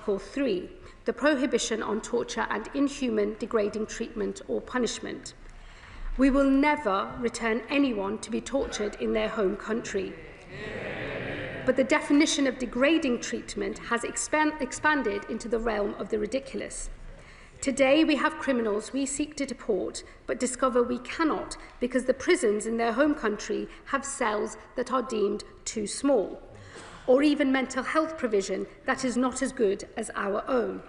Article 3, the prohibition on torture and inhuman, degrading treatment or punishment. We will never return anyone to be tortured in their home country. But the definition of degrading treatment has expanded into the realm of the ridiculous. Today, we have criminals we seek to deport, but discover we cannot because the prisons in their home country have cells that are deemed too small, or even mental health provision that is not as good as our own.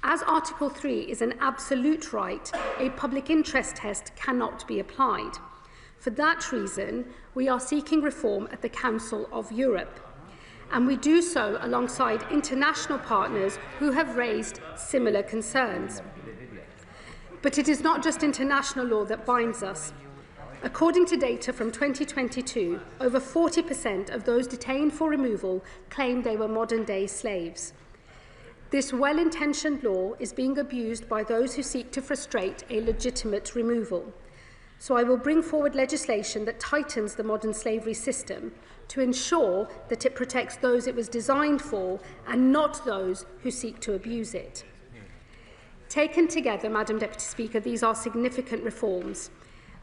As Article 3 is an absolute right, a public interest test cannot be applied. For that reason, we are seeking reform at the Council of Europe, and we do so alongside international partners who have raised similar concerns. But it is not just international law that binds us. According to data from 2022, over 40% of those detained for removal claimed they were modern-day slaves. This well-intentioned law is being abused by those who seek to frustrate a legitimate removal. So I will bring forward legislation that tightens the modern slavery system to ensure that it protects those it was designed for and not those who seek to abuse it. Taken together, Madam Deputy Speaker, these are significant reforms.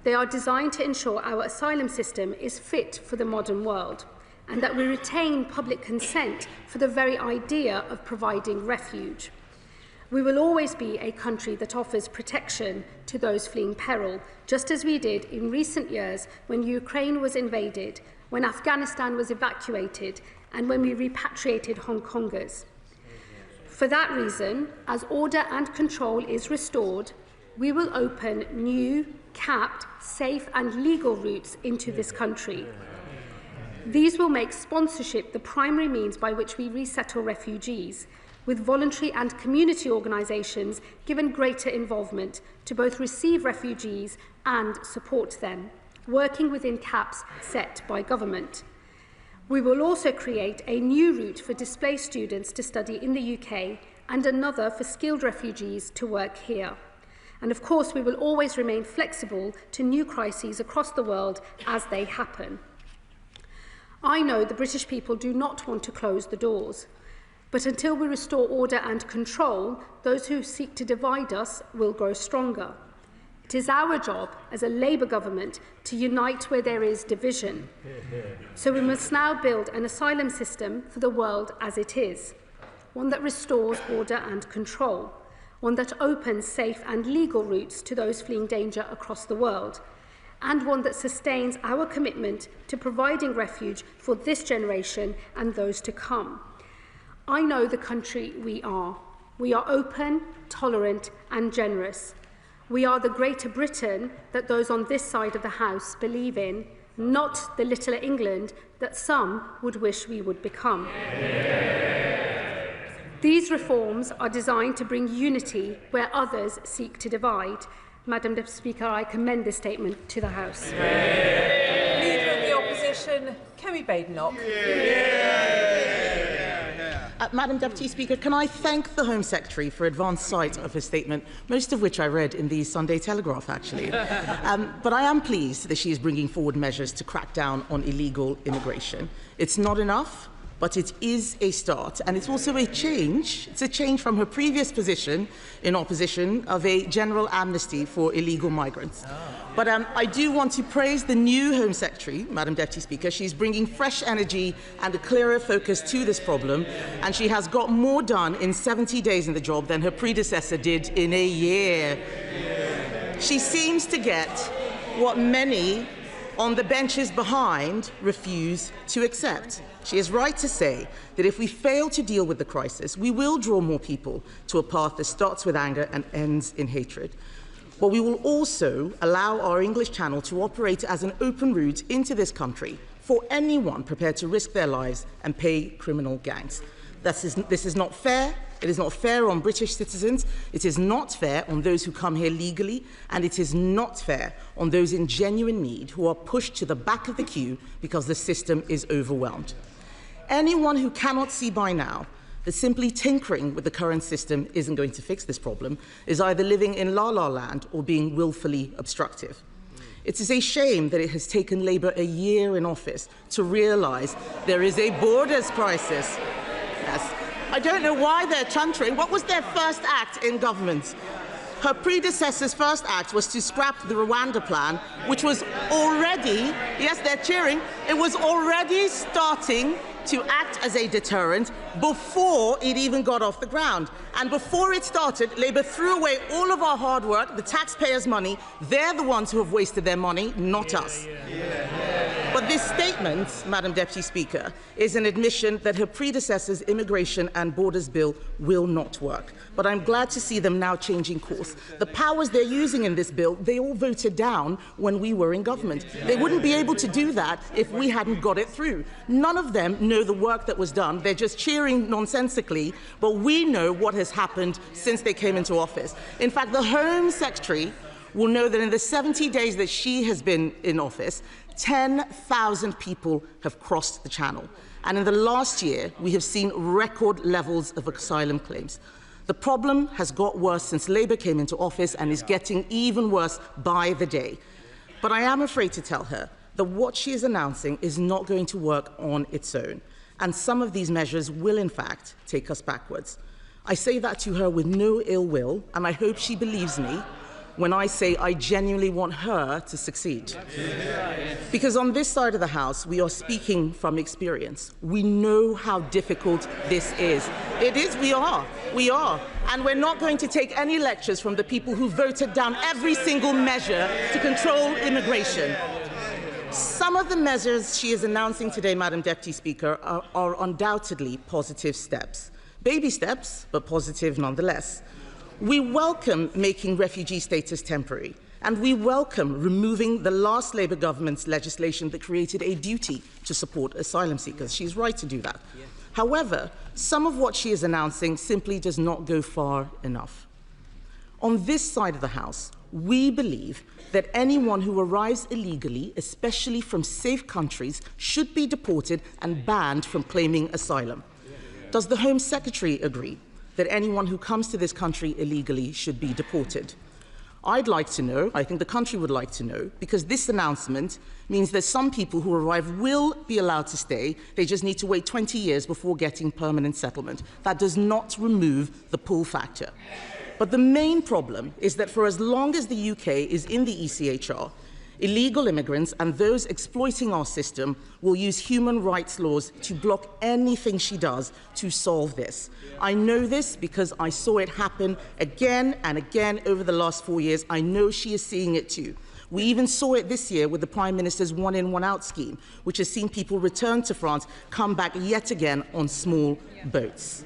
They are designed to ensure our asylum system is fit for the modern world and that we retain public consent for the very idea of providing refuge. We will always be a country that offers protection to those fleeing peril, just as we did in recent years when Ukraine was invaded, when Afghanistan was evacuated, and when we repatriated Hong Kongers. For that reason, as order and control is restored, we will open new, capped, safe and legal routes into this country. These will make sponsorship the primary means by which we resettle refugees, with voluntary and community organisations given greater involvement to both receive refugees and support them, working within caps set by government. We will also create a new route for displaced students to study in the UK and another for skilled refugees to work here. And of course, we will always remain flexible to new crises across the world as they happen. I know the British people do not want to close the doors. But until we restore order and control, those who seek to divide us will grow stronger. It is our job as a Labour government to unite where there is division. So we must now build an asylum system for the world as it is, one that restores order and control, one that opens safe and legal routes to those fleeing danger across the world, and one that sustains our commitment to providing refuge for this generation and those to come. I know the country we are. We are open, tolerant and generous. We are the Greater Britain that those on this side of the House believe in, not the littler England that some would wish we would become. These reforms are designed to bring unity where others seek to divide. Madam Deputy Speaker, I commend this statement to the House. Leader of the Opposition, Kemi Badenoch. Madam Deputy Speaker, can I thank the Home Secretary for advance sight of her statement, most of which I read in the Sunday Telegraph, actually. But I am pleased that she is bringing forward measures to crack down on illegal immigration. It's not enough, but it is a start. And it's also a change. It's a change from her previous position in opposition of a general amnesty for illegal migrants. But I do want to praise the new Home Secretary, Madam Deputy Speaker. She's bringing fresh energy and a clearer focus to this problem, and she has got more done in 70 days in the job than her predecessor did in a year. She seems to get what many on the benches behind refuse to accept. She is right to say that if we fail to deal with the crisis, we will draw more people to a path that starts with anger and ends in hatred. But we will also allow our English Channel to operate as an open route into this country for anyone prepared to risk their lives and pay criminal gangs. This is not fair. It is not fair on British citizens, it is not fair on those who come here legally, and it is not fair on those in genuine need who are pushed to the back of the queue because the system is overwhelmed. Anyone who cannot see by now that simply tinkering with the current system isn't going to fix this problem is either living in la-la land or being willfully obstructive. It is a shame that it has taken Labour a year in office to realise there is a borders crisis. Yes. I don't know why they're chuntering. What was their first act in government? Her predecessor's first act was to scrap the Rwanda plan, which was already, yes, they're cheering, it was already starting to act as a deterrent before it even got off the ground. And before it started, Labour threw away all of our hard work, the taxpayers' money. They're the ones who have wasted their money, not us. But this statement, Madam Deputy Speaker, is an admission that her predecessor's immigration and borders bill will not work. But I'm glad to see them now changing course. The powers they're using in this bill, they all voted down when we were in government. They wouldn't be able to do that if we hadn't got it through. None of them know the work that was done. They're just cheering nonsensically, but we know what has happened since they came into office. In fact, the Home Secretary will know that in the 70 days that she has been in office, 10,000 people have crossed the channel. And in the last year, we have seen record levels of asylum claims. The problem has got worse since Labour came into office and is getting even worse by the day. But I am afraid to tell her that what she is announcing is not going to work on its own. And some of these measures will, in fact, take us backwards. I say that to her with no ill will, and I hope she believes me when I say I genuinely want her to succeed. Because on this side of the House, we are speaking from experience. We know how difficult this is. It is, we are. And we're not going to take any lectures from the people who voted down every single measure to control immigration. Some of the measures she is announcing today, Madam Deputy Speaker, are undoubtedly positive steps. Baby steps, but positive nonetheless. We welcome making refugee status temporary, and we welcome removing the last Labour government's legislation that created a duty to support asylum seekers. She's right to do that. Yeah. However, some of what she is announcing simply does not go far enough. On this side of the House, we believe that anyone who arrives illegally, especially from safe countries, should be deported and banned from claiming asylum. Does the Home Secretary agree that anyone who comes to this country illegally should be deported? I'd like to know, I think the country would like to know, because this announcement means that some people who arrive will be allowed to stay. They just need to wait 20 years before getting permanent settlement. That does not remove the pull factor. But the main problem is that for as long as the UK is in the ECHR, illegal immigrants and those exploiting our system will use human rights laws to block anything she does to solve this. I know this because I saw it happen again and again over the last 4 years. I know she is seeing it too. We even saw it this year with the Prime Minister's one-in, one-out scheme, which has seen people return to France come back yet again on small boats.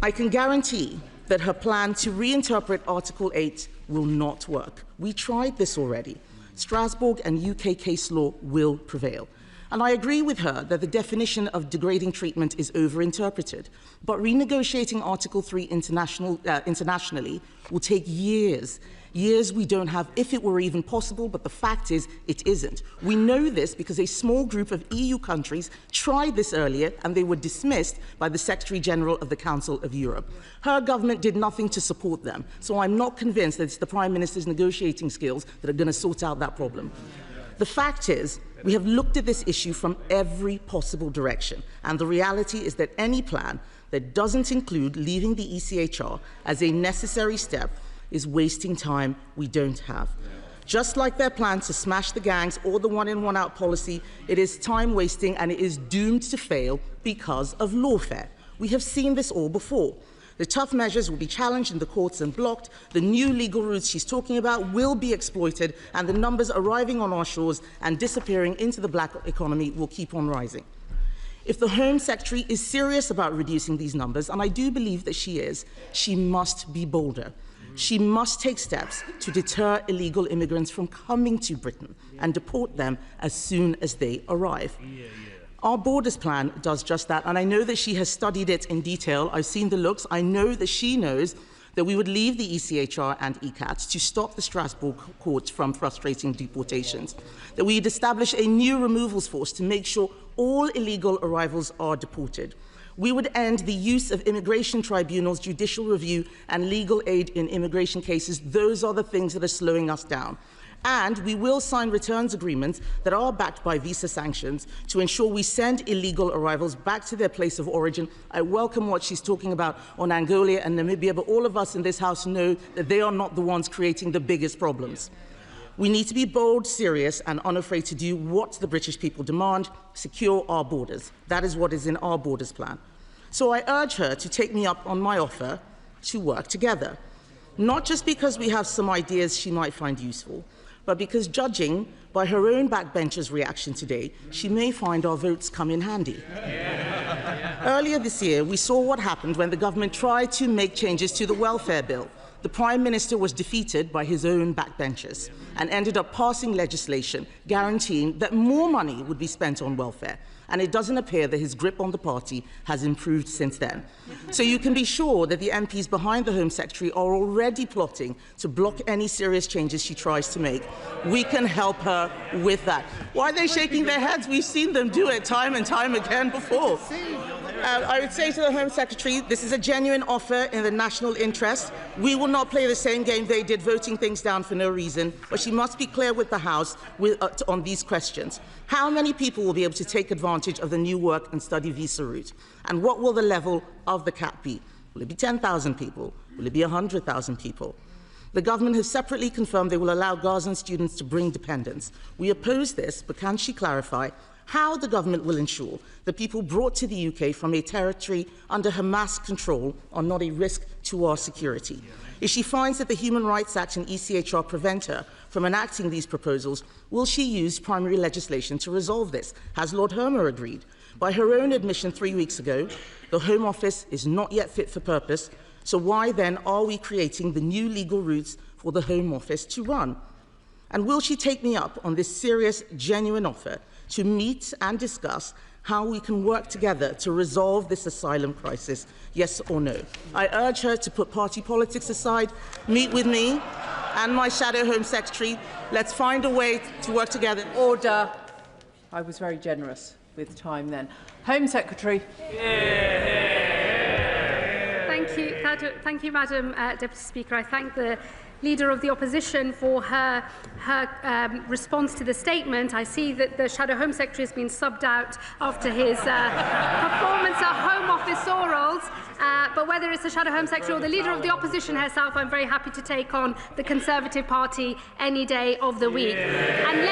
I can guarantee that her plan to reinterpret Article 8 will not work. We tried this already. Strasbourg and UK case law will prevail. And I agree with her that the definition of degrading treatment is overinterpreted. But renegotiating Article 3 internationally will take years. Years we don't have, if it were even possible, but the fact is, it isn't. We know this because a small group of EU countries tried this earlier and they were dismissed by the Secretary-General of the Council of Europe. Her government did nothing to support them, so I'm not convinced that it's the Prime Minister's negotiating skills that are going to sort out that problem. The fact is, we have looked at this issue from every possible direction, and the reality is that any plan that doesn't include leaving the ECHR as a necessary step is wasting time we don't have. Just like their plan to smash the gangs or the one-in, one-out policy, it is time wasting and it is doomed to fail because of lawfare. We have seen this all before. The tough measures will be challenged in the courts and blocked. The new legal routes she's talking about will be exploited, and the numbers arriving on our shores and disappearing into the black economy will keep on rising. If the Home Secretary is serious about reducing these numbers, and I do believe that she is, she must be bolder. She must take steps to deter illegal immigrants from coming to Britain and deport them as soon as they arrive. Our borders plan does just that, and I know that she has studied it in detail. I've seen the looks. I know that she knows that we would leave the ECHR and ECAT to stop the Strasbourg court from frustrating deportations, that we'd establish a new removals force to make sure all illegal arrivals are deported. We would end the use of immigration tribunals, judicial review, and legal aid in immigration cases. Those are the things that are slowing us down. And we will sign returns agreements that are backed by visa sanctions to ensure we send illegal arrivals back to their place of origin. I welcome what she's talking about on Angola and Namibia, but all of us in this House know that they are not the ones creating the biggest problems. We need to be bold, serious, and unafraid to do what the British people demand: secure our borders. That is what is in our borders plan. So I urge her to take me up on my offer to work together, not just because we have some ideas she might find useful, but because, judging by her own backbenchers' reaction today, she may find our votes come in handy. Earlier this year, we saw what happened when the government tried to make changes to the welfare bill. The Prime Minister was defeated by his own backbenchers and ended up passing legislation guaranteeing that more money would be spent on welfare. And it doesn't appear that his grip on the party has improved since then. So you can be sure that the MPs behind the Home Secretary are already plotting to block any serious changes she tries to make. We can help her with that. Why are they shaking their heads? We've seen them do it time and time again before. I would say to the Home Secretary, this is a genuine offer in the national interest. We will not play the same game they did, voting things down for no reason, but she must be clear with the House on these questions. How many people will be able to take advantage of the new work and study visa route? And what will the level of the cap be? Will it be 10,000 people? Will it be 100,000 people? The government has separately confirmed they will allow Gazan students to bring dependents. We oppose this, but can she clarify how the government will ensure that people brought to the UK from a territory under Hamas control are not a risk to our security? If she finds that the Human Rights Act and ECHR prevent her from enacting these proposals, will she use primary legislation to resolve this? Has Lord Hermer agreed? By her own admission 3 weeks ago, the Home Office is not yet fit for purpose, so why then are we creating the new legal routes for the Home Office to run? And will she take me up on this serious, genuine offer to meet and discuss how we can work together to resolve this asylum crisis, yes or no? I urge her to put party politics aside, meet with me and my Shadow Home Secretary. Let's find a way to work together. Order. I was very generous with time then. Home Secretary. Thank you, Madam Deputy Speaker. I thank the Leader of the Opposition for her response to the statement. I see that the Shadow Home Secretary has been subbed out after his performance at Home Office orals. But whether it's the Shadow Home Secretary or the Leader of the Opposition herself, I'm very happy to take on the Conservative Party any day of the week. And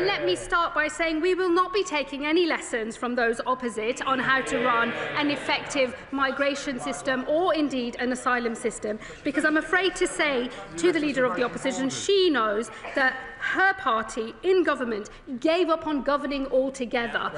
let me start by saying we will not be taking any lessons from those opposite on how to run an effective migration system or indeed an asylum system, because I'm afraid to say to the Leader of the Opposition, she knows that her party in government gave up on governing altogether.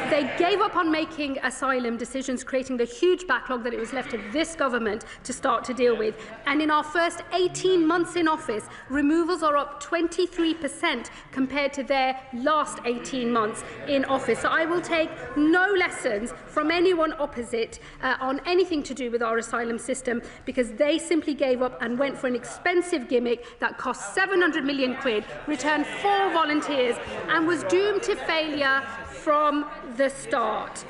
They gave up on making asylum decisions, creating the huge backlog that it was left to this government to start to deal with. And in our first 18 months in office, removals are up 23% compared to their last 18 months in office. So I will take no lessons from anyone opposite on anything to do with our asylum system, because they simply gave up and went for an expensive gimmick that cost 700 million quid, returned 4 volunteers and was doomed to failure from the start.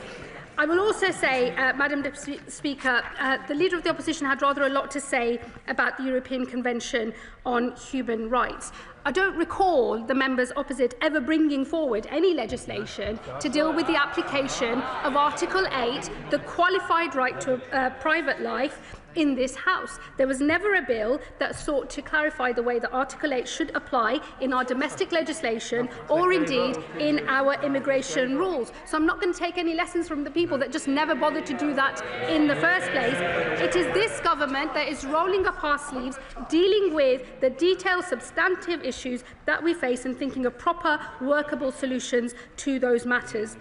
I will also say, Madam Deputy Speaker, the Leader of the Opposition had rather a lot to say about the European Convention on Human Rights. I don't recall the members opposite ever bringing forward any legislation to deal with the application of Article 8, the qualified right to private life, in this House. There was never a bill that sought to clarify the way that Article 8 should apply in our domestic legislation or indeed in our immigration rules. So I'm not going to take any lessons from the people that just never bothered to do that in the first place. It is this government that is rolling up our sleeves, dealing with the detailed, substantive issues that we face and thinking of proper, workable solutions to those matters.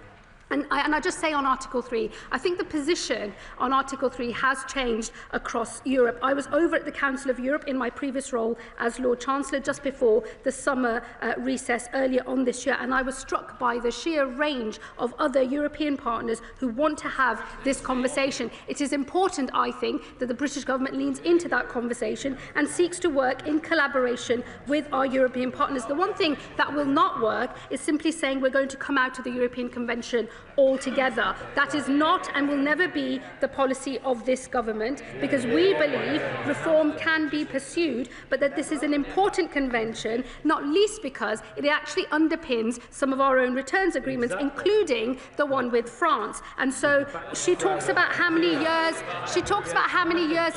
And I just say on Article 3, I think the position on Article 3 has changed across Europe. I was over at the Council of Europe in my previous role as Lord Chancellor just before the summer recess earlier on this year, and I was struck by the sheer range of other European partners who want to have this conversation. It is important, I think, that the British government leans into that conversation and seeks to work in collaboration with our European partners. The one thing that will not work is simply saying we're going to come out of the European Convention altogether. That is not and will never be the policy of this government, because we believe reform can be pursued, but that this is an important convention, not least because it actually underpins some of our own returns agreements, including the one with France. And so she talks about how many years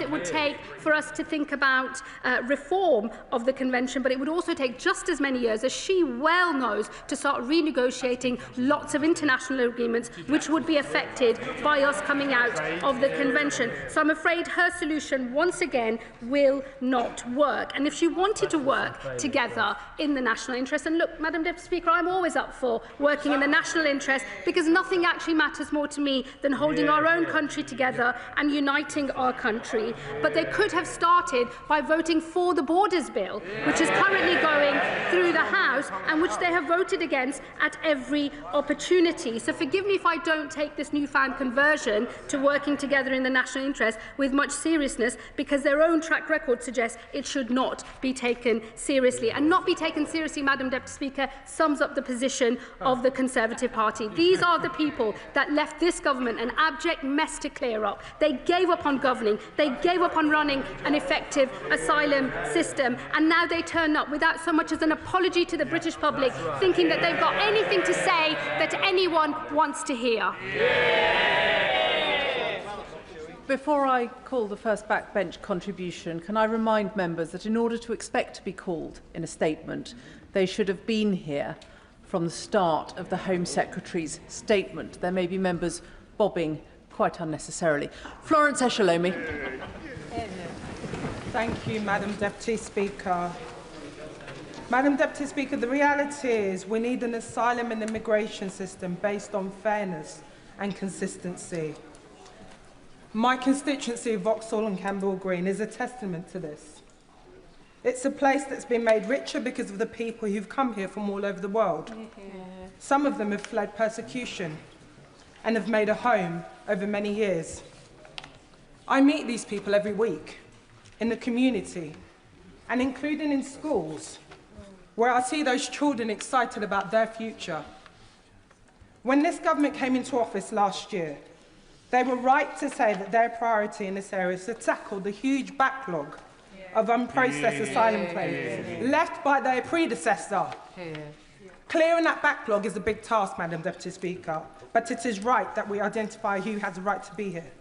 it would take for us to think about reform of the convention, but it would also take just as many years, as she well knows, to start renegotiating lots of international agreements which would be affected by us coming out of the convention. So I'm afraid her solution once again will not work. And if she wanted to work together in the national interest, and look, Madam Deputy Speaker, I'm always up for working in the national interest, because nothing actually matters more to me than holding our own country together and uniting our country. But they could have started by voting for the Borders Bill, which is currently going through the House and which they have voted against at every opportunity. So forgive me if I don't take this newfound conversion to working together in the national interest with much seriousness, because their own track record suggests it should not be taken seriously. And not be taken seriously, Madam Deputy Speaker, sums up the position of the Conservative Party. These are the people that left this government an abject mess to clear up. They gave up on governing, they gave up on running an effective asylum system, and now they turn up without so much as an apology to the British public, thinking that they've got anything to say that anyone wants to hear. Before I call the first backbench contribution, can I remind members that in order to expect to be called in a statement, they should have been here from the start of the Home Secretary's statement. There may be members bobbing quite unnecessarily. Florence Eshalomi. Thank you, Madam Deputy Speaker. Madam Deputy Speaker, the reality is we need an asylum and immigration system based on fairness and consistency. My constituency of Vauxhall and Campbell Green is a testament to this. It's a place that's been made richer because of the people who've come here from all over the world. Some of them have fled persecution and have made a home over many years. I meet these people every week in the community and including in schools, where I see those children excited about their future. When this government came into office last year, they were right to say that their priority in this area is to tackle the huge backlog of unprocessed asylum claims left by their predecessor. Clearing that backlog is a big task, Madam Deputy Speaker, but it is right that we identify who has a right to be here.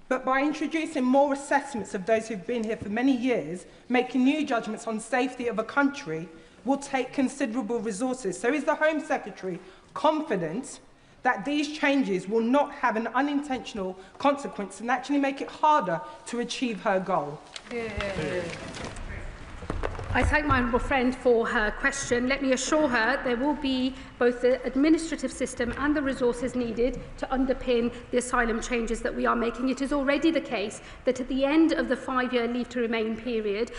But by introducing more assessments of those who've been here for many years, making new judgments on safety of a country will take considerable resources. So is the Home Secretary confident that these changes will not have an unintentional consequence and actually make it harder to achieve her goal? I thank my honourable friend for her question. Let me assure her there will be both the administrative system and the resources needed to underpin the asylum changes that we are making. It is already the case that at the end of the 5-year leave to remain period,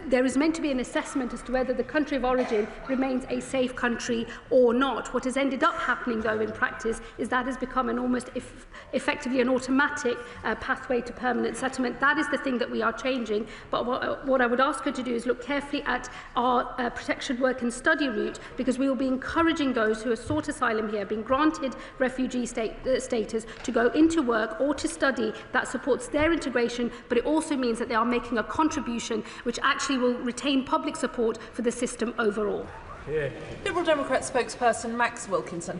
there is meant to be an assessment as to whether the country of origin remains a safe country or not. What has ended up happening, though, in practice is that has become an almost effectively an automatic pathway to permanent settlement. That is the thing that we are changing. But what I would ask her to do is look carefully at our protection work and study route, because we will be encouraging those who have sought asylum here, being granted refugee status, to go into work or to study that supports their integration, but it also means that they are making a contribution which actually will retain public support for the system overall. Liberal Democrat spokesperson Max Wilkinson.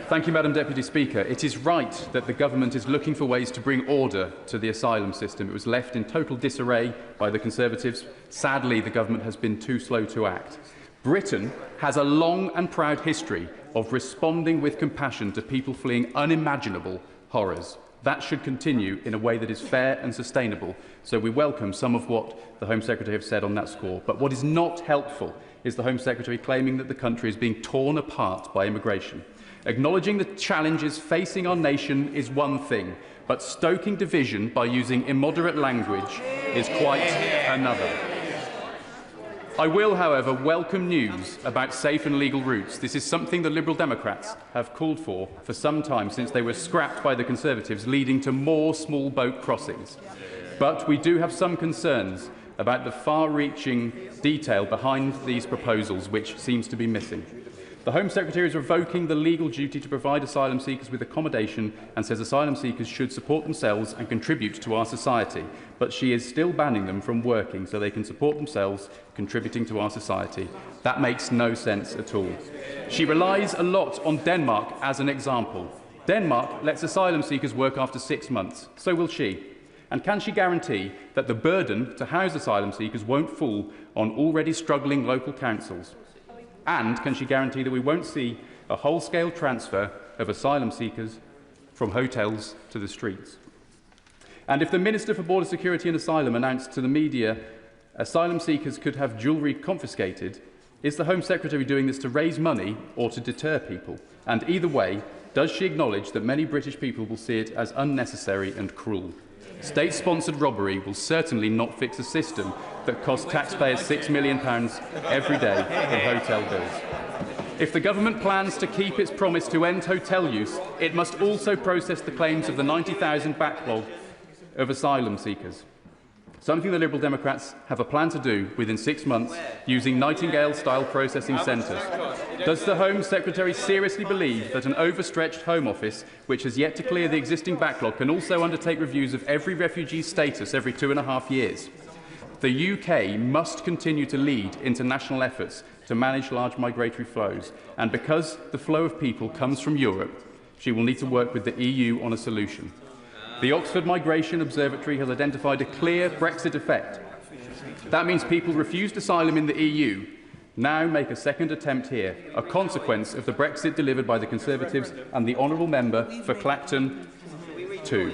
Thank you, Madam Deputy Speaker. It is right that the government is looking for ways to bring order to the asylum system. It was left in total disarray by the Conservatives. Sadly, the government has been too slow to act. Britain has a long and proud history of responding with compassion to people fleeing unimaginable horrors. That should continue in a way that is fair and sustainable. So we welcome some of what the Home Secretary has said on that score. But what is not helpful is the Home Secretary claiming that the country is being torn apart by immigration. Acknowledging the challenges facing our nation is one thing, but stoking division by using immoderate language is quite another. I will, however, welcome news about safe and legal routes. This is something the Liberal Democrats have called for some time, since they were scrapped by the Conservatives, leading to more small boat crossings. But we do have some concerns about the far-reaching detail behind these proposals, which seems to be missing. The Home Secretary is revoking the legal duty to provide asylum seekers with accommodation and says asylum seekers should support themselves and contribute to our society, but she is still banning them from working so they can support themselves, contributing to our society. That makes no sense at all. She relies a lot on Denmark as an example. Denmark lets asylum seekers work after 6 months. So will she. And can she guarantee that the burden to house asylum seekers won't fall on already struggling local councils? And can she guarantee that we won't see a whole-scale transfer of asylum seekers from hotels to the streets? And if the Minister for Border Security and Asylum announced to the media asylum seekers could have jewellery confiscated, is the Home Secretary doing this to raise money or to deter people? And either way, does she acknowledge that many British people will see it as unnecessary and cruel? State-sponsored robbery will certainly not fix a system that costs taxpayers £6 million every day in hotel bills. If the government plans to keep its promise to end hotel use, it must also process the claims of the 90,000 backlog of asylum seekers, something the Liberal Democrats have a plan to do within 6 months using Nightingale-style processing centres. Does the Home Secretary seriously believe that an overstretched Home Office, which has yet to clear the existing backlog, can also undertake reviews of every refugee's status every 2.5 years? The UK must continue to lead international efforts to manage large migratory flows, and because the flow of people comes from Europe, she will need to work with the EU on a solution. The Oxford Migration Observatory has identified a clear Brexit effect. That means people refused asylum in the EU now make a second attempt here, a consequence of the Brexit delivered by the Conservatives and the honourable member for Clacton 2.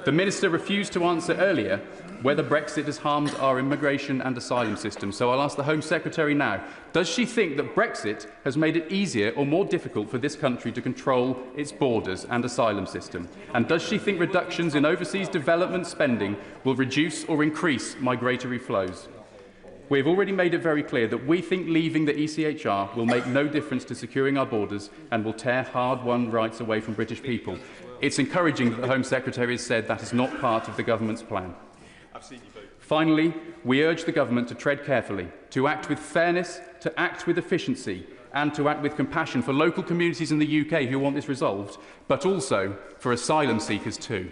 The Minister refused to answer earlier whether Brexit has harmed our immigration and asylum system. So I'll ask the Home Secretary now, does she think that Brexit has made it easier or more difficult for this country to control its borders and asylum system? And does she think reductions in overseas development spending will reduce or increase migratory flows? We have already made it very clear that we think leaving the ECHR will make no difference to securing our borders and will tear hard-won rights away from British people. It's encouraging that the Home Secretary has said that is not part of the government's plan. Finally, we urge the government to tread carefully, to act with fairness, to act with efficiency, and to act with compassion for local communities in the UK who want this resolved, but also for asylum seekers too.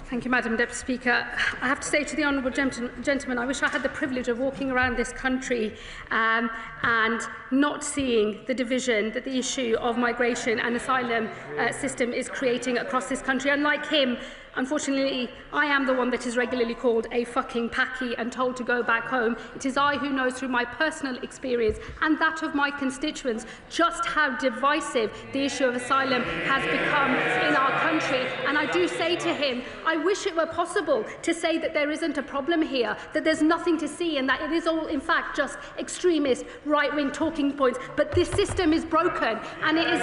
Thank you, Madam Deputy Speaker. I have to say to the honourable gentleman, I wish I had the privilege of walking around this country and not seeing the division that the issue of migration and asylum system is creating across this country. Unlike him, unfortunately, I am the one that is regularly called a fucking packy and told to go back home. It is I who knows through my personal experience and that of my constituents just how divisive the issue of asylum has become in our country. And I do say to him, I wish it were possible to say that there isn't a problem here, that there's nothing to see and that it is all, in fact, just extremist, right-wing talking points. But this system is broken and it is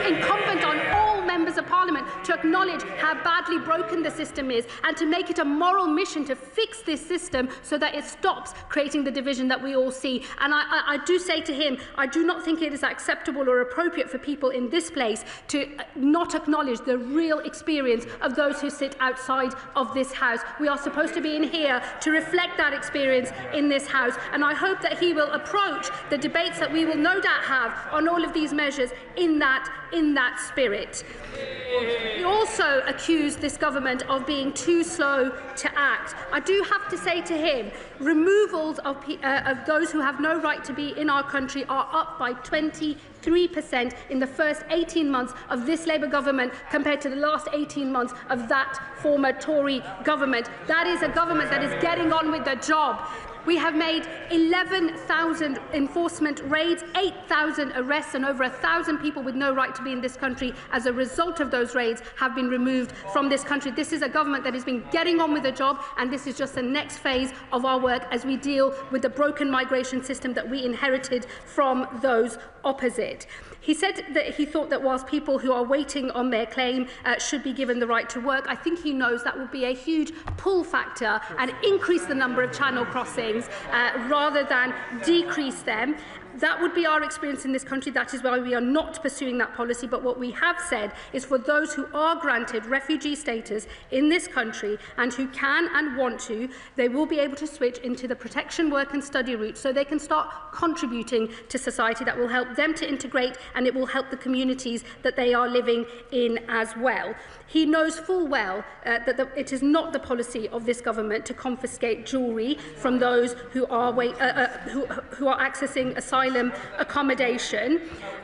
incumbent on all members of Parliament to acknowledge how badly broken the system is and to make it a moral mission to fix this system so that it stops creating the division that we all see. And I do say to him, I do not think it is acceptable or appropriate for people in this place to not acknowledge the real experience of those who sit outside of this House. We are supposed to be in here to reflect that experience in this House, and I hope that he will approach the debates that we will no doubt have on all of these measures in that spirit. He also accused this government of being too slow to act. I do have to say to him, removals of those who have no right to be in our country are up by 23% in the first 18 months of this Labour government compared to the last 18 months of that former Tory government. That is a government that is getting on with the job. We have made 11,000 enforcement raids, 8,000 arrests, and over 1,000 people with no right to be in this country as a result of those raids have been removed from this country. This is a government that has been getting on with the job, and this is just the next phase of our work as we deal with the broken migration system that we inherited from those opposite. He said that he thought that whilst people who are waiting on their claim should be given the right to work, I think he knows that would be a huge pull factor and increase the number of channel crossings rather than decrease them. That would be our experience in this country. That is why we are not pursuing that policy. But what we have said is for those who are granted refugee status in this country and who can and want to, they will be able to switch into the protection, work and study route so they can start contributing to society. That will help them to integrate, and it will help the communities that they are living in as well. He knows full well that it is not the policy of this government to confiscate jewellery from those who are accessing asylum accommodation.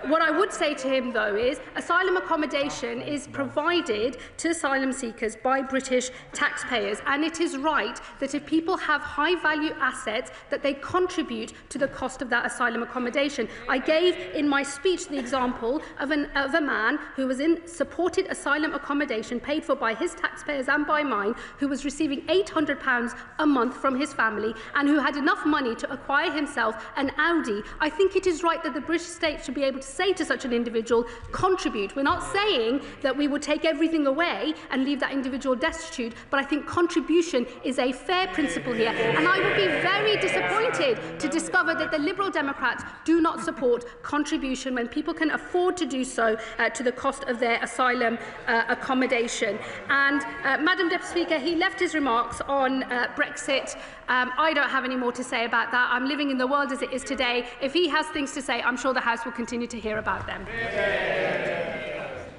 What I would say to him, though, is asylum accommodation is provided to asylum seekers by British taxpayers, and it is right that if people have high-value assets, that they contribute to the cost of that asylum accommodation. I gave in my speech the example of a man who was in supported asylum accommodation paid for by his taxpayers and by mine, who was receiving £800 a month from his family and who had enough money to acquire himself an Audi. I think it is right that the British state should be able to say to such an individual, contribute. We're not saying that we would take everything away and leave that individual destitute, but I think contribution is a fair principle here. And I would be very disappointed to discover that the Liberal Democrats do not support contribution when people can afford to do so to the cost of their asylum accommodation. And Madam Deputy Speaker, he left his remarks on Brexit. I don't have any more to say about that. I'm living in the world as it is today. If he has things to say, I'm sure the House will continue to hear about them.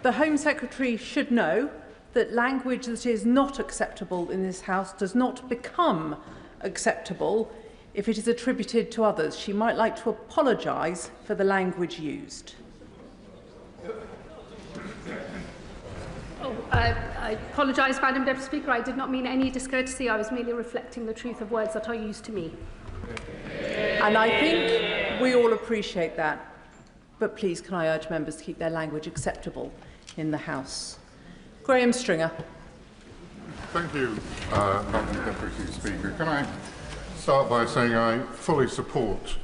The Home Secretary should know that language that is not acceptable in this House does not become acceptable if it is attributed to others. She might like to apologise for the language used. I apologise, Madam Deputy Speaker. I did not mean any discourtesy. I was merely reflecting the truth of words that are used to me. And I think we all appreciate that. But please, can I urge members to keep their language acceptable in the House? Graham Stringer. Thank you, Madam Deputy Speaker. Can I start by saying I fully support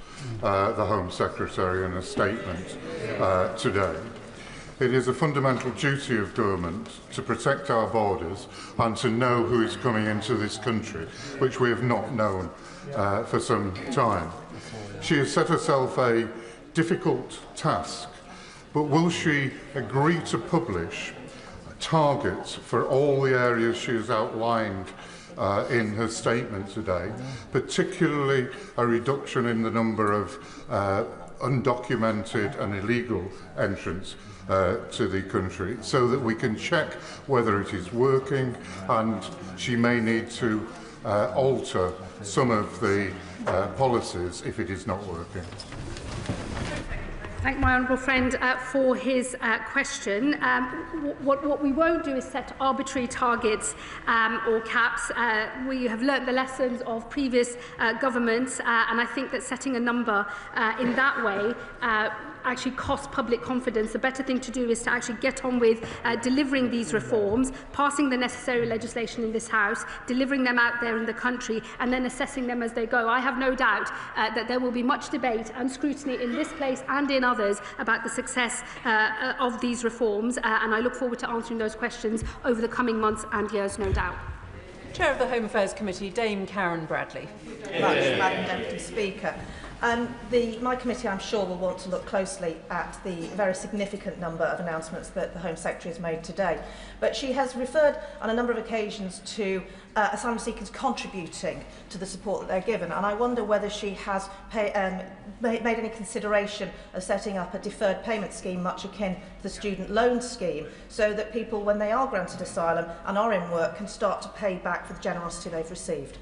the Home Secretary in a statement today. It is a fundamental duty of government to protect our borders and to know who is coming into this country, which we have not known for some time. She has set herself a difficult task, but will she agree to publish targets for all the areas she has outlined in her statement today, particularly a reduction in the number of undocumented and illegal entrants to the country, so that we can check whether it is working, and she may need to alter some of the policies if it is not working. Thank my honourable friend for his question. What we won't do is set arbitrary targets or caps. We have learnt the lessons of previous governments, and I think that setting a number in that way actually costs public confidence. The better thing to do is to actually get on with delivering these reforms, passing the necessary legislation in this House, delivering them out there in the country, and then assessing them as they go. I have no doubt that there will be much debate and scrutiny in this place and in others about the success of these reforms, and I look forward to answering those questions over the coming months and years, no doubt. Chair of the Home Affairs Committee, Dame Karen Bradley. Thank you very much, Madam Deputy Speaker. My committee, I'm sure, will want to look closely at the very significant number of announcements that the Home Secretary has made today. But she has referred on a number of occasions to asylum seekers contributing to the support that they're given. And I wonder whether she has made any consideration of setting up a deferred payment scheme much akin to the student loan scheme, so that people, when they are granted asylum and are in work, can start to pay back for the generosity they've received.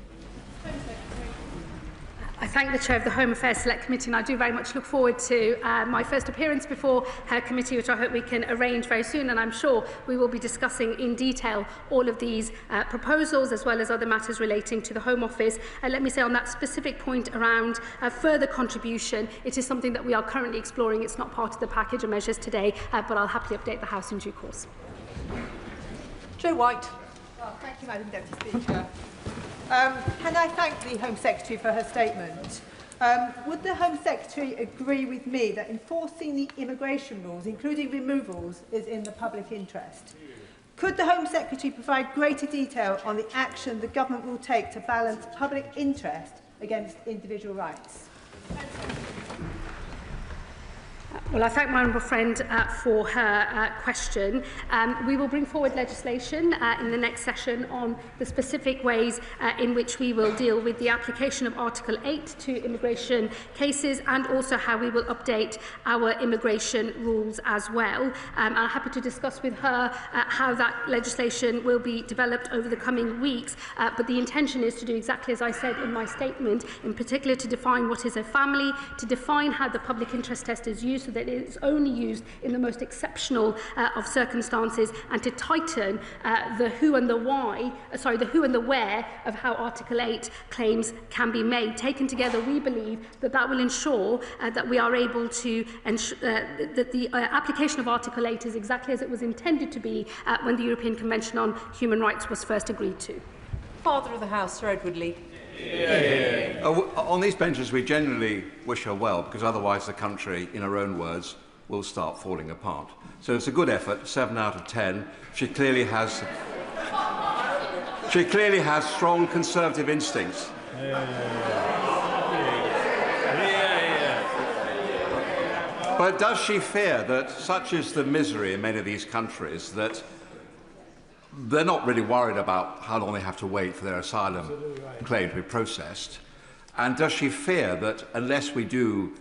I thank the Chair of the Home Affairs Select Committee, and I do very much look forward to my first appearance before her committee, which I hope we can arrange very soon, and I'm sure we will be discussing in detail all of these proposals as well as other matters relating to the Home Office. Let me say on that specific point around further contribution, it is something that we are currently exploring. It's not part of the package of measures today, but I'll happily update the House in due course. Jo White. Well, thank you, Madam Deputy Speaker. Can I thank the Home Secretary for her statement? Would the Home Secretary agree with me that enforcing the immigration rules, including removals, is in the public interest? Could the Home Secretary provide greater detail on the action the government will take to balance public interest against individual rights? Well, I thank my honourable friend for her question. We will bring forward legislation in the next session on the specific ways in which we will deal with the application of Article 8 to immigration cases, and also how we will update our immigration rules as well. I'm happy to discuss with her how that legislation will be developed over the coming weeks, but the intention is to do exactly as I said in my statement, in particular to define what is a family, to define how the public interest test is used so that it is only used in the most exceptional of circumstances, and to tighten the who and the why, the who and the where of how Article 8 claims can be made. Taken together, we believe that that will ensure that we are able to ensure that the application of Article 8 is exactly as it was intended to be when the European Convention on Human Rights was first agreed to. Father of the House, Sir Edward Lee. On these benches, we generally wish her well, because otherwise the country, in her own words, will start falling apart. So it's a good effort, 7 out of 10. She clearly has strong conservative instincts. But does she fear that such is the misery in many of these countries that they're not really worried about how long they have to wait for their asylum claim to be processed? And does she fear that unless we do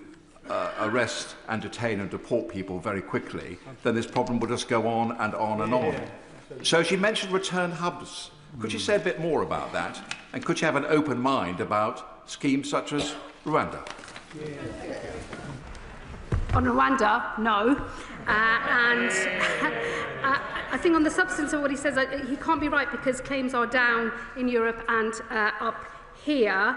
arrest and detain and deport people very quickly, then this problem will just go on and on and on? So she mentioned return hubs. Could you say a bit more about that? And could you have an open mind about schemes such as Rwanda? On Rwanda, no. I think on the substance of what he says, he can't be right, because claims are down in Europe and up here.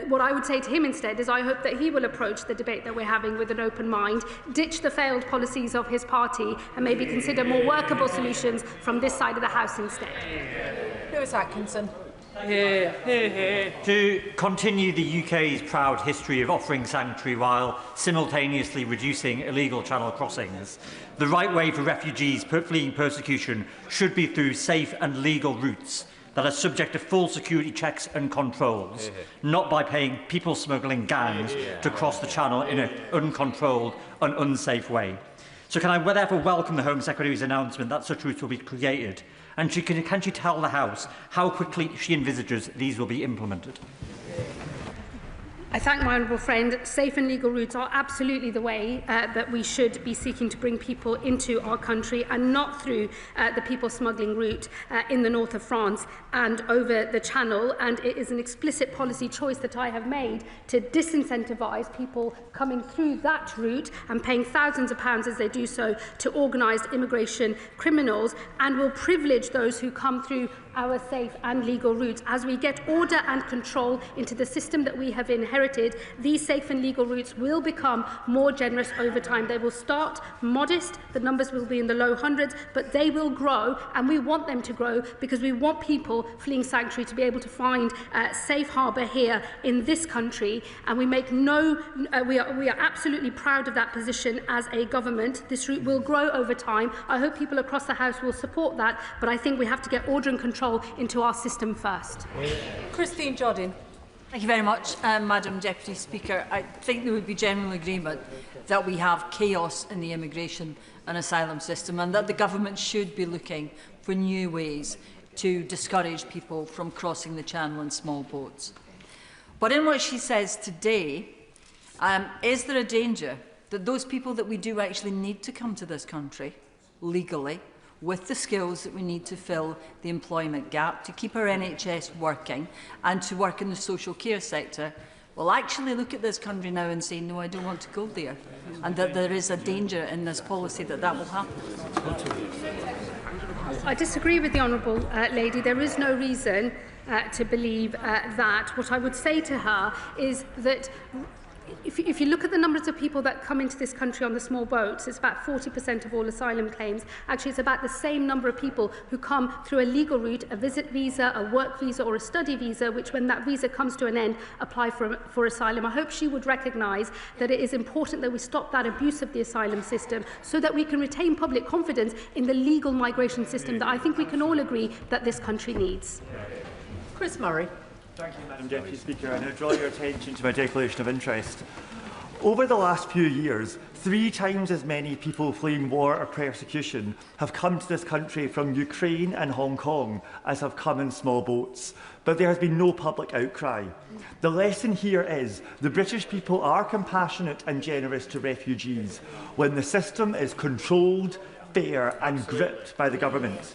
What I would say to him instead is I hope that he will approach the debate that we're having with an open mind, ditch the failed policies of his party, and maybe consider more workable solutions from this side of the House instead. Lewis Atkinson. To continue the UK's proud history of offering sanctuary while simultaneously reducing illegal channel crossings, the right way for refugees fleeing persecution should be through safe and legal routes that are subject to full security checks and controls, not by paying people smuggling gangs to cross the channel in an uncontrolled and unsafe way. So can I therefore welcome the Home Secretary's announcement that such routes will be created? And can she tell the House how quickly she envisages these will be implemented? I thank my honourable friend. Safe and legal routes are absolutely the way that we should be seeking to bring people into our country, and not through the people smuggling route in the north of France and over the Channel. And it is an explicit policy choice that I have made to disincentivise people coming through that route and paying thousands of pounds as they do so to organised immigration criminals, and will privilege those who come through our safe and legal routes. As we get order and control into the system that we have inherited, these safe and legal routes will become more generous over time. They will start modest, the numbers will be in the low hundreds, but they will grow, and we want them to grow, because we want people fleeing sanctuary to be able to find safe harbour here in this country. And we make we are absolutely proud of that position as a government. This route will grow over time. I hope people across the House will support that, but I think we have to get order and control into our system first. Christine Jodin. Thank you very much, Madam Deputy Speaker. I think there would be general agreement that we have chaos in the immigration and asylum system, and that the government should be looking for new ways to discourage people from crossing the Channel in small boats. But in what she says today, is there a danger that those people that we do actually need to come to this country legally, with the skills that we need to fill the employment gap, to keep our NHS working and to work in the social care sector, will actually look at this country now and say, no, I don't want to go there, and that there is a danger in this policy that will happen? I disagree with the honourable lady. There is no reason to believe that. What I would say to her is that if you look at the numbers of people that come into this country on the small boats, it's about 40% of all asylum claims. Actually, it's about the same number of people who come through a legal route, a visit visa, a work visa or a study visa, which when that visa comes to an end, apply for asylum. I hope she would recognise that it is important that we stop that abuse of the asylum system so that we can retain public confidence in the legal migration system that I think we can all agree that this country needs. Chris Murray. Thank you, Madam Deputy Speaker. I now draw your attention to my declaration of interest. Over the last few years, 3 times as many people fleeing war or persecution have come to this country from Ukraine and Hong Kong as have come in small boats, but there has been no public outcry. The lesson here is the British people are compassionate and generous to refugees when the system is controlled, fair and gripped by the government.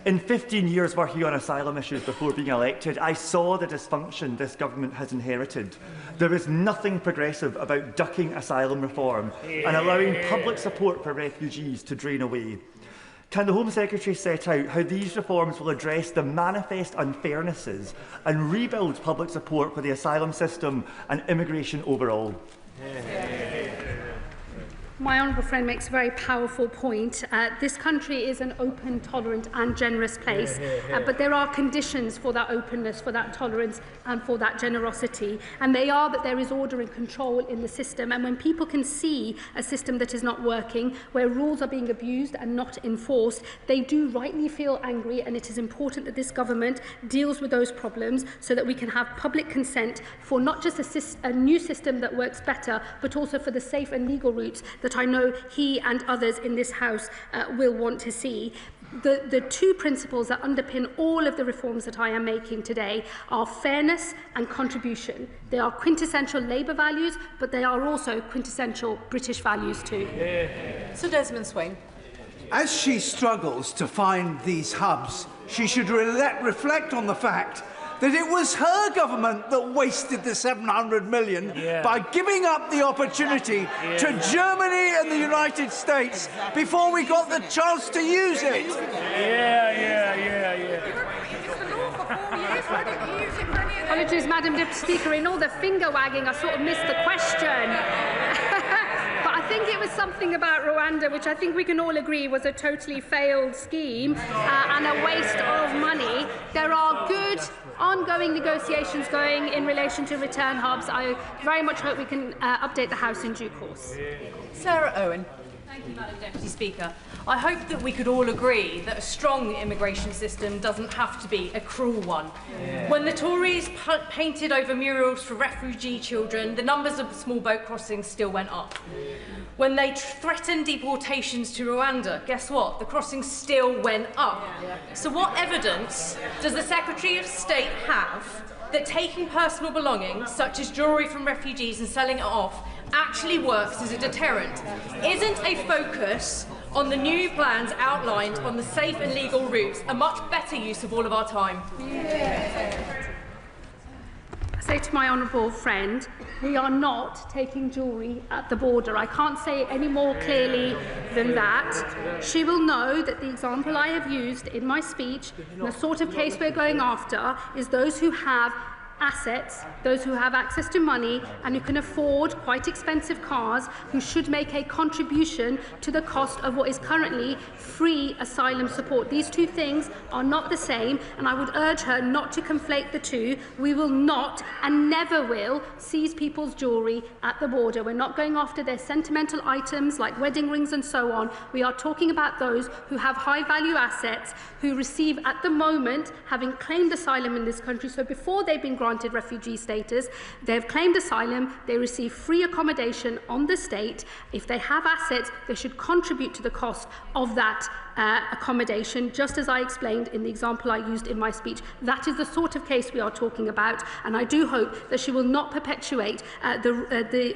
In 15 years working on asylum issues before being elected, I saw the dysfunction this government has inherited. There is nothing progressive about ducking asylum reform and allowing public support for refugees to drain away. Can the Home Secretary set out how these reforms will address the manifest unfairnesses and rebuild public support for the asylum system and immigration overall? My honourable friend makes a very powerful point. This country is an open, tolerant and generous place, but there are conditions for that openness, for that tolerance and for that generosity. And they are that there is order and control in the system. And when people can see a system that is not working, where rules are being abused and not enforced, they do rightly feel angry. And it is important that this government deals with those problems so that we can have public consent for not just a new system that works better, but also for the safe and legal routes that I know he and others in this House will want to see. The 2 principles that underpin all of the reforms that I am making today are fairness and contribution. They are quintessential Labour values, but they are also quintessential British values too. Sir Desmond Swayne. As she struggles to find these hubs, she should reflect on the fact that it was her government that wasted the 700 million by giving up the opportunity to Germany and the United States before we got the chance to use it. Apologies, Madam Deputy Speaker. In all the finger wagging, I sort of missed the question. But I think it was something about Rwanda, which I think we can all agree was a totally failed scheme and a waste of money. There are good ongoing negotiations going in relation to return hubs. I very much hope we can update the House in due course. Sarah Owen. Thank you, Madam Deputy Speaker. I hope that we could all agree that a strong immigration system doesn't have to be a cruel one. When the Tories painted over murals for refugee children, the numbers of small boat crossings still went up. When they threatened deportations to Rwanda, guess what? The crossings still went up. So what evidence does the Secretary of State have that taking personal belongings, such as jewellery from refugees, and selling it off actually works as a deterrent? Isn't a focus on the new plans outlined on the safe and legal routes a much better use of all of our time? I say to my honourable friend, we are not taking jewellery at the border. I can't say it any more clearly than that. She will know that the example I have used in my speech, and the sort of case we're going after, is those who have assets, those who have access to money and who can afford quite expensive cars, who should make a contribution to the cost of what is currently free asylum support. These 2 things are not the same, and I would urge her not to conflate the 2. We will not and never will seize people's jewellery at the border. We're not going after their sentimental items like wedding rings and so on. We are talking about those who have high value assets, who receive at the moment, having claimed asylum in this country, so before they've been granted refugee status, they've claimed asylum, they receive free accommodation on the state. If they have assets, they should contribute to the cost of that accommodation, just as I explained in the example I used in my speech. That is the sort of case we are talking about, and I do hope that she will not perpetuate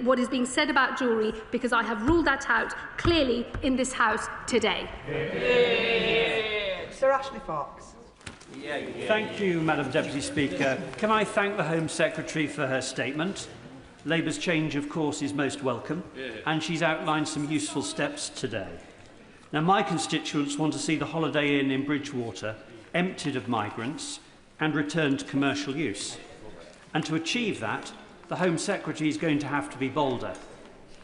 what is being said about jewellery, because I have ruled that out clearly in this House today. Sir Ashley Fox. Thank you, Madam Deputy Speaker. Can I thank the Home Secretary for her statement? Labour's change, of course, is most welcome, and she's outlined some useful steps today. Now, my constituents want to see the Holiday Inn in Bridgewater emptied of migrants and returned to commercial use. And to achieve that, the Home Secretary is going to have to be bolder.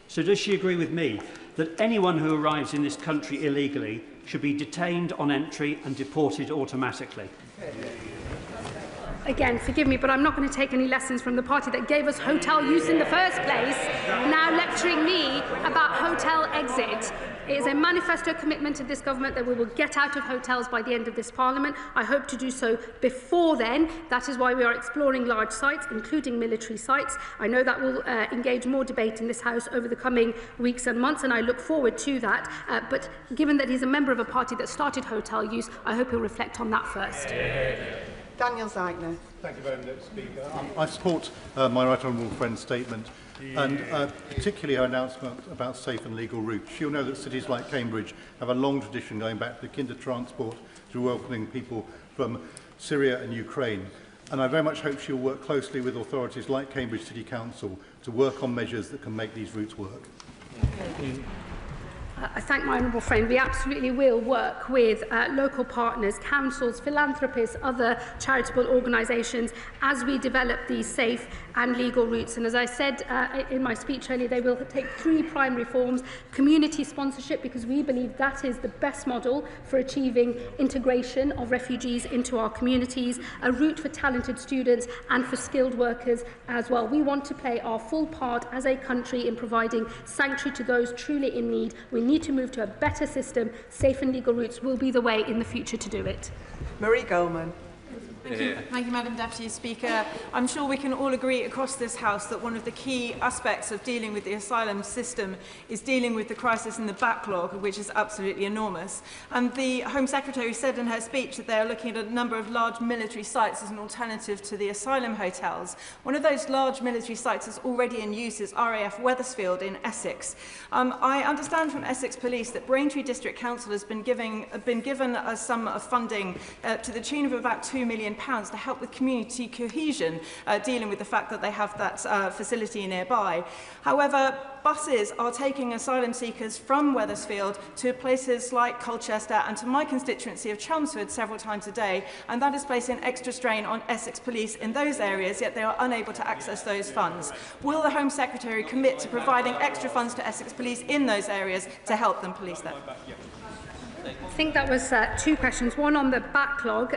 So does she agree with me that anyone who arrives in this country illegally should be detained on entry and deported automatically? Again, forgive me, but I'm not going to take any lessons from the party that gave us hotel use in the first place, now lecturing me about hotel exit. It is a manifesto commitment of this government that we will get out of hotels by the end of this Parliament. I hope to do so before then. That is why we are exploring large sites, including military sites. I know that will engage more debate in this House over the coming weeks and months, and I look forward to that. But given that he's a member of a party that started hotel use, I hope he'll reflect on that first. Daniel Zeigner. Thank you very much, Speaker. I support my right honourable friend's statement, and particularly her announcement about safe and legal routes. She'll know that cities like Cambridge have a long tradition going back to kinder transport to welcoming people from Syria and Ukraine. And I very much hope she'll work closely with authorities like Cambridge City Council to work on measures that can make these routes work. I thank my honourable friend. We absolutely will work with local partners, councils, philanthropists, other charitable organisations as we develop these safe and legal routes. And as I said in my speech earlier, they will take 3 primary forms: community sponsorship, because we believe that is the best model for achieving integration of refugees into our communities, a route for talented students and for skilled workers as well. We want to play our full part as a country in providing sanctuary to those truly in need. We need to move to a better system. Safe and legal routes will be the way in the future to do it. Marie Goldman. Thank you, Madam Deputy Speaker. I'm sure we can all agree across this House that one of the key aspects of dealing with the asylum system is dealing with the crisis and the backlog, which is absolutely enormous. And the Home Secretary said in her speech that they are looking at a number of large military sites as an alternative to the asylum hotels. One of those large military sites that's already in use is RAF Wethersfield in Essex. I understand from Essex Police that Braintree District Council has been given a sum of funding to the tune of about £2 million to help with community cohesion, dealing with the fact that they have that facility nearby. However, buses are taking asylum seekers from Wethersfield to places like Colchester and to my constituency of Chelmsford several times a day, and that is placing extra strain on Essex Police in those areas, yet they are unable to access those funds. Will the Home Secretary commit to providing extra funds to Essex Police in those areas to help them police them? I think that was 2 questions. One on the backlog,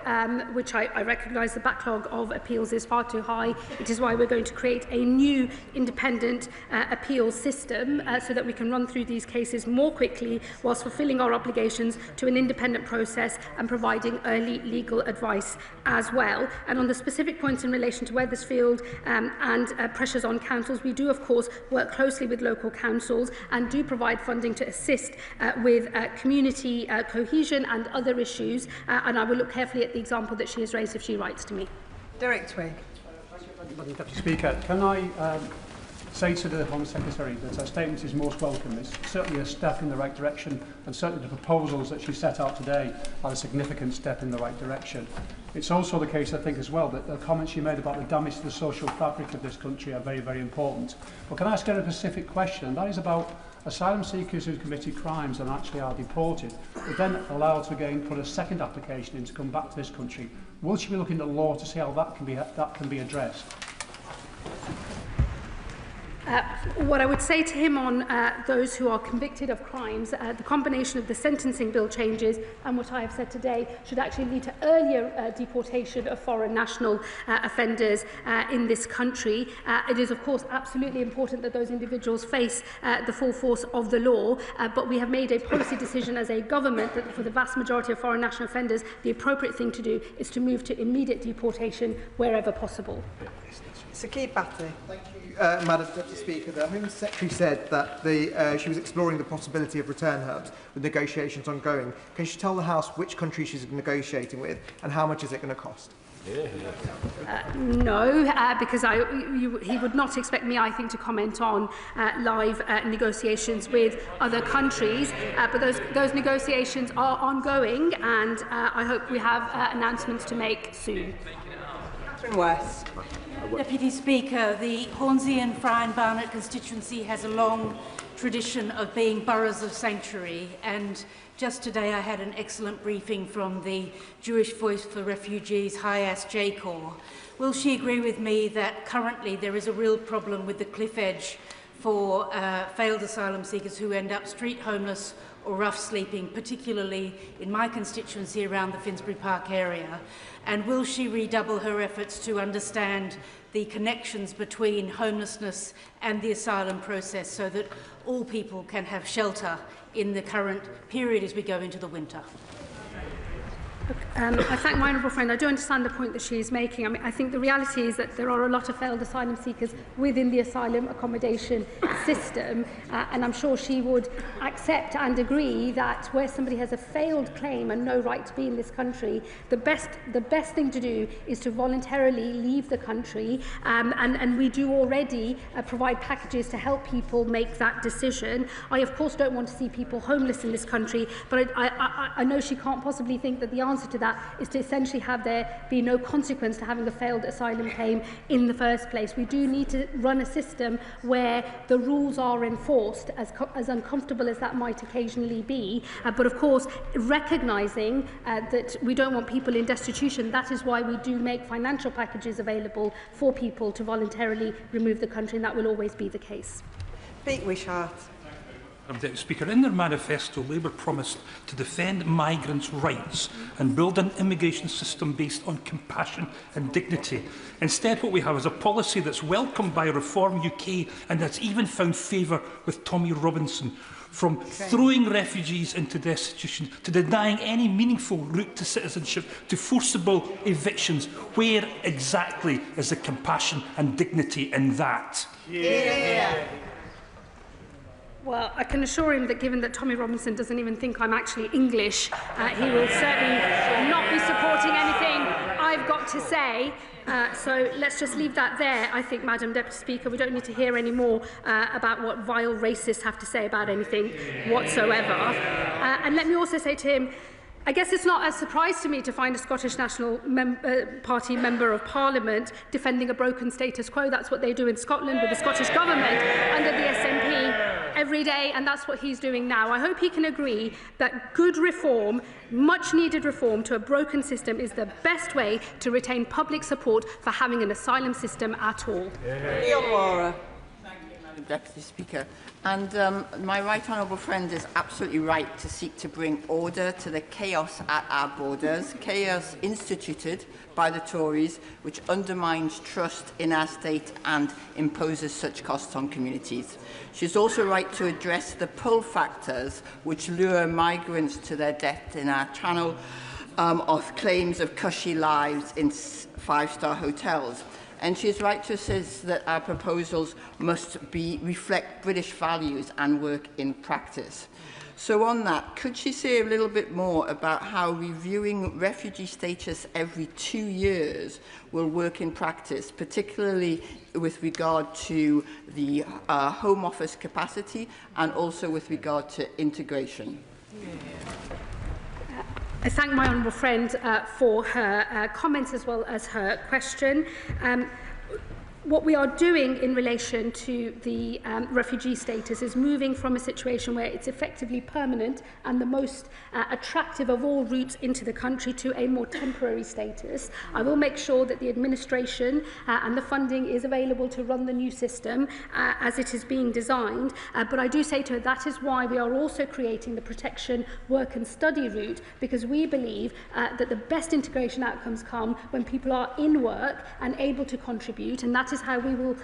which I recognise the backlog of appeals is far too high. It is why we're going to create a new independent appeals system so that we can run through these cases more quickly whilst fulfilling our obligations to an independent process and providing early legal advice as well. And on the specific points in relation to Wethersfield and pressures on councils, we do of course work closely with local councils and do provide funding to assist with community cohesion and other issues, and I will look carefully at the example that she has raised if she writes to me. Derek Twigg. Madam Deputy Speaker, can I say to the Home Secretary that her statement is most welcome. It's certainly a step in the right direction, and certainly the proposals that she set out today are a significant step in the right direction. It's also the case, I think, as well, that the comments she made about the damage to the social fabric of this country are very, very important. But can I ask her a specific question, and that is about asylum seekers who committed crimes and actually are deported, but then allowed to again put a second application in to come back to this country. Will she be looking at law to see how that can be addressed? What I would say to him on those who are convicted of crimes, the combination of the sentencing bill changes and what I have said today should actually lead to earlier deportation of foreign national offenders in this country. It is, of course, absolutely important that those individuals face the full force of the law, but we have made a policy decision as a government that for the vast majority of foreign national offenders, the appropriate thing to do is to move to immediate deportation wherever possible. Sakib Bhatti. Thank you, Madam Deputy Speaker. The Home Secretary said that she was exploring the possibility of return hubs with negotiations ongoing. Can she tell the House which country she's negotiating with and how much is it going to cost? No, because he would not expect me, I think, to comment on live negotiations with other countries. But those negotiations are ongoing, and I hope we have announcements to make soon. Catherine West. Deputy Speaker, the Hornsey and Friern Barnet constituency has a long tradition of being boroughs of sanctuary, and just today I had an excellent briefing from the Jewish Voice for Refugees, Hayas Jacor. Will she agree with me that currently there is a real problem with the cliff edge for failed asylum seekers who end up street homeless or rough sleeping, particularly in my constituency around the Finsbury Park area? And will she redouble her efforts to understand the connections between homelessness and the asylum process so that all people can have shelter in the current period as we go into the winter. I thank my honourable friend. I do understand the point that she is making. I mean, I think the reality is that there are a lot of failed asylum seekers within the asylum accommodation system, and I'm sure she would accept and agree that where somebody has a failed claim and no right to be in this country, the best thing to do is to voluntarily leave the country, and we do already provide packages to help people make that decision. I, of course, don't want to see people homeless in this country, but I know she can't possibly think that the answer to that is to essentially have there be no consequence to having a failed asylum claim in the first place. We do need to run a system where the rules are enforced, as uncomfortable as that might occasionally be, but of course recognising that we don't want people in destitution. That is why we do make financial packages available for people to voluntarily remove the country, and that will always be the case. Pete Wishart. Madam Deputy Speaker, in their manifesto, Labour promised to defend migrants' rights and build an immigration system based on compassion and dignity. Instead, what we have is a policy that's welcomed by Reform UK and that's even found favour with Tommy Robinson. From throwing refugees into destitution to denying any meaningful route to citizenship to forcible evictions, where exactly is the compassion and dignity in that? Yeah. Well, I can assure him that given that Tommy Robinson doesn't even think I'm actually English, he will certainly not be supporting anything I've got to say. So let's just leave that there, I think, Madam Deputy Speaker. We don't need to hear any more about what vile racists have to say about anything whatsoever. And let me also say to him, I guess it's not a surprise to me to find a Scottish National Party Member of Parliament defending a broken status quo. That's what they do in Scotland with the Scottish Government under the SNP every day, and that's what he's doing now. I hope he can agree that good reform, much needed reform to a broken system is the best way to retain public support for having an asylum system at all. Leon Wara. Deputy Speaker. And my right honourable friend is absolutely right to seek to bring order to the chaos at our borders, chaos instituted by the Tories, which undermines trust in our state and imposes such costs on communities. She's also right to address the pull factors which lure migrants to their death in our channel of claims of cushy lives in five-star hotels. And she is right to insist that our proposals must reflect British values and work in practice. So on that, could she say a little bit more about how reviewing refugee status every 2 years will work in practice, particularly with regard to the Home Office capacity and also with regard to integration? I thank my honourable friend for her comments as well as her question. What we are doing in relation to the refugee status is moving from a situation where it's effectively permanent and the most attractive of all routes into the country to a more temporary status. I will make sure that the administration and the funding is available to run the new system as it is being designed. But I do say to her that is why we are also creating the protection, work and study route, because we believe that the best integration outcomes come when people are in work and able to contribute, and that is how we will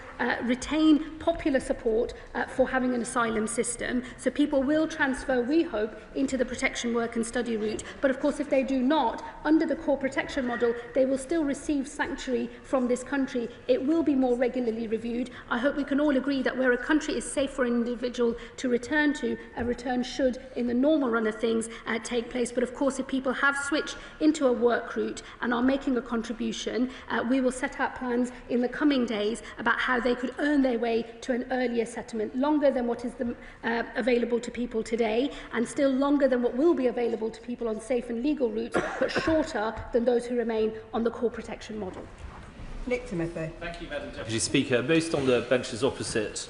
retain popular support for having an asylum system. So people will transfer, we hope, into the protection, work and study route. But of course, if they do not, under the core protection model, they will still receive sanctuary from this country. It will be more regularly reviewed. I hope we can all agree that where a country is safe for an individual to return to, a return should, in the normal run of things, take place. But of course, if people have switched into a work route and are making a contribution, we will set out plans in the coming days about how they could earn their way to an earlier settlement, longer than what is available to people today, and still longer than what will be available to people on safe and legal routes, but shorter than those who remain on the core protection model. Nick Timothy. Thank you, Madam Deputy Speaker. Most on the benches opposite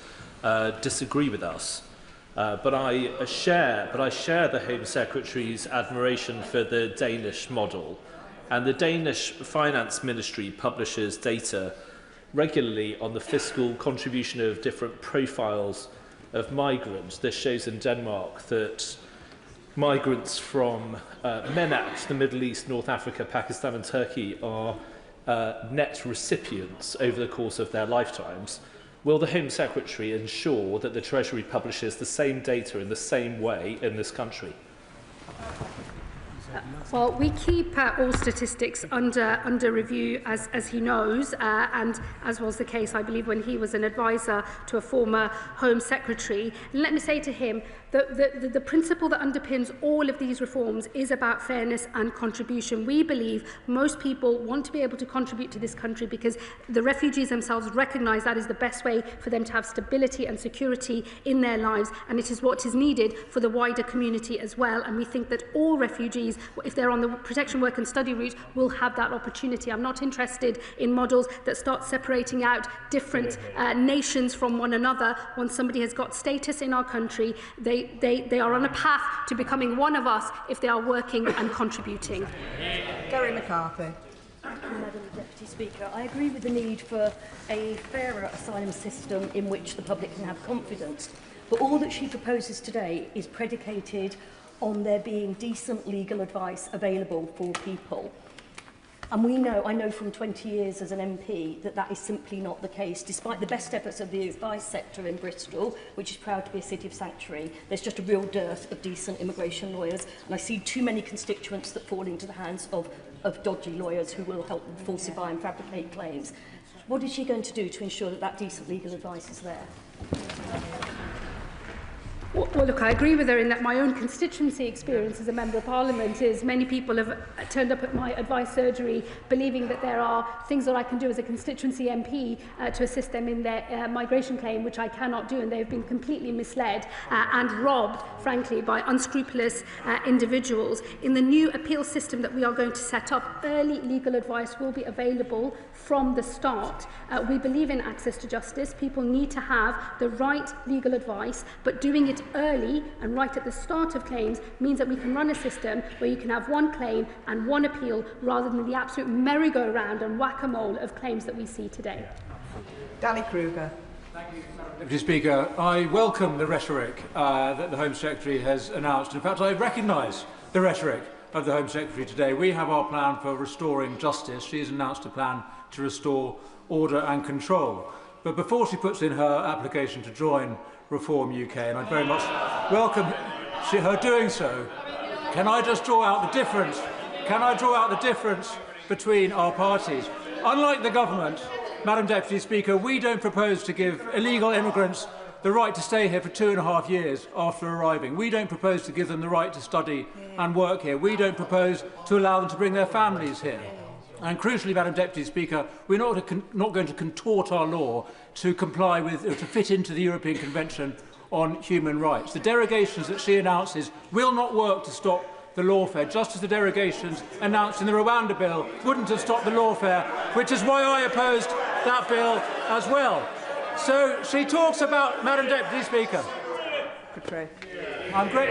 disagree with us. But I share the Home Secretary's admiration for the Danish model. And the Danish Finance Ministry publishes data regularly on the fiscal contribution of different profiles of migrants. This shows in Denmark that migrants from MENAT, the Middle East, North Africa, Pakistan and Turkey are net recipients over the course of their lifetimes, Will the Home Secretary ensure that the Treasury publishes the same data in the same way in this country? Well, we keep all statistics under review, as he knows, and as was the case, I believe, when he was an advisor to a former Home Secretary. And let me say to him that the principle that underpins all of these reforms is about fairness and contribution. We believe most people want to be able to contribute to this country because the refugees themselves recognise that is the best way for them to have stability and security in their lives, and it is what is needed for the wider community as well. And we think that all refugees, if they're on the protection work and study route, will have that opportunity. I'm not interested in models that start separating out different nations from one another. Once somebody has got status in our country, they are on a path to becoming one of us if they are working and contributing. Gary McCarthy. Thank you, Madam Deputy Speaker. I agree with the need for a fairer asylum system in which the public can have confidence. But all that she proposes today is predicated on there being decent legal advice available for people. And I know from 20 years as an MP that is simply not the case. Despite the best efforts of the advice sector in Bristol, which is proud to be a city of sanctuary, there's just a real dearth of decent immigration lawyers. And I see too many constituents that fall into the hands of dodgy lawyers who will help them falsify and fabricate claims. What is she going to do to ensure that that decent legal advice is there? Well, look, I agree with her in that my own constituency experience as a Member of Parliament is many people have turned up at my advice surgery believing that there are things that I can do as a constituency MP to assist them in their migration claim, which I cannot do, and they've been completely misled and robbed, frankly, by unscrupulous individuals. In the new appeal system that we are going to set up, early legal advice will be available from the start. We believe in access to justice. People need to have the right legal advice, but doing it early and right at the start of claims means that we can run a system where you can have one claim and one appeal rather than the absolute merry-go-round and whack-a-mole of claims that we see today. Danny Kruger. Thank you, Madam Deputy Speaker. I welcome the rhetoric that the Home Secretary has announced. In fact, I recognise the rhetoric of the Home Secretary today. We have our plan for restoring justice. She has announced a plan to restore order and control. But before she puts in her application to join Reform UK, and I very much welcome her doing so, can I just draw out the difference? Can I draw out the difference between our parties? Unlike the government, Madam Deputy Speaker, we don't propose to give illegal immigrants the right to stay here for 2.5 years after arriving. We don't propose to give them the right to study and work here. We don't propose to allow them to bring their families here. And crucially, Madam Deputy Speaker, we're not going to contort our law to comply with, or to fit into the European Convention on Human Rights. The derogations that she announces will not work to stop the lawfare, just as the derogations announced in the Rwanda bill wouldn't have stopped the lawfare, which is why I opposed that bill as well. So she talks about, Madam Deputy Speaker. I'm great.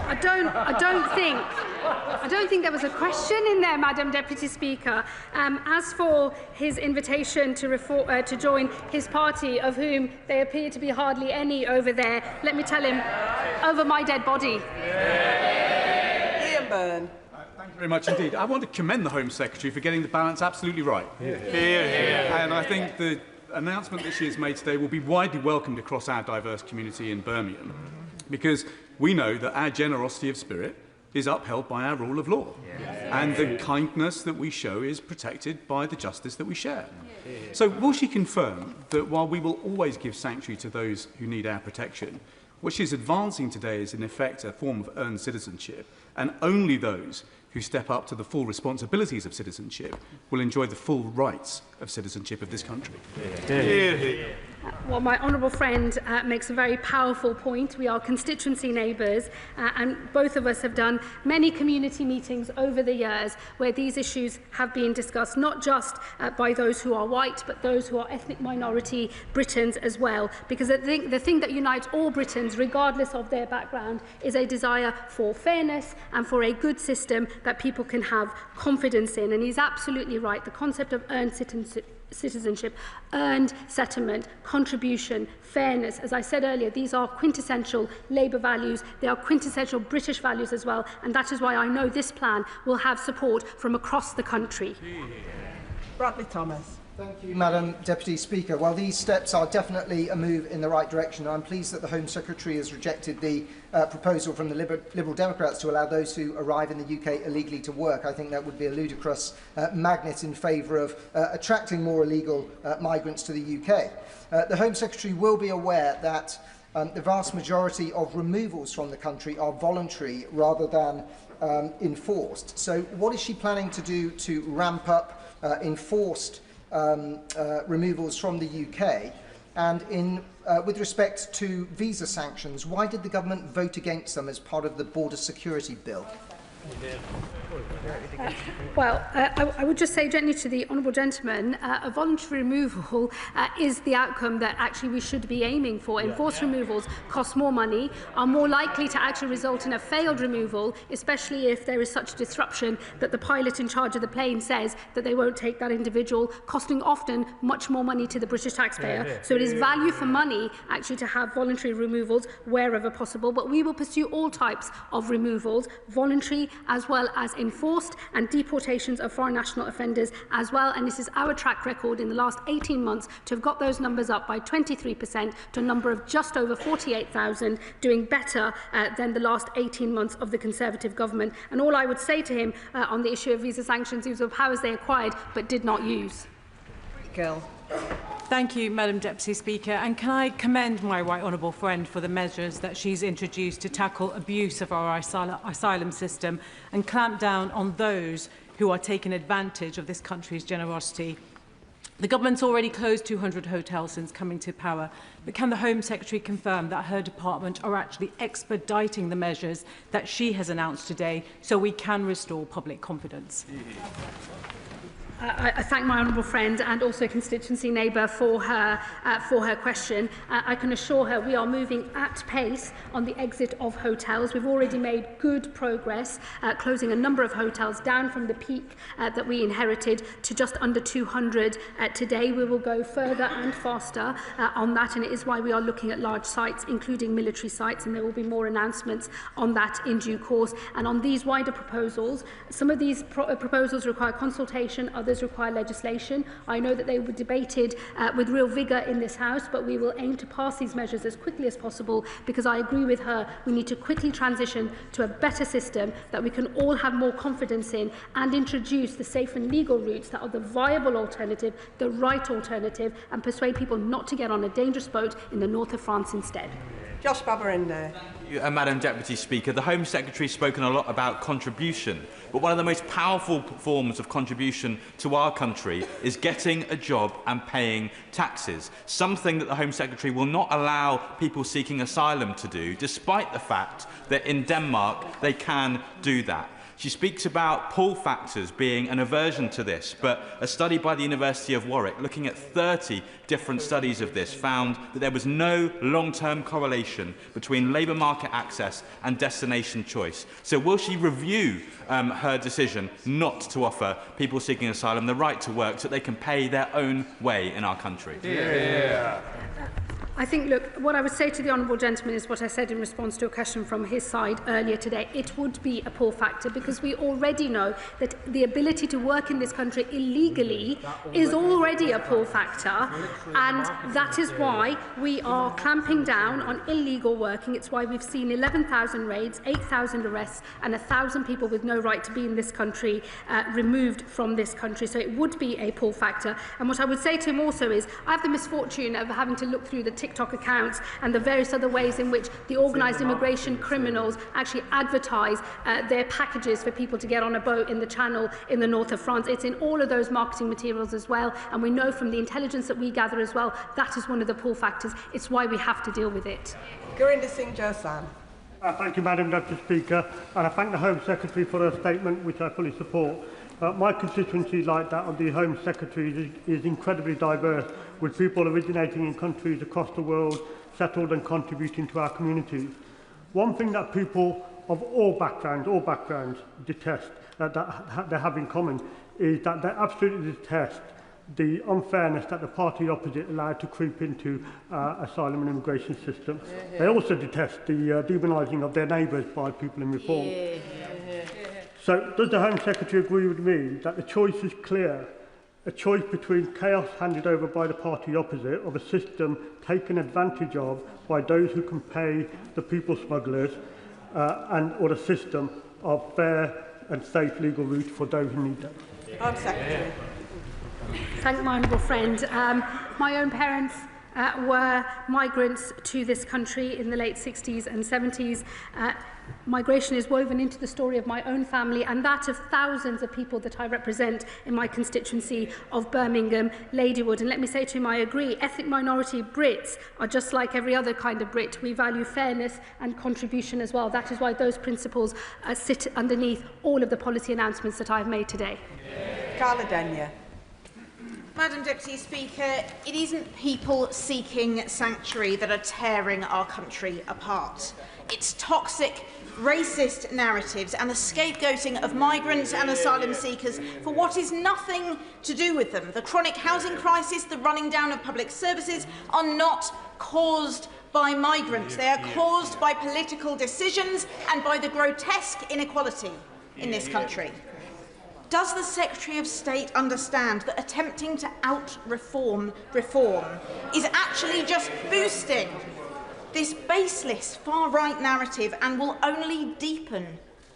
I don't think there was a question in there, Madam Deputy Speaker. As for his invitation to join his party, of whom there appear to be hardly any over there, let me tell him, over my dead body. Ian Byrne. Thank you very much indeed. I want to commend the Home Secretary for getting the balance absolutely right. And I think the announcement that she has made today will be widely welcomed across our diverse community in Birmingham, because we know that our generosity of spirit is upheld by our rule of law. And the kindness that we show is protected by the justice that we share. So will she confirm that while we will always give sanctuary to those who need our protection, what she's advancing today is in effect a form of earned citizenship, and only those who step up to the full responsibilities of citizenship will enjoy the full rights of citizenship of this country? Well, my honourable friend makes a very powerful point. We are constituency neighbours, and both of us have done many community meetings over the years where these issues have been discussed, not just by those who are white, but those who are ethnic minority Britons as well. Because the thing that unites all Britons, regardless of their background, is a desire for fairness and for a good system that people can have confidence in. And he's absolutely right. The concept of earned citizenship, earned settlement, contribution, fairness. As I said earlier, these are quintessential Labour values. They are quintessential British values as well, and that is why I know this plan will have support from across the country. Bradley Thomas. Thank you, Madam Deputy Speaker. Well, these steps are definitely a move in the right direction. I'm pleased that the Home Secretary has rejected the proposal from the Liberal Democrats to allow those who arrive in the UK illegally to work. I think that would be a ludicrous magnet in favour of attracting more illegal migrants to the UK. The Home Secretary will be aware that the vast majority of removals from the country are voluntary rather than enforced. So what is she planning to do to ramp up enforced removals from the UK? And with respect to visa sanctions, why did the government vote against them as part of the border security bill? I would just say gently to the honourable gentleman, a voluntary removal is the outcome that actually we should be aiming for. Enforced removals cost more money, are more likely to actually result in a failed removal, especially if there is such disruption that the pilot in charge of the plane says that they won't take that individual, costing often much more money to the British taxpayer. So it is value for money actually to have voluntary removals wherever possible, but we will pursue all types of removals, voluntary as well as enforced, and deportations of foreign national offenders as well. And this is our track record in the last 18 months to have got those numbers up by 23% to a number of just over 48,000, doing better than the last 18 months of the Conservative government. And all I would say to him on the issue of visa sanctions is of powers they acquired but did not use. Gill. Thank you, Madam Deputy Speaker. And can I commend my right honourable friend for the measures that she's introduced to tackle abuse of our asylum system and clamp down on those who are taking advantage of this country's generosity. The government's already closed 200 hotels since coming to power, but can the Home Secretary confirm that her department are actually expediting the measures that she has announced today so we can restore public confidence? I thank my honourable friend and also constituency neighbour for her question. I can assure her we are moving at pace on the exit of hotels. We've already made good progress, closing a number of hotels down from the peak that we inherited to just under 200 today. We will go further and faster on that, and it is why we are looking at large sites, including military sites, and there will be more announcements on that in due course. And on these wider proposals, some of these proposals require consultation, others require legislation. I know that they were debated with real vigour in this House, but we will aim to pass these measures as quickly as possible, because I agree with her, we need to quickly transition to a better system that we can all have more confidence in and introduce the safe and legal routes that are the viable alternative, the right alternative, and persuade people not to get on a dangerous boat in the north of France instead. Josh Babarinder. Madam Deputy Speaker, the Home Secretary has spoken a lot about contribution, but one of the most powerful forms of contribution to our country is getting a job and paying taxes, something that the Home Secretary will not allow people seeking asylum to do, despite the fact that in Denmark they can do that. She speaks about pull factors being an aversion to this, but a study by the University of Warwick, looking at 30 different studies of this, found that there was no long-term correlation between labour market access and destination choice. So will she review her decision not to offer people seeking asylum the right to work so that they can pay their own way in our country? Yeah. I think, look, what I would say to the honourable gentleman is what I said in response to a question from his side earlier today. It would be a pull factor, because we already know that the ability to work in this country illegally is already a pull factor, and that is why we are clamping down on illegal working. It's why we've seen 11,000 raids, 8,000 arrests, and 1,000 people with no right to be in this country removed from this country. So it would be a pull factor. And what I would say to him also is, I have the misfortune of having to look through the TikTok accounts and the various other ways in which the organised immigration criminals actually advertise their packages for people to get on a boat in the Channel in the north of France. It's in all of those marketing materials as well, and we know from the intelligence that we gather as well, that is one of the pull factors. It's why we have to deal with it. Gurinder Singh Josan. Thank you, Madam Deputy Speaker, and I thank the Home Secretary for her statement, which I fully support. My constituency, like that of the Home Secretary, is incredibly diverse, with people originating in countries across the world, settled and contributing to our communities. One thing that people of all backgrounds detest, that they have in common, is that they absolutely detest the unfairness that the party opposite allowed to creep into asylum and immigration system. They also detest the demonising of their neighbours by people in reform. So does the Home Secretary agree with me that the choice is clear A choice between chaos handed over by the party opposite of a system taken advantage of by those who can pay the people smugglers or a system of fair and safe legal routes for those who need them. Home Secretary. Thank my honourable friend. My own parents were migrants to this country in the late 60s and 70s. Migration is woven into the story of my own family and that of thousands of people that I represent in my constituency of Birmingham, Ladywood. And let me say to him, I agree, ethnic minority Brits are just like every other kind of Brit. We value fairness and contribution as well. That is why those principles sit underneath all of the policy announcements that I've made today. Carla Denyer. Madam Deputy Speaker, it isn't people seeking sanctuary that are tearing our country apart. It's toxic, racist narratives and the scapegoating of migrants and asylum seekers for what is nothing to do with them. The chronic housing crisis, the running down of public services are not caused by migrants. They are caused by political decisions and by the grotesque inequality in this country. Does the Secretary of State understand that attempting to out-reform reform is actually just boosting this baseless far-right narrative and will only deepen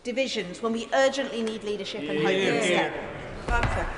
divisions when we urgently need leadership and hope instead?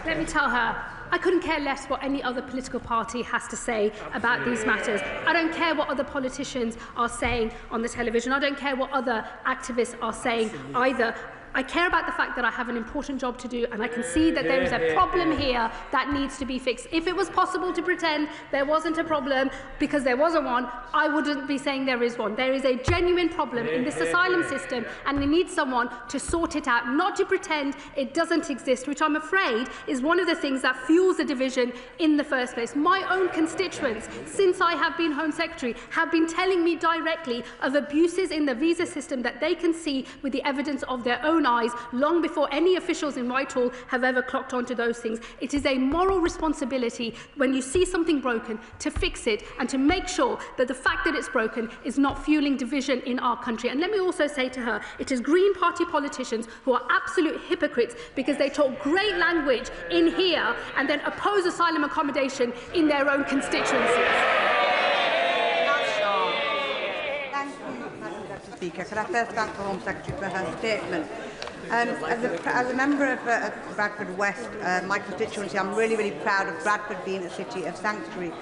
Let me tell her, I couldn't care less what any other political party has to say about these matters. I don't care what other politicians are saying on the television. I don't care what other activists are saying either. I care about the fact that I have an important job to do and I can see that there is a problem here that needs to be fixed. If it was possible to pretend there wasn't a problem because there wasn't one, I wouldn't be saying there is one. There is a genuine problem in this asylum system and we need someone to sort it out, not to pretend it doesn't exist, which I'm afraid is one of the things that fuels the division in the first place. My own constituents, since I have been Home Secretary, have been telling me directly of abuses in the visa system that they can see with the evidence of their own eyes long before any officials in Whitehall have ever clocked onto those things. It is a moral responsibility when you see something broken to fix it and to make sure that the fact that it's broken is not fueling division in our country. And let me also say to her, it is Green Party politicians who are absolute hypocrites because they talk great language in here and then oppose asylum accommodation in their own constituencies. Speaker, could I first thank the Home Secretary for her statement. As a member of Bradford West, my constituency, I'm really proud of Bradford being a city of sanctuary.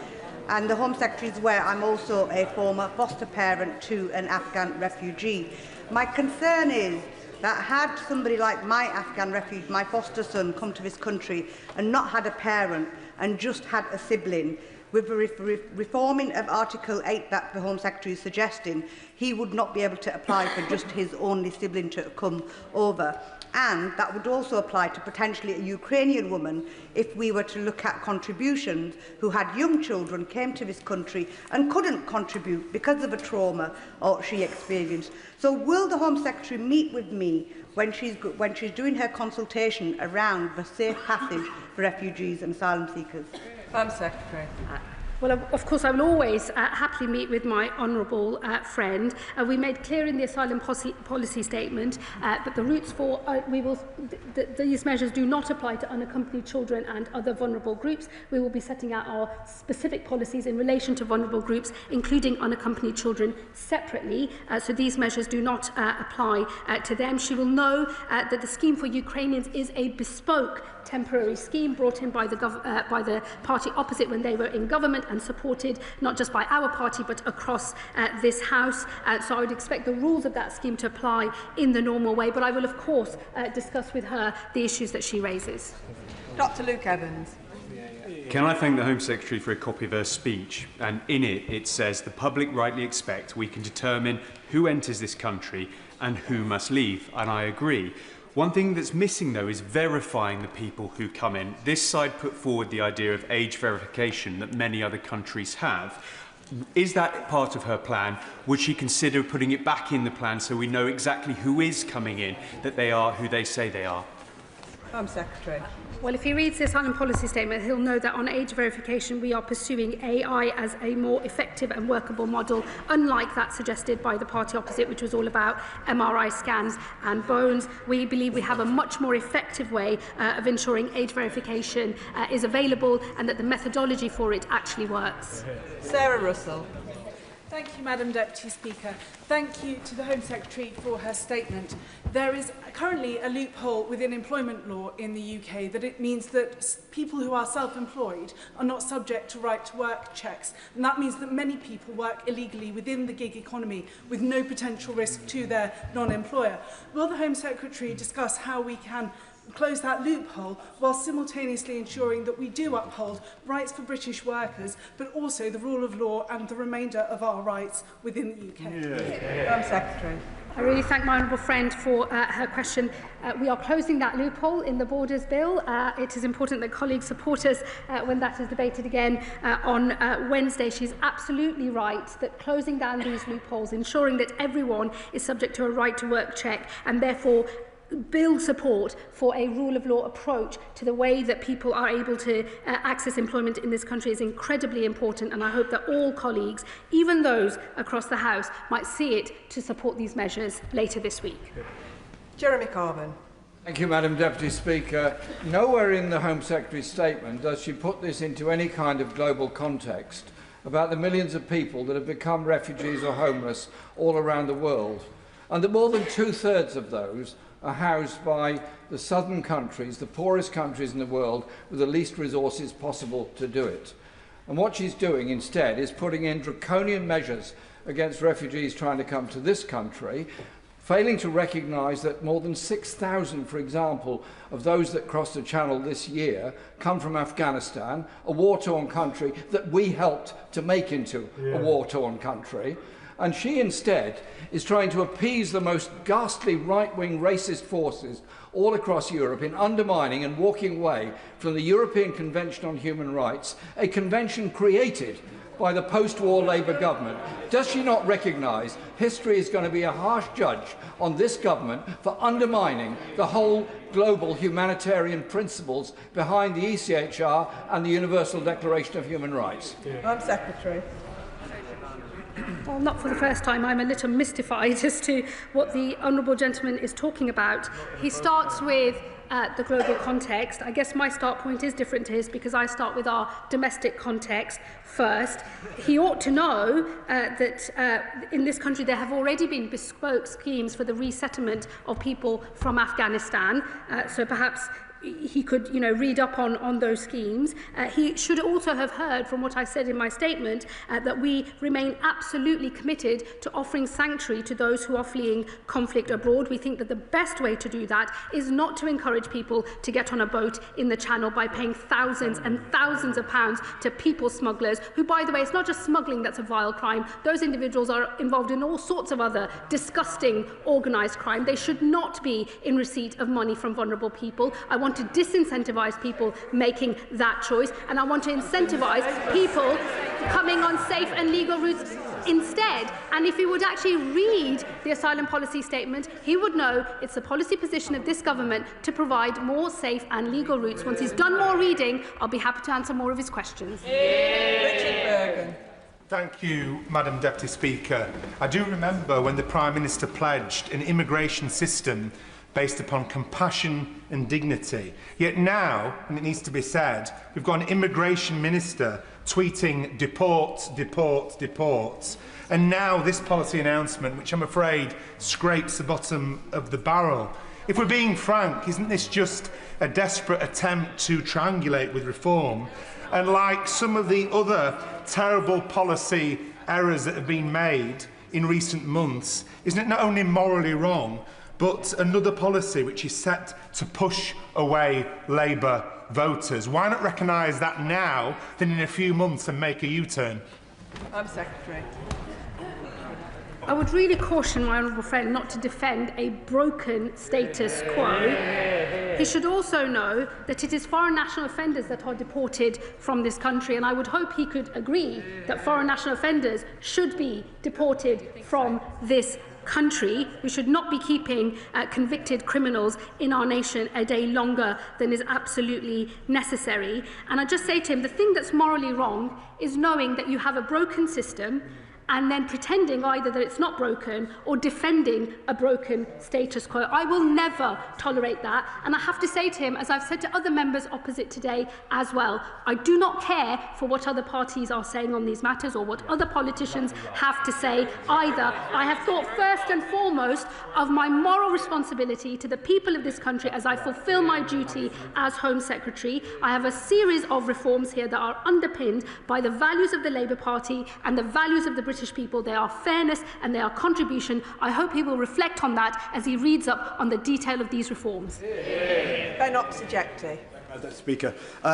And the Home Secretary is aware I'm also a former foster parent to an Afghan refugee. My concern is that had somebody like my Afghan refugee, my foster son, come to this country and not had a parent and just had a sibling, with the reforming of Article 8 that the Home Secretary is suggesting, he would not be able to apply for just his only sibling to come over. And that would also apply to potentially a Ukrainian woman if we were to look at contributions who had young children, came to this country and couldn't contribute because of a trauma or she experienced. So will the Home Secretary meet with me when she's doing her consultation around the safe passage for refugees and asylum seekers? Home Secretary. Well, of course, I will always happily meet with my honourable friend. We made clear in the asylum policy statement that the routes for these measures do not apply to unaccompanied children and other vulnerable groups. We will be setting out our specific policies in relation to vulnerable groups, including unaccompanied children, separately. So these measures do not apply to them. She will know that the scheme for Ukrainians is a bespoke temporary scheme brought in by the party opposite when they were in government and supported not just by our party but across this House. So I would expect the rules of that scheme to apply in the normal way, but I will of course discuss with her the issues that she raises. Dr. Luke Evans. Can I thank the Home Secretary for a copy of her speech? And in it says, the public rightly expect we can determine who enters this country and who must leave. And I agree. One thing that's missing, though, is verifying the people who come in. This side put forward the idea of age verification that many other countries have. Is that part of her plan? Would she consider putting it back in the plan so we know exactly who is coming in, that they are who they say they are? Home Secretary. Well, if he reads the asylum policy statement, he'll know that on age verification we are pursuing AI as a more effective and workable model, unlike that suggested by the party opposite, which was all about MRI scans and bones. We believe we have a much more effective way of ensuring age verification is available and that the methodology for it actually works. Sarah Russell. Thank you, Madam Deputy Speaker. Thank you to the Home Secretary for her statement. There is currently a loophole within employment law in the UK that it means that people who are self-employed are not subject to right-to-work checks. And that means that many people work illegally within the gig economy with no potential risk to their non-employer. Will the Home Secretary discuss how we can close that loophole while simultaneously ensuring that we do uphold rights for British workers, but also the rule of law and the remainder of our rights within the UK? Home Secretary. I really thank my honourable friend for her question. We are closing that loophole in the Borders Bill. It is important that colleagues support us when that is debated again on Wednesday. She's absolutely right that closing down these loopholes, ensuring that everyone is subject to a right-to-work check and therefore build support for a rule of law approach to the way that people are able to access employment in this country is incredibly important, and I hope that all colleagues, even those across the House, might see it to support these measures later this week. Jeremy Corbyn. Thank you, Madam Deputy Speaker. Nowhere in the Home Secretary's statement does she put this into any kind of global context about the millions of people that have become refugees or homeless all around the world, and that more than 2/3 of those are housed by the southern countries, the poorest countries in the world, with the least resources possible to do it. And what she's doing instead is putting in draconian measures against refugees trying to come to this country, failing to recognise that more than 6,000, for example, of those that crossed the Channel this year come from Afghanistan, a war-torn country that we helped to make into a war-torn country. And she instead is trying to appease the most ghastly right-wing racist forces all across Europe in undermining and walking away from the European Convention on Human Rights, a convention created by the post-war Labour government. Does she not recognise history is going to be a harsh judge on this government for undermining the whole global humanitarian principles behind the ECHR and the Universal Declaration of Human Rights? Home Secretary. Well, not for the first time, I'm a little mystified as to what the honourable gentleman is talking about. He starts with the global context. I guess my start point is different to his because I start with our domestic context first. He ought to know that in this country there have already been bespoke schemes for the resettlement of people from Afghanistan. So perhaps he could, read up on those schemes. He should also have heard from what I said in my statement that we remain absolutely committed to offering sanctuary to those who are fleeing conflict abroad. We think that the best way to do that is not to encourage people to get on a boat in the Channel by paying thousands and thousands of pounds to people smugglers, who, by the way, it's not just smuggling that's a vile crime. Those individuals are involved in all sorts of other disgusting organised crime. They should not be in receipt of money from vulnerable people. I want to disincentivise people making that choice, and I want to incentivise people coming on safe and legal routes instead. And if he would actually read the asylum policy statement, he would know it's the policy position of this government to provide more safe and legal routes. Once he's done more reading, I'll be happy to answer more of his questions. Richard Bergen. Thank you, Madam Deputy Speaker. I do remember when the Prime Minister pledged an immigration system based upon compassion and dignity. Yet now, and it needs to be said, we've got an immigration minister tweeting deport, deport, deport. And now this policy announcement, which I'm afraid scrapes the bottom of the barrel. If we're being frank, isn't this just a desperate attempt to triangulate with reform? And like some of the other terrible policy errors that have been made in recent months, isn't it not only morally wrong, but another policy which is set to push away Labour voters? Why not recognise that now than in a few months and make a U-turn? Home Secretary. I would really caution my honourable friend not to defend a broken status quo. He should also know that it is foreign national offenders that are deported from this country, and I would hope he could agree that foreign national offenders should be deported from this country. We should not be keeping convicted criminals in our nation a day longer than is absolutely necessary. And I just say to him, the thing that's morally wrong is knowing that you have a broken system and then pretending either that it's not broken or defending a broken status quo. I will never tolerate that. And I have to say to him, as I've said to other members opposite today as well, I do not care for what other parties are saying on these matters or what other politicians have to say either. I have thought first and foremost of my moral responsibility to the people of this country as I fulfil my duty as Home Secretary. I have a series of reforms here that are underpinned by the values of the Labour Party and the values of the British people. They are fairness and they are contribution. I hope he will reflect on that as he reads up on the detail of these reforms. Ben Oxojecti. Mr. Speaker,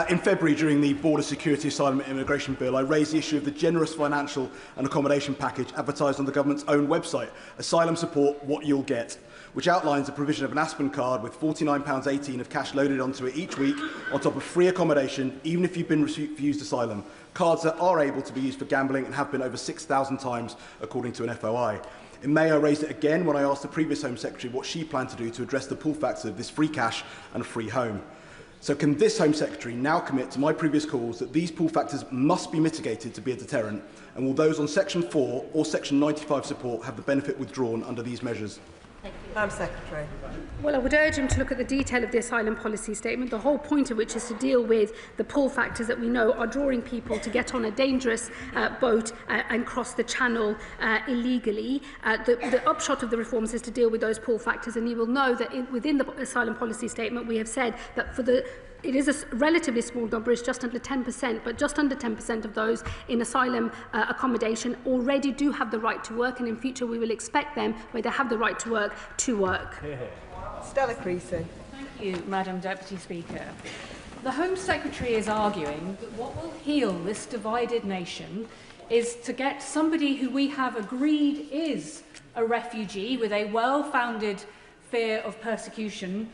in February, during the Border Security, Asylum and Immigration Bill, I raised the issue of the generous financial and accommodation package advertised on the government's own website, Asylum Support What You'll Get, which outlines the provision of an Aspen card with £49.18 of cash loaded onto it each week, on top of free accommodation, even if you've been refused asylum. Cards that are able to be used for gambling and have been over 6,000 times, according to an FOI. In May, I raised it again when I asked the previous Home Secretary what she planned to do to address the pull factor of this free cash and free home. So can this Home Secretary now commit to my previous calls that these pull factors must be mitigated to be a deterrent, and will those on Section 4 or Section 95 support have the benefit withdrawn under these measures? Home Secretary. Well, I would urge him to look at the detail of the asylum policy statement, the whole point of which is to deal with the pull factors that we know are drawing people to get on a dangerous boat and cross the channel illegally. The upshot of the reforms is to deal with those pull factors, and you will know that within the asylum policy statement we have said that it is a relatively small number, it's just under 10%, but just under 10% of those in asylum accommodation already do have the right to work, and in future we will expect them, where they have the right to work, to work. Stella Creasy. Thank you, Madam Deputy Speaker. The Home Secretary is arguing that what will heal this divided nation is to get somebody who we have agreed is a refugee with a well-founded fear of persecution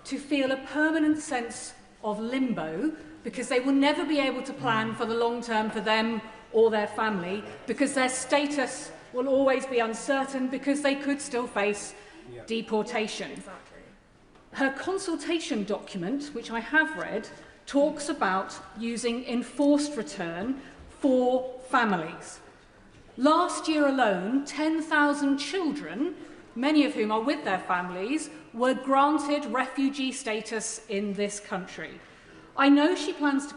to feel a permanent sense of limbo, because they will never be able to plan for the long term for them or their family, because their status will always be uncertain, because they could still face deportation. Her consultation document, which I have read, talks about using enforced return for families. Last year alone, 10,000 children, many of whom are with their families, were granted refugee status in this country. I know she plans to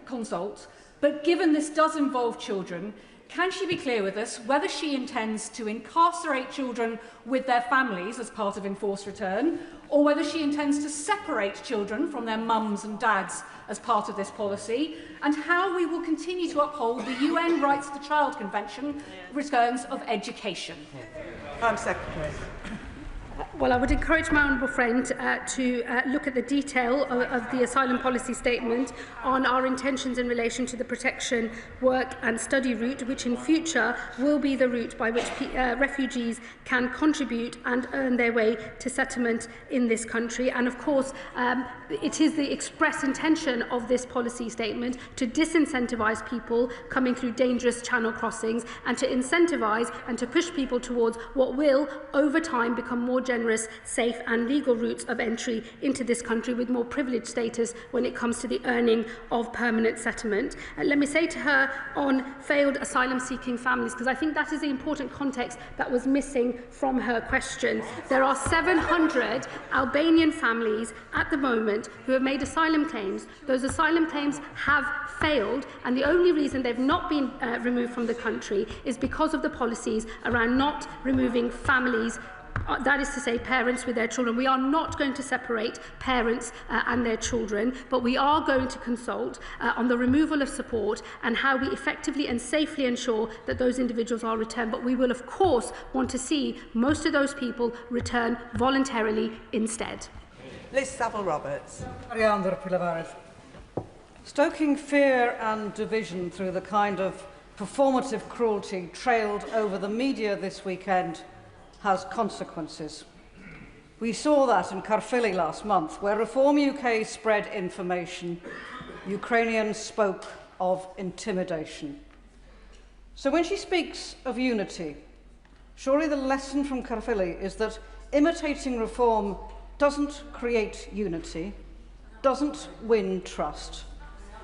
consult, but given this does involve children, can she be clear with us whether she intends to incarcerate children with their families as part of enforced return, or whether she intends to separate children from their mums and dads as part of this policy, and how we will continue to uphold the UN Rights to the Child Convention returns of education? Home Secretary. Well, I would encourage my honourable friend to look at the detail of the asylum policy statement on our intentions in relation to the protection, work and study route, which in future will be the route by which refugees can contribute and earn their way to settlement in this country. And of course, it is the express intention of this policy statement to disincentivise people coming through dangerous channel crossings and to incentivise and to push people towards what will, over time, become more generous, safe and legal routes of entry into this country with more privileged status when it comes to the earning of permanent settlement. Let me say to her on failed asylum-seeking families, because I think that is the important context that was missing from her question. There are 700 Albanian families at the moment who have made asylum claims. Those asylum claims have failed, and the only reason they've not been removed from the country is because of the policies around not removing families, that is to say parents with their children. We are not going to separate parents and their children, but we are going to consult on the removal of support and how we effectively and safely ensure that those individuals are returned. But we will of course want to see most of those people return voluntarily instead. Liz Saville-Roberts. Stoking fear and division through the kind of performative cruelty trailed over the media this weekend has consequences. We saw that in Caerphilly last month, where Reform UK spread information. Ukrainians spoke of intimidation. So when she speaks of unity, Surely the lesson from Caerphilly is that imitating reform doesn't create unity, doesn't win trust,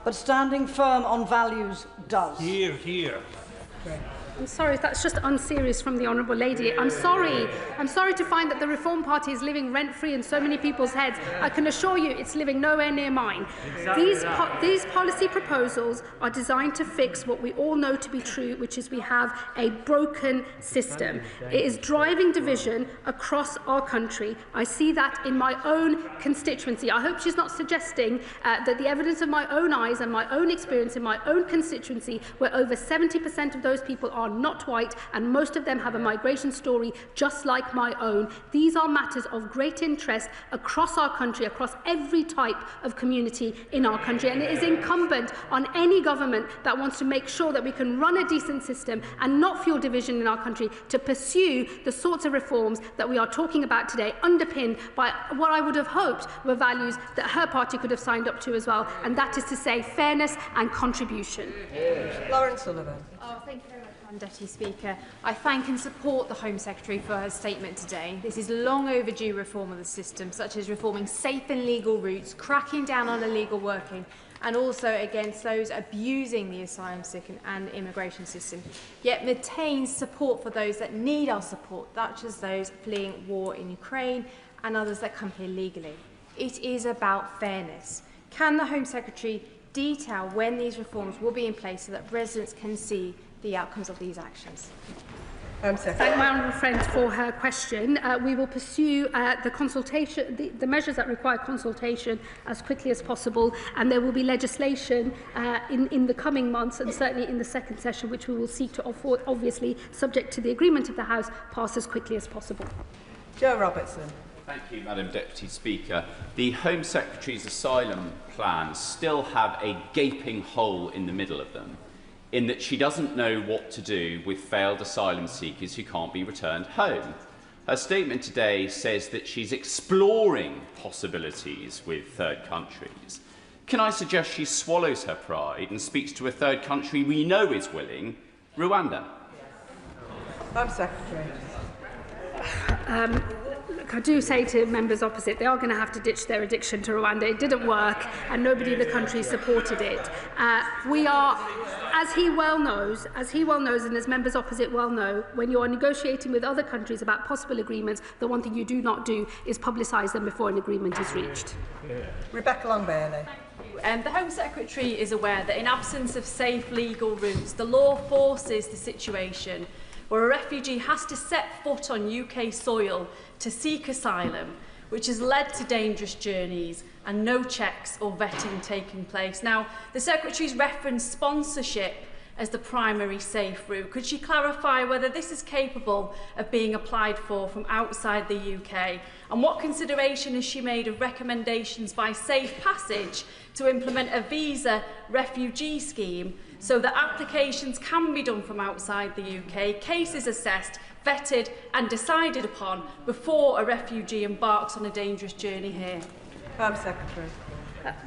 but standing firm on values does. Here, here. I'm sorry, that's just unserious from the Honourable Lady. I'm sorry. I'm sorry to find that the Reform Party is living rent-free in so many people's heads. I can assure you it's living nowhere near mine. These policy proposals are designed to fix what we all know to be true, which is we have a broken system. It is driving division across our country. I see that in my own constituency. I hope she's not suggesting that the evidence of my own eyes and my own experience in my own constituency, where over 70% of those people are not white, and most of them have a migration story just like my own. These are matters of great interest across our country, across every type of community in our country, and it is incumbent on any government that wants to make sure that we can run a decent system and not fuel division in our country to pursue the sorts of reforms that we are talking about today, underpinned by what I would have hoped were values that her party could have signed up to as well, and that is to say fairness and contribution. Lauren Sullivan. Oh, thank you very much, Madam Deputy Speaker. I thank and support the Home Secretary for her statement today. This is long overdue reform of the system, such as reforming safe and legal routes, cracking down on illegal working, and also against those abusing the asylum seeking and immigration system, yet maintains support for those that need our support, such as those fleeing war in Ukraine and others that come here legally. It is about fairness. Can the Home Secretary detail when these reforms will be in place so that residents can see the outcomes of these actions? Thank my honourable friend for her question. We will pursue the consultation, the measures that require consultation as quickly as possible, and there will be legislation in the coming months, and certainly in the second session, which we will seek to, obviously, subject to the agreement of the House, pass as quickly as possible. Joe Robertson. Thank you, Madam Deputy Speaker. The Home Secretary's asylum plans still have a gaping hole in the middle of them, in that she doesn't know what to do with failed asylum seekers who can't be returned home. Her statement today says that she's exploring possibilities with third countries. Can I suggest she swallows her pride and speaks to a third country we know is willing, Rwanda? Home Secretary. I do say to members opposite, they are going to have to ditch their addiction to Rwanda. It didn't work, and nobody in the country supported it. We are, as he well knows, and as members opposite well know, when you are negotiating with other countries about possible agreements, the one thing you do not do is publicise them before an agreement is reached. Rebecca Long-Bailey. The Home Secretary is aware that in absence of safe legal routes, the law forces the situation where a refugee has to set foot on UK soil to seek asylum, which has led to dangerous journeys and no checks or vetting taking place. Now, the Secretary's referenced sponsorship as the primary safe route. Could she clarify whether this is capable of being applied for from outside the UK? And what consideration has she made of recommendations by Safe Passage to implement a visa refugee scheme so that applications can be done from outside the UK, cases assessed, vetted and decided upon before a refugee embarks on a dangerous journey here? Home Secretary.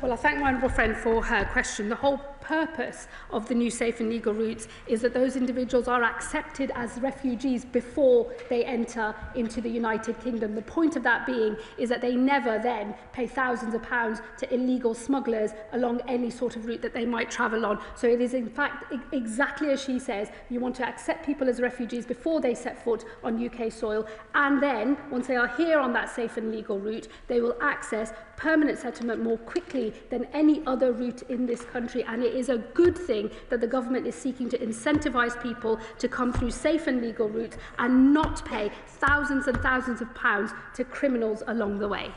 Well, I thank my honourable friend for her question. The whole purpose of the new safe and legal routes is that those individuals are accepted as refugees before they enter into the United Kingdom. The point of that being is that they never then pay thousands of pounds to illegal smugglers along any sort of route that they might travel on. So it is in fact exactly as she says, you want to accept people as refugees before they set foot on UK soil, and then once they are here on that safe and legal route, they will access permanent settlement more quickly than any other route in this country, and it is a good thing that the government is seeking to incentivise people to come through safe and legal routes and not pay thousands and thousands of pounds to criminals along the way.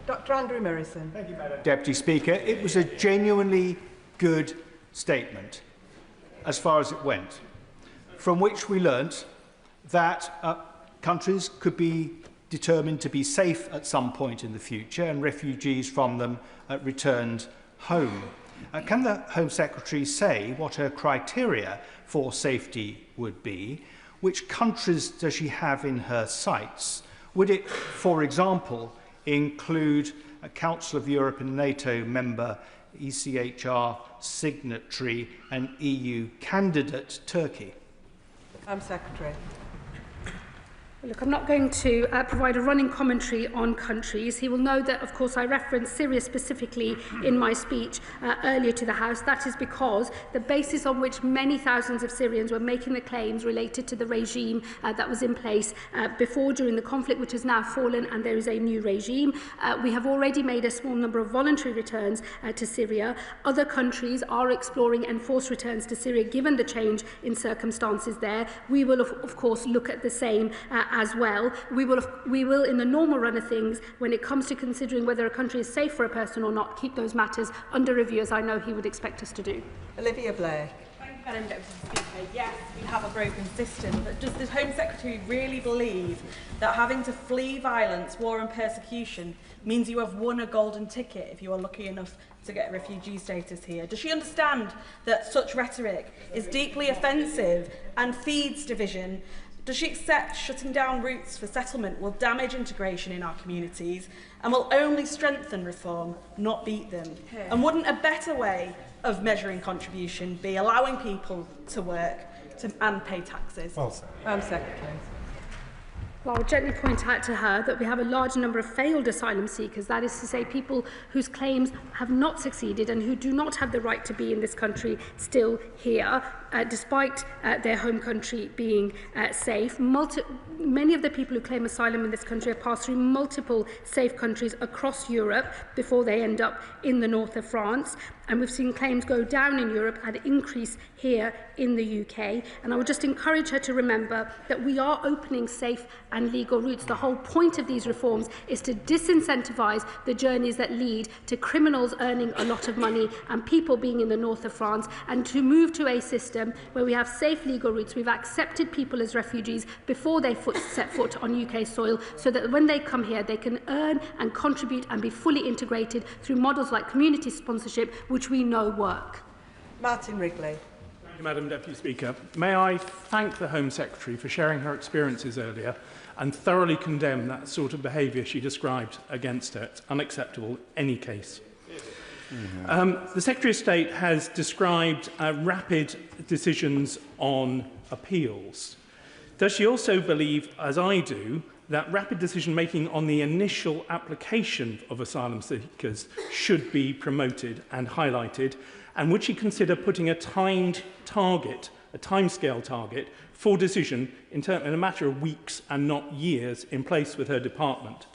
Dr. Andrew Murison. Thank you, Madam Deputy Speaker. It was a genuinely good statement as far as it went, from which we learnt that countries could be determined to be safe at some point in the future and refugees from them returned home. Can the Home Secretary say what her criteria for safety would be? Which countries does she have in her sights? Would it, for example, include a Council of Europe and NATO member, ECHR signatory and EU candidate Turkey? Home Secretary. Look, I'm not going to provide a running commentary on countries. He will know that, of course, I referenced Syria specifically in my speech earlier to the House. That is because the basis on which many thousands of Syrians were making the claims related to the regime that was in place before, during the conflict, which has now fallen, and there is a new regime. We have already made a small number of voluntary returns to Syria. Other countries are exploring enforced returns to Syria, given the change in circumstances there. We will, of course, look at the same as well. We will, in the normal run of things, when it comes to considering whether a country is safe for a person or not, keep those matters under review, as I know he would expect us to do. Olivia Blake. Thank you, Madam Deputy Speaker. Yes, we have a broken system, but does the Home Secretary really believe that having to flee violence, war and persecution means you have won a golden ticket if you are lucky enough to get refugee status here? Does she understand that such rhetoric is deeply offensive and feeds division? Does she accept shutting down routes for settlement will damage integration in our communities and will only strengthen reform, not beat them? And wouldn't a better way of measuring contribution be allowing people to work and pay taxes? Well, Secretary. Well, I'll gently point out to her that we have a large number of failed asylum seekers, that is to say people whose claims have not succeeded and who do not have the right to be in this country still here, despite their home country being safe. Many of the people who claim asylum in this country have passed through multiple safe countries across Europe before they end up in the north of France. And we've seen claims go down in Europe and increase here in the UK. And I would just encourage her to remember that we are opening safe and legal routes. The whole point of these reforms is to disincentivise the journeys that lead to criminals earning a lot of money and people being in the north of France, and to move to a system where we have safe legal routes. We've accepted people as refugees before they set foot on UK soil, so that when they come here they can earn and contribute and be fully integrated through models like community sponsorship, which we know work. Martin Wrigley. Thank you, Madam Deputy Speaker. May I thank the Home Secretary for sharing her experiences earlier and thoroughly condemn that sort of behaviour she described against her. It's unacceptable in any case. The Secretary of State has described rapid decisions on appeals. Does she also believe, as I do, that rapid decision-making on the initial application of asylum seekers should be promoted and highlighted? And would she consider putting a timed target, a timescale target, for decision in a matter of weeks and not years in place with her department?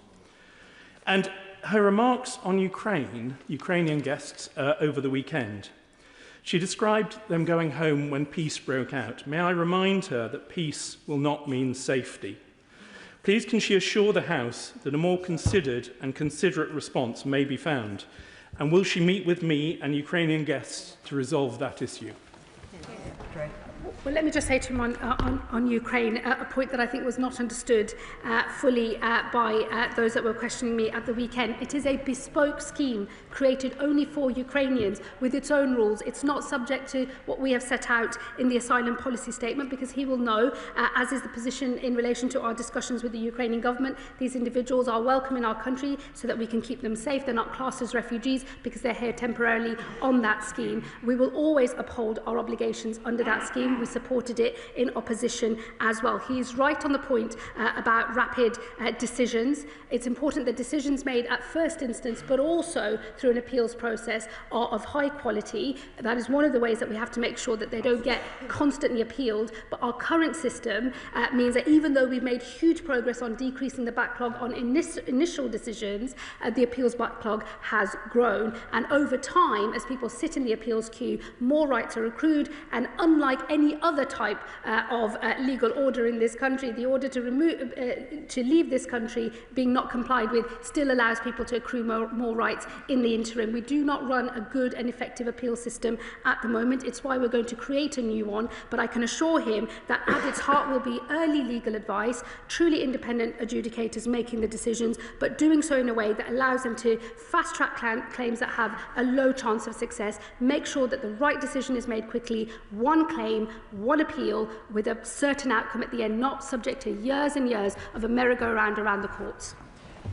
And her remarks on Ukrainian guests over the weekend. She described them going home when peace broke out. May I remind her that peace will not mean safety? Please can she assure the House that a more considered and considerate response may be found? And will she meet with me and Ukrainian guests to resolve that issue? Well, let me just say to him on Ukraine, a point that I think was not understood fully by those that were questioning me at the weekend. It is a bespoke scheme created only for Ukrainians with its own rules. It's not subject to what we have set out in the asylum policy statement, because he will know, as is the position in relation to our discussions with the Ukrainian government, these individuals are welcome in our country so that we can keep them safe. They're not classed as refugees because they're here temporarily on that scheme. We will always uphold our obligations under that scheme. We supported it in opposition as well. He's right on the point about rapid decisions. It's important that decisions made at first instance, but also through an appeals process, are of high quality. That is one of the ways that we have to make sure that they don't get constantly appealed. But our current system means that even though we've made huge progress on decreasing the backlog on initial decisions, the appeals backlog has grown. And over time, as people sit in the appeals queue, more rights are accrued. And unlike any other type of legal order in this country, the order to leave this country being not complied with still allows people to accrue more rights in the interim. We do not run a good and effective appeal system at the moment. It's why we're going to create a new one, but I can assure him that at its heart will be early legal advice, truly independent adjudicators making the decisions, but doing so in a way that allows them to fast-track claims that have a low chance of success, make sure that the right decision is made quickly, one claim, one appeal, with a certain outcome at the end, not subject to years and years of a merry-go-round around the courts.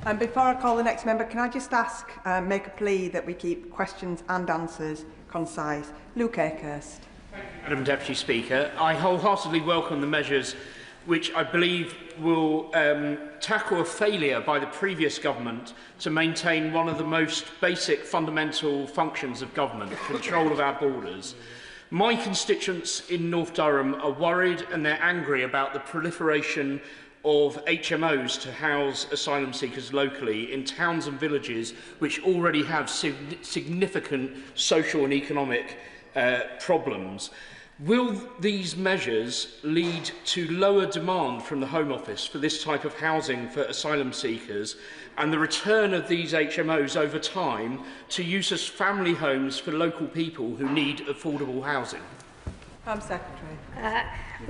And before I call the next member, can I just ask, make a plea that we keep questions and answers concise? Luke Akerst. Madam Deputy Speaker, I wholeheartedly welcome the measures which I believe will tackle a failure by the previous government to maintain one of the most basic fundamental functions of government, control of our borders. My constituents in North Durham are worried and they're angry about the proliferation of HMOs to house asylum seekers locally in towns and villages which already have significant social and economic problems. Will these measures lead to lower demand from the Home Office for this type of housing for asylum seekers and the return of these HMOs over time to use as family homes for local people who need affordable housing? Home Secretary.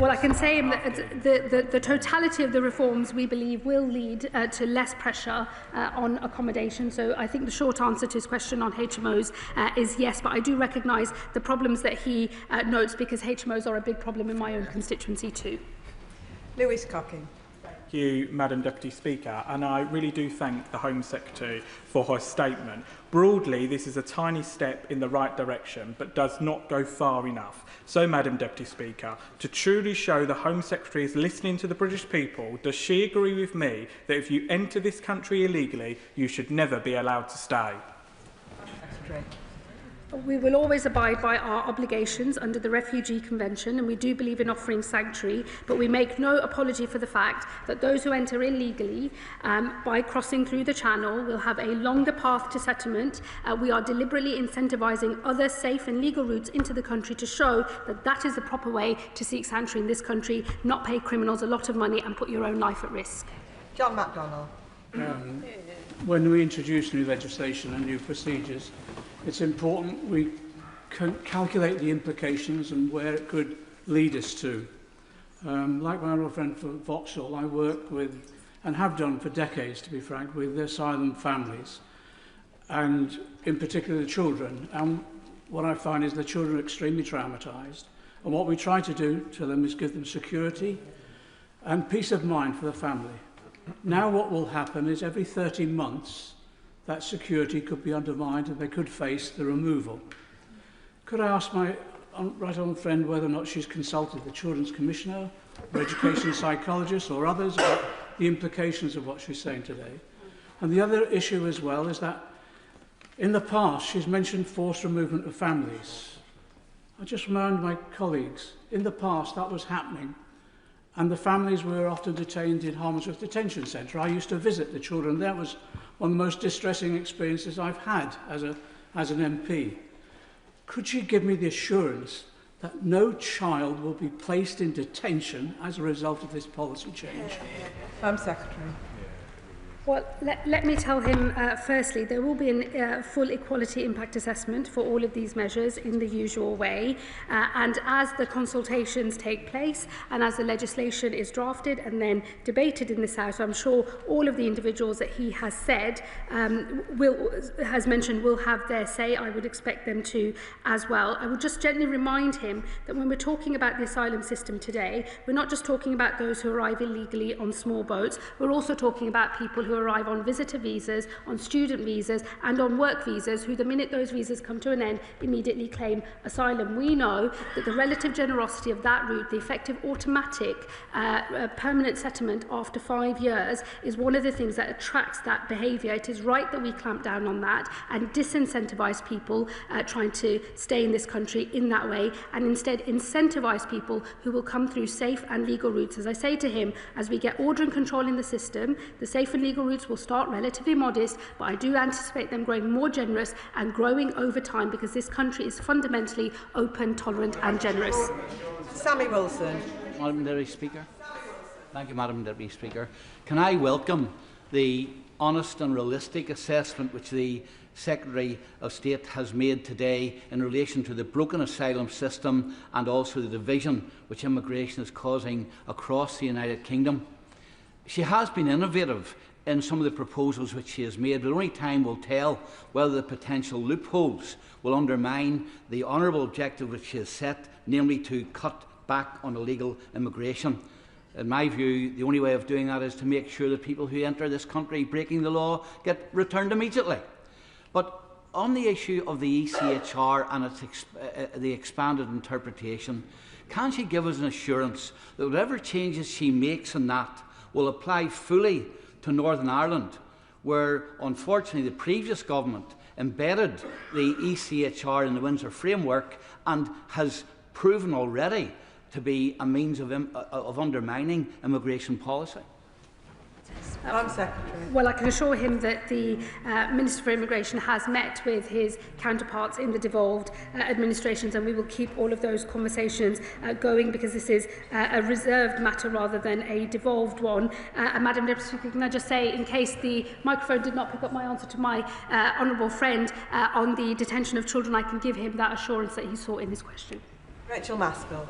Well, I can say that the totality of the reforms we believe will lead to less pressure on accommodation. So I think the short answer to his question on HMOs is yes, but I do recognise the problems that he notes, because HMOs are a big problem in my own constituency too. Lewis Cocking. Thank you, Madam Deputy Speaker, and I really do thank the Home Secretary for her statement. Broadly, this is a tiny step in the right direction, but does not go far enough. So, Madam Deputy Speaker, to truly show the Home Secretary is listening to the British people, does she agree with me that if you enter this country illegally, you should never be allowed to stay? Secretary. We will always abide by our obligations under the Refugee Convention, and we do believe in offering sanctuary, but we make no apology for the fact that those who enter illegally by crossing through the Channel will have a longer path to settlement. We are deliberately incentivising other safe and legal routes into the country to show that that is the proper way to seek sanctuary in this country, not pay criminals a lot of money and put your own life at risk. John MacDonald. When we introduce new legislation and new procedures, it's important we can calculate the implications and where it could lead us to. Like my old friend for Vauxhall, I work with, and have done for decades, to be frank, with asylum families, and in particular the children. And what I find is the children are extremely traumatised. And what we try to do to them is give them security and peace of mind for the family. Now what will happen is every 13 months, that security could be undermined and they could face the removal. Could I ask my right honourable friend whether or not she's consulted the Children's Commissioner, or education psychologist or others about the implications of what she's saying today? And the other issue as well is that in the past she's mentioned forced removement of families. I just remind my colleagues, in the past that was happening and the families were often detained in Harmondsworth Detention Centre. I used to visit the children. That was one of the most distressing experiences I've had as an MP. Could she give me the assurance that no child will be placed in detention as a result of this policy change? Secretary. Well, let me tell him, firstly, there will be a full equality impact assessment for all of these measures in the usual way. And as the consultations take place and as the legislation is drafted and then debated in this House, I'm sure all of the individuals that he has said, has mentioned, will have their say. I would expect them to as well. I would just gently remind him that when we're talking about the asylum system today, we're not just talking about those who arrive illegally on small boats. We're also talking about people who arrive on visitor visas, on student visas and on work visas, who the minute those visas come to an end immediately claim asylum. We know that the relative generosity of that route, the effective automatic permanent settlement after 5 years, is one of the things that attracts that behaviour. It is right that we clamp down on that and disincentivise people trying to stay in this country in that way, and instead incentivise people who will come through safe and legal routes. As I say to him, as we get order and control in the system, the safe and legal routes will start relatively modest, but I do anticipate them growing more generous and growing over time, because this country is fundamentally open, tolerant and generous. Sammy Wilson. Madam Deputy Speaker. Thank you, Madam Deputy Speaker. Can I welcome the honest and realistic assessment which the Secretary of State has made today in relation to the broken asylum system and also the division which immigration is causing across the United Kingdom. She has been innovative in some of the proposals which she has made, but only time will tell whether the potential loopholes will undermine the honourable objective which she has set, namely to cut back on illegal immigration. In my view, the only way of doing that is to make sure that people who enter this country breaking the law get returned immediately. But on the issue of the ECHR and its the expanded interpretation, Can she give us an assurance that whatever changes she makes in that will apply fully to Northern Ireland, where unfortunately the previous government embedded the ECHR in the Windsor framework and has proven already to be a means of undermining immigration policy? Secretary. Well, I can assure him that the Minister for Immigration has met with his counterparts in the devolved administrations, and we will keep all of those conversations going, because this is a reserved matter rather than a devolved one. And Madam Deputy Speaker, can I just say, in case the microphone did not pick up my answer to my honourable friend on the detention of children, I can give him that assurance that he sought in his question. Rachel Maskell.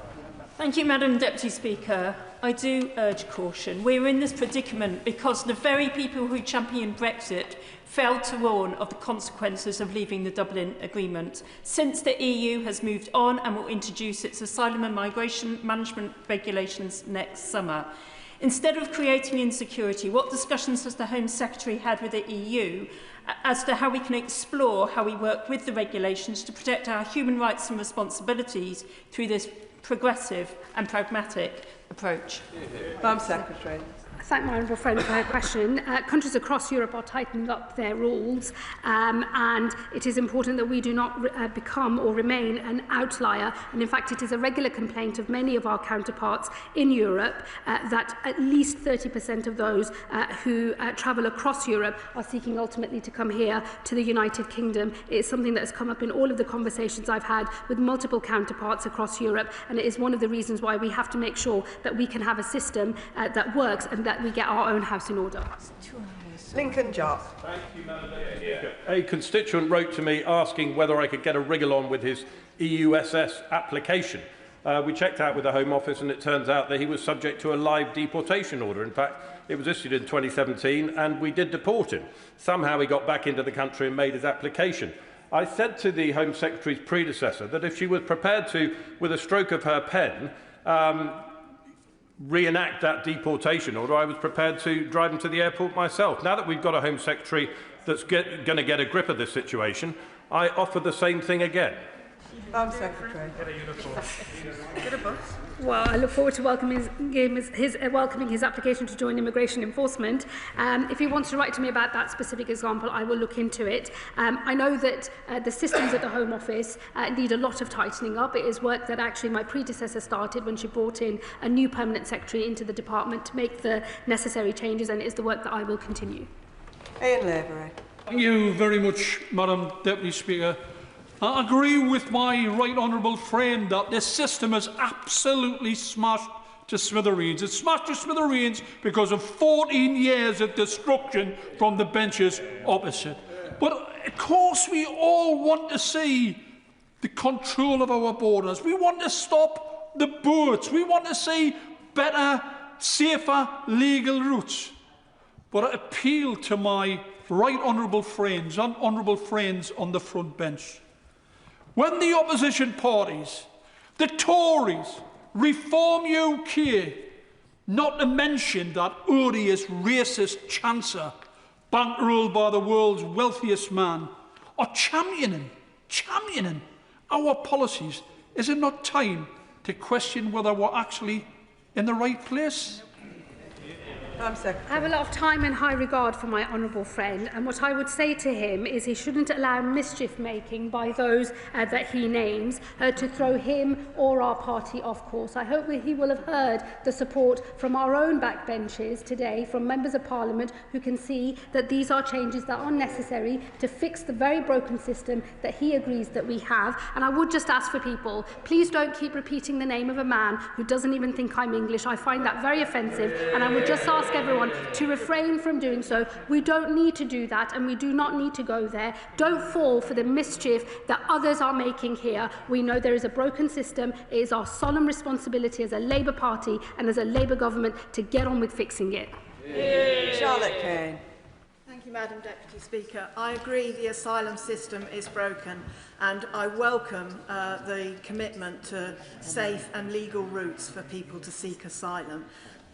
Thank you, Madam Deputy Speaker. I do urge caution. We're in this predicament because the very people who championed Brexit failed to warn of the consequences of leaving the Dublin Agreement. Since the EU has moved on and will introduce its asylum and migration management regulations next summer. Instead of creating insecurity, what discussions has the Home Secretary had with the EU as to how we can explore how we work with the regulations to protect our human rights and responsibilities through this progressive and pragmatic approach? Madam Secretary. I thank my honourable friend for her question. Countries across Europe are tightening up their rules, and it is important that we do not become or remain an outlier. And in fact, it is a regular complaint of many of our counterparts in Europe that at least 30% of those who travel across Europe are seeking ultimately to come here to the United Kingdom. It is something that has come up in all of the conversations I've had with multiple counterparts across Europe, and it is one of the reasons why we have to make sure that we can have a system that works and that we get our own house in order. Lincoln Jopp. Thank you, Madam Speaker. A constituent wrote to me asking whether I could get a wriggle on with his EUSS application. We checked out with the Home Office, and it turns out that he was subject to a live deportation order. In fact, it was issued in 2017, and we did deport him. Somehow he got back into the country and made his application. I said to the Home Secretary's predecessor that if she was prepared to, with a stroke of her pen, reenact that deportation order, I was prepared to drive him to the airport myself. Now that we've got a Home Secretary that's going to get a grip of this situation, I offer the same thing again. Madam Secretary. Get a bus. Well, I look forward to welcoming his application to join immigration enforcement. If he wants to write to me about that specific example, I will look into it. I know that the systems at the Home Office need a lot of tightening up. It is work that actually my predecessor started when she brought in a new permanent secretary into the department to make the necessary changes, and it is the work that I will continue. Ian Lavery. Thank you very much, Madam Deputy Speaker. I agree with my right honourable friend that this system is absolutely smashed to smithereens. It's smashed to smithereens because of 14 years of destruction from the benches opposite. But of course we all want to see the control of our borders. We want to stop the boats. We want to see better, safer, legal routes. But I appeal to my right honourable friends and honourable friends on the front bench. When the opposition parties, the Tories, Reform UK, not to mention that odious racist Chancellor, bankrolled by the world's wealthiest man, are championing our policies, is it not time to question whether we're actually in the right place? I have a lot of time and high regard for my honourable friend, and what I would say to him is he shouldn't allow mischief making by those that he names to throw him or our party off course. I hope that he will have heard the support from our own backbenches today, from members of Parliament who can see that these are changes that are necessary to fix the very broken system that he agrees that we have. And I would just ask for people, please don't keep repeating the name of a man who doesn't even think I'm English. I find that very offensive, and I would just ask everyone to refrain from doing so. We don't need to do that, and we do not need to go there. Don't fall for the mischief that others are making here. We know there is a broken system. It is our solemn responsibility as a Labour Party and as a Labour government to get on with fixing it. Charlotte Kane. Thank you, Madam Deputy Speaker. I agree the asylum system is broken, and I welcome the commitment to safe and legal routes for people to seek asylum.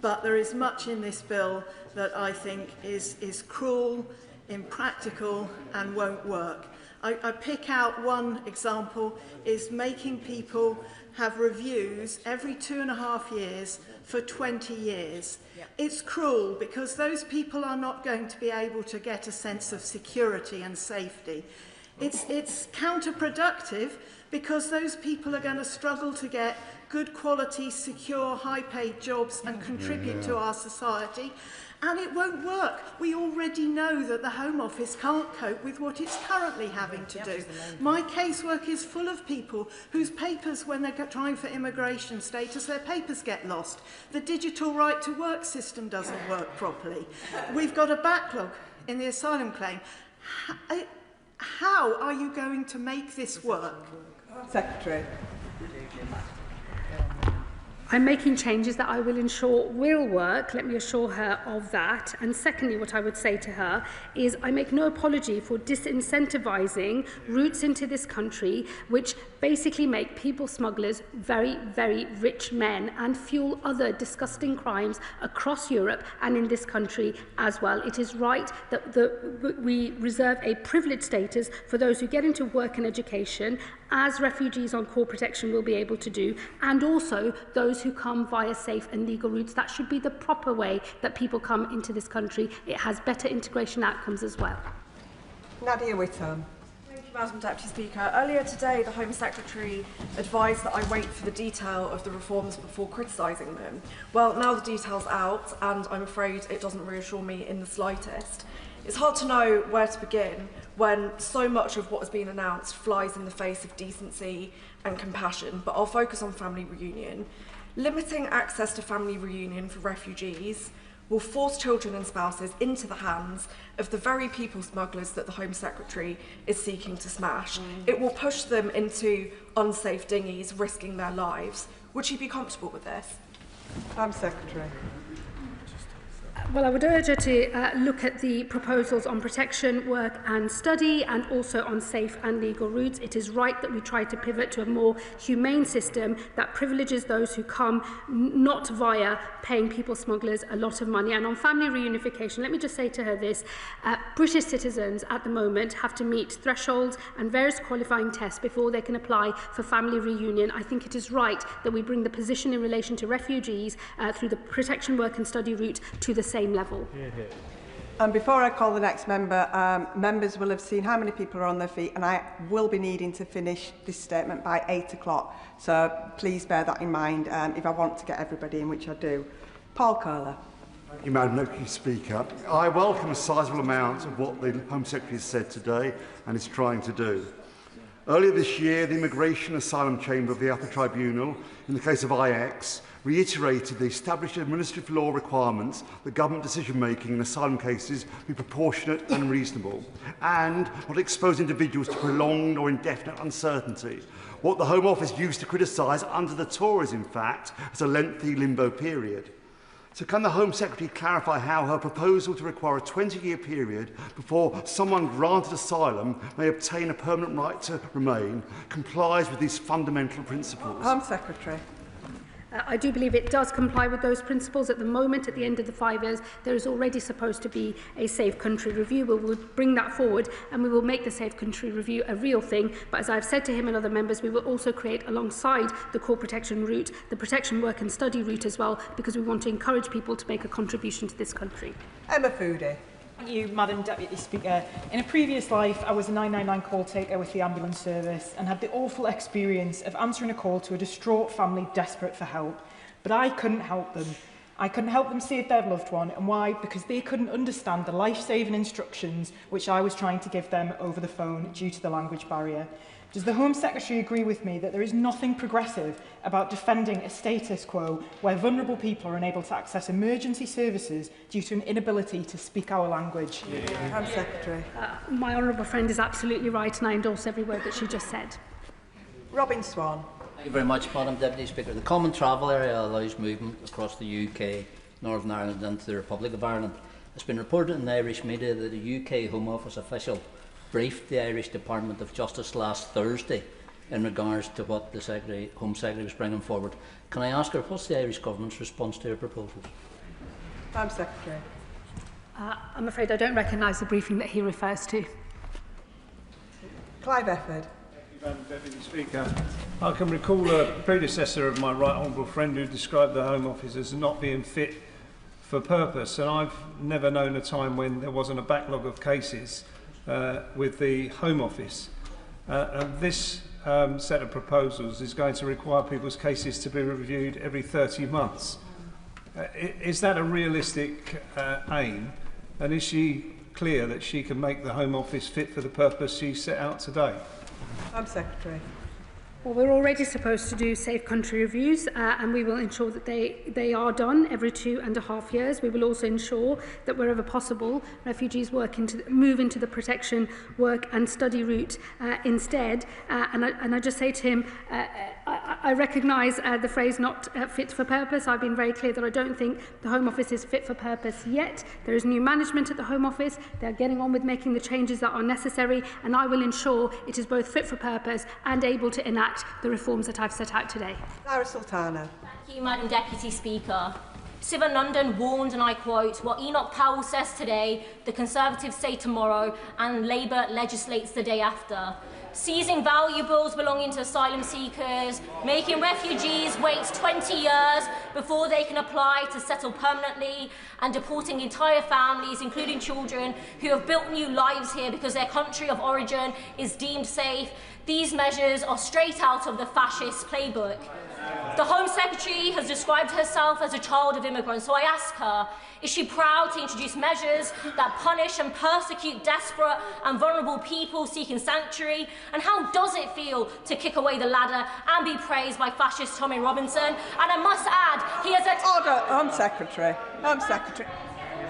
But there is much in this bill that I think is cruel, impractical and won't work. I pick out one example, is making people have reviews every 2.5 years for 20 years. It's cruel because those people are not going to be able to get a sense of security and safety. It's counterproductive because those people are going to struggle to get good quality, secure, high-paid jobs and contribute to our society. And it won't work. We already know that the Home Office can't cope with what it's currently having to do. My casework is full of people whose papers, when they're trying for immigration status, their papers get lost. The digital right to work system doesn't work properly. We've got a backlog in the asylum claim. How are you going to make this work? Secretary. I'm making changes that I will ensure will work. Let me assure her of that. And secondly, what I would say to her is I make no apology for disincentivising routes into this country, which basically make people smugglers very, very rich men and fuel other disgusting crimes across Europe and in this country as well. It is right that we reserve a privileged status for those who get into work and education, as refugees on core protection will be able to do, and also those who come via safe and legal routes. That should be the proper way that people come into this country. It has better integration outcomes as well. Nadia Whittam. Thank you, Madam Deputy Speaker. Earlier today, the Home Secretary advised that I wait for the detail of the reforms before criticising them. Well, now the detail's out, and I'm afraid it doesn't reassure me in the slightest. It's hard to know where to begin when so much of what has been announced flies in the face of decency and compassion, but I'll focus on family reunion. Limiting access to family reunion for refugees will force children and spouses into the hands of the very people smugglers that the Home Secretary is seeking to smash. It will push them into unsafe dinghies, risking their lives. Would she be comfortable with this? Home Secretary. Well, I would urge her to look at the proposals on protection, work and study, and also on safe and legal routes. It is right that we try to pivot to a more humane system that privileges those who come not via paying people smugglers a lot of money. And on family reunification, let me just say to her this. British citizens at the moment have to meet thresholds and various qualifying tests before they can apply for family reunion. I think it is right that we bring the position in relation to refugees through the protection, work and study route to the same level. And before I call the next member, members will have seen how many people are on their feet, and I will be needing to finish this statement by 8 o'clock. So please bear that in mind if I want to get everybody in, which I do. Paul Kohler. Thank you, Madam Deputy Speaker. I welcome a sizable amount of what the Home Secretary has said today and is trying to do. Earlier this year, the Immigration Asylum Chamber of the Upper Tribunal, in the case of IX, reiterated the established administrative law requirements that government decision-making in asylum cases be proportionate and reasonable, and not expose individuals to prolonged or indefinite uncertainty, what the Home Office used to criticise under the Tories, in fact, as a lengthy limbo period. So can the Home Secretary clarify how her proposal to require a 20-year period before someone granted asylum may obtain a permanent right to remain complies with these fundamental principles? Home Secretary. I do believe it does comply with those principles. At the moment, at the end of the 5 years, there is already supposed to be a Safe Country Review. We will bring that forward and we will make the Safe Country Review a real thing. But as I've said to him and other members, we will also create alongside the core protection route, the protection work and study route as well, because we want to encourage people to make a contribution to this country. Emma Foodie. Thank you, Madam Deputy Speaker. In a previous life, I was a 999 call taker with the ambulance service and had the awful experience of answering a call to a distraught family desperate for help. But I couldn't help them. I couldn't help them save their loved one. And why? Because they couldn't understand the life-saving instructions which I was trying to give them over the phone due to the language barrier. Does the Home Secretary agree with me that there is nothing progressive about defending a status quo where vulnerable people are unable to access emergency services due to an inability to speak our language? Home Secretary. My honourable friend is absolutely right, and I endorse every word that she just said. Robin Swan. Thank you very much, Madam Deputy Speaker. The Common Travel Area allows movement across the UK, Northern Ireland and the Republic of Ireland. It's been reported in the Irish media that a UK Home Office official briefed the Irish Department of Justice last Thursday in regards to what the Home Secretary was bringing forward. Can I ask her, what's the Irish Government's response to her proposals? Home Secretary. I'm afraid I don't recognise the briefing that he refers to. Clive Efford. Madam Deputy Speaker, I can recall a predecessor of my right honourable friend who described the Home Office as not being fit for purpose, and I've never known a time when there wasn't a backlog of cases with the Home Office. And this set of proposals is going to require people's cases to be reviewed every 30 months. Is that a realistic aim, and is she clear that she can make the Home Office fit for the purpose she set out today? Home Secretary. Well, we're already supposed to do safe country reviews, and we will ensure that they are done every 2.5 years. We will also ensure that wherever possible, refugees move into the protection, work and study route instead. And I just say to him, I recognise the phrase not fit for purpose. I've been very clear that I don't think the Home Office is fit for purpose yet. There is new management at the Home Office. They're getting on with making the changes that are necessary, and I will ensure it is both fit for purpose and able to enact the reforms that I've set out today. Lara Sultana. Thank you, Madam Deputy Speaker. Sivanandan warned, and I quote, "What Enoch Powell says today, the Conservatives say tomorrow, and Labour legislates the day after. Seizing valuables belonging to asylum seekers, making refugees wait 20 years before they can apply to settle permanently, and deporting entire families, including children, who have built new lives here because their country of origin is deemed safe. These measures are straight out of the fascist playbook." The Home Secretary has described herself as a child of immigrants, so I ask her, is she proud to introduce measures that punish and persecute desperate and vulnerable people seeking sanctuary? And how does it feel to kick away the ladder and be praised by fascist Tommy Robinson? And I must add, he has a... Order, Home Secretary. Home Secretary.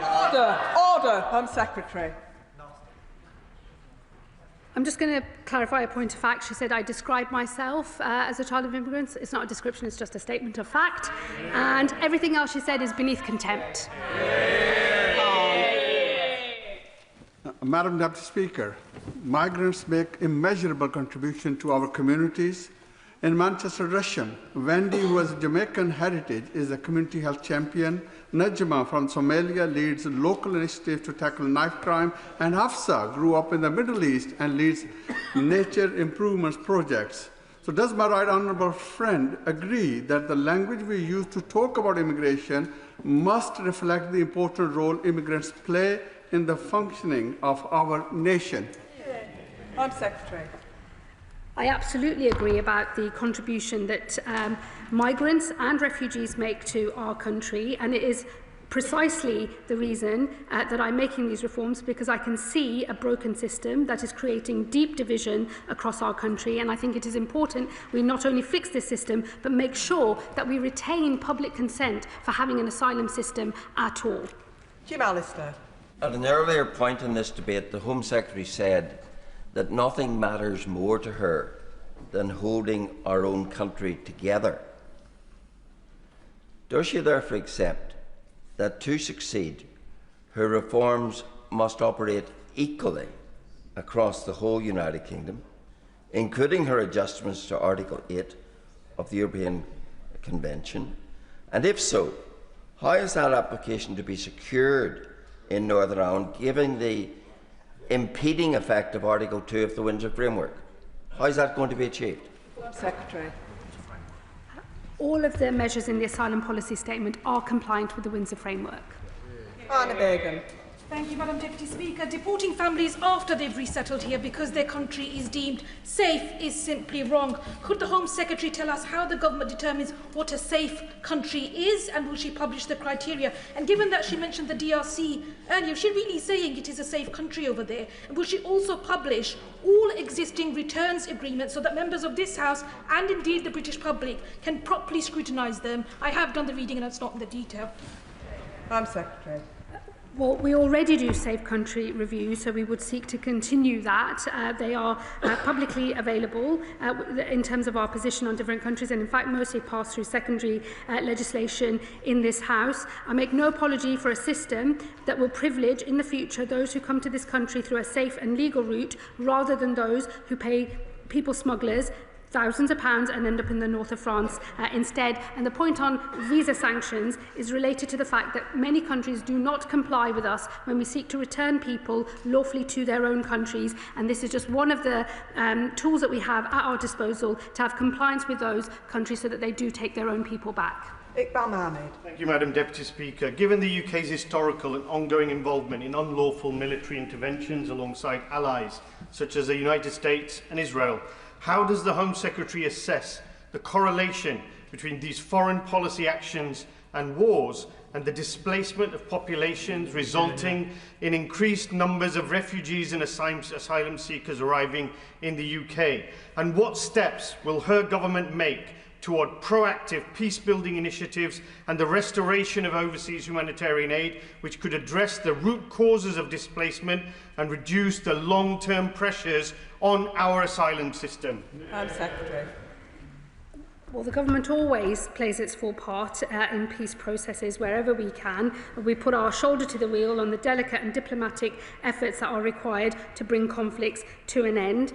Order, Home Secretary. I'm just going to clarify a point of fact. She said I described myself as a child of immigrants. It's not a description, it's just a statement of fact. And everything else she said is beneath contempt. Madam Deputy Speaker, migrants make immeasurable contribution to our communities. In Manchester, Russian, Wendy, who has Jamaican heritage, is a community health champion. Najma from Somalia leads local initiatives to tackle knife crime, and Hafsa grew up in the Middle East and leads nature improvements projects. So does my right honourable friend agree that the language we use to talk about immigration must reflect the important role immigrants play in the functioning of our nation? Home Secretary. I absolutely agree about the contribution that migrants and refugees make to our country, and it is precisely the reason that I'm making these reforms, because I can see a broken system that is creating deep division across our country, and I think it is important we not only fix this system but make sure that we retain public consent for having an asylum system at all. Jim Allister. At an earlier point in this debate, the Home Secretary said that nothing matters more to her than holding our own country together. Does she therefore accept that to succeed, her reforms must operate equally across the whole United Kingdom, including her adjustments to Article 8 of the European Convention? And if so, how is that application to be secured in Northern Ireland, given the impeding effect of Article 2 of the Windsor Framework? How is that going to be achieved? Secretary. All of the measures in the asylum policy statement are compliant with the Windsor Framework. Anna Begum. Thank you, Madam Deputy Speaker. Deporting families after they've resettled here because their country is deemed safe is simply wrong. Could the Home Secretary tell us how the government determines what a safe country is, and will she publish the criteria? And given that she mentioned the DRC earlier, is she really saying it is a safe country over there? And will she also publish all existing returns agreements so that members of this House and indeed the British public can properly scrutinise them? I have done the reading and it's not in the detail. Home Secretary. Well, we already do safe country reviews, so we would seek to continue that. They are publicly available in terms of our position on different countries, and in fact mostly pass through secondary legislation in this House. I make no apology for a system that will privilege in the future those who come to this country through a safe and legal route rather than those who pay people smugglers thousands of pounds and end up in the north of France instead. And the point on visa sanctions is related to the fact that many countries do not comply with us when we seek to return people lawfully to their own countries, and this is just one of the tools that we have at our disposal to have compliance with those countries so that they do take their own people back. Iqbal Mohammed. Thank you, Madam Deputy Speaker. Given the UK's historical and ongoing involvement in unlawful military interventions alongside allies such as the United States and Israel, how does the Home Secretary assess the correlation between these foreign policy actions and wars and the displacement of populations resulting in increased numbers of refugees and asylum seekers arriving in the UK? And what steps will her government make toward proactive peace-building initiatives and the restoration of overseas humanitarian aid, which could address the root causes of displacement and reduce the long-term pressures on our asylum system? Home Secretary. Well, the government always plays its full part in peace processes wherever we can. We put our shoulder to the wheel on the delicate and diplomatic efforts that are required to bring conflicts to an end.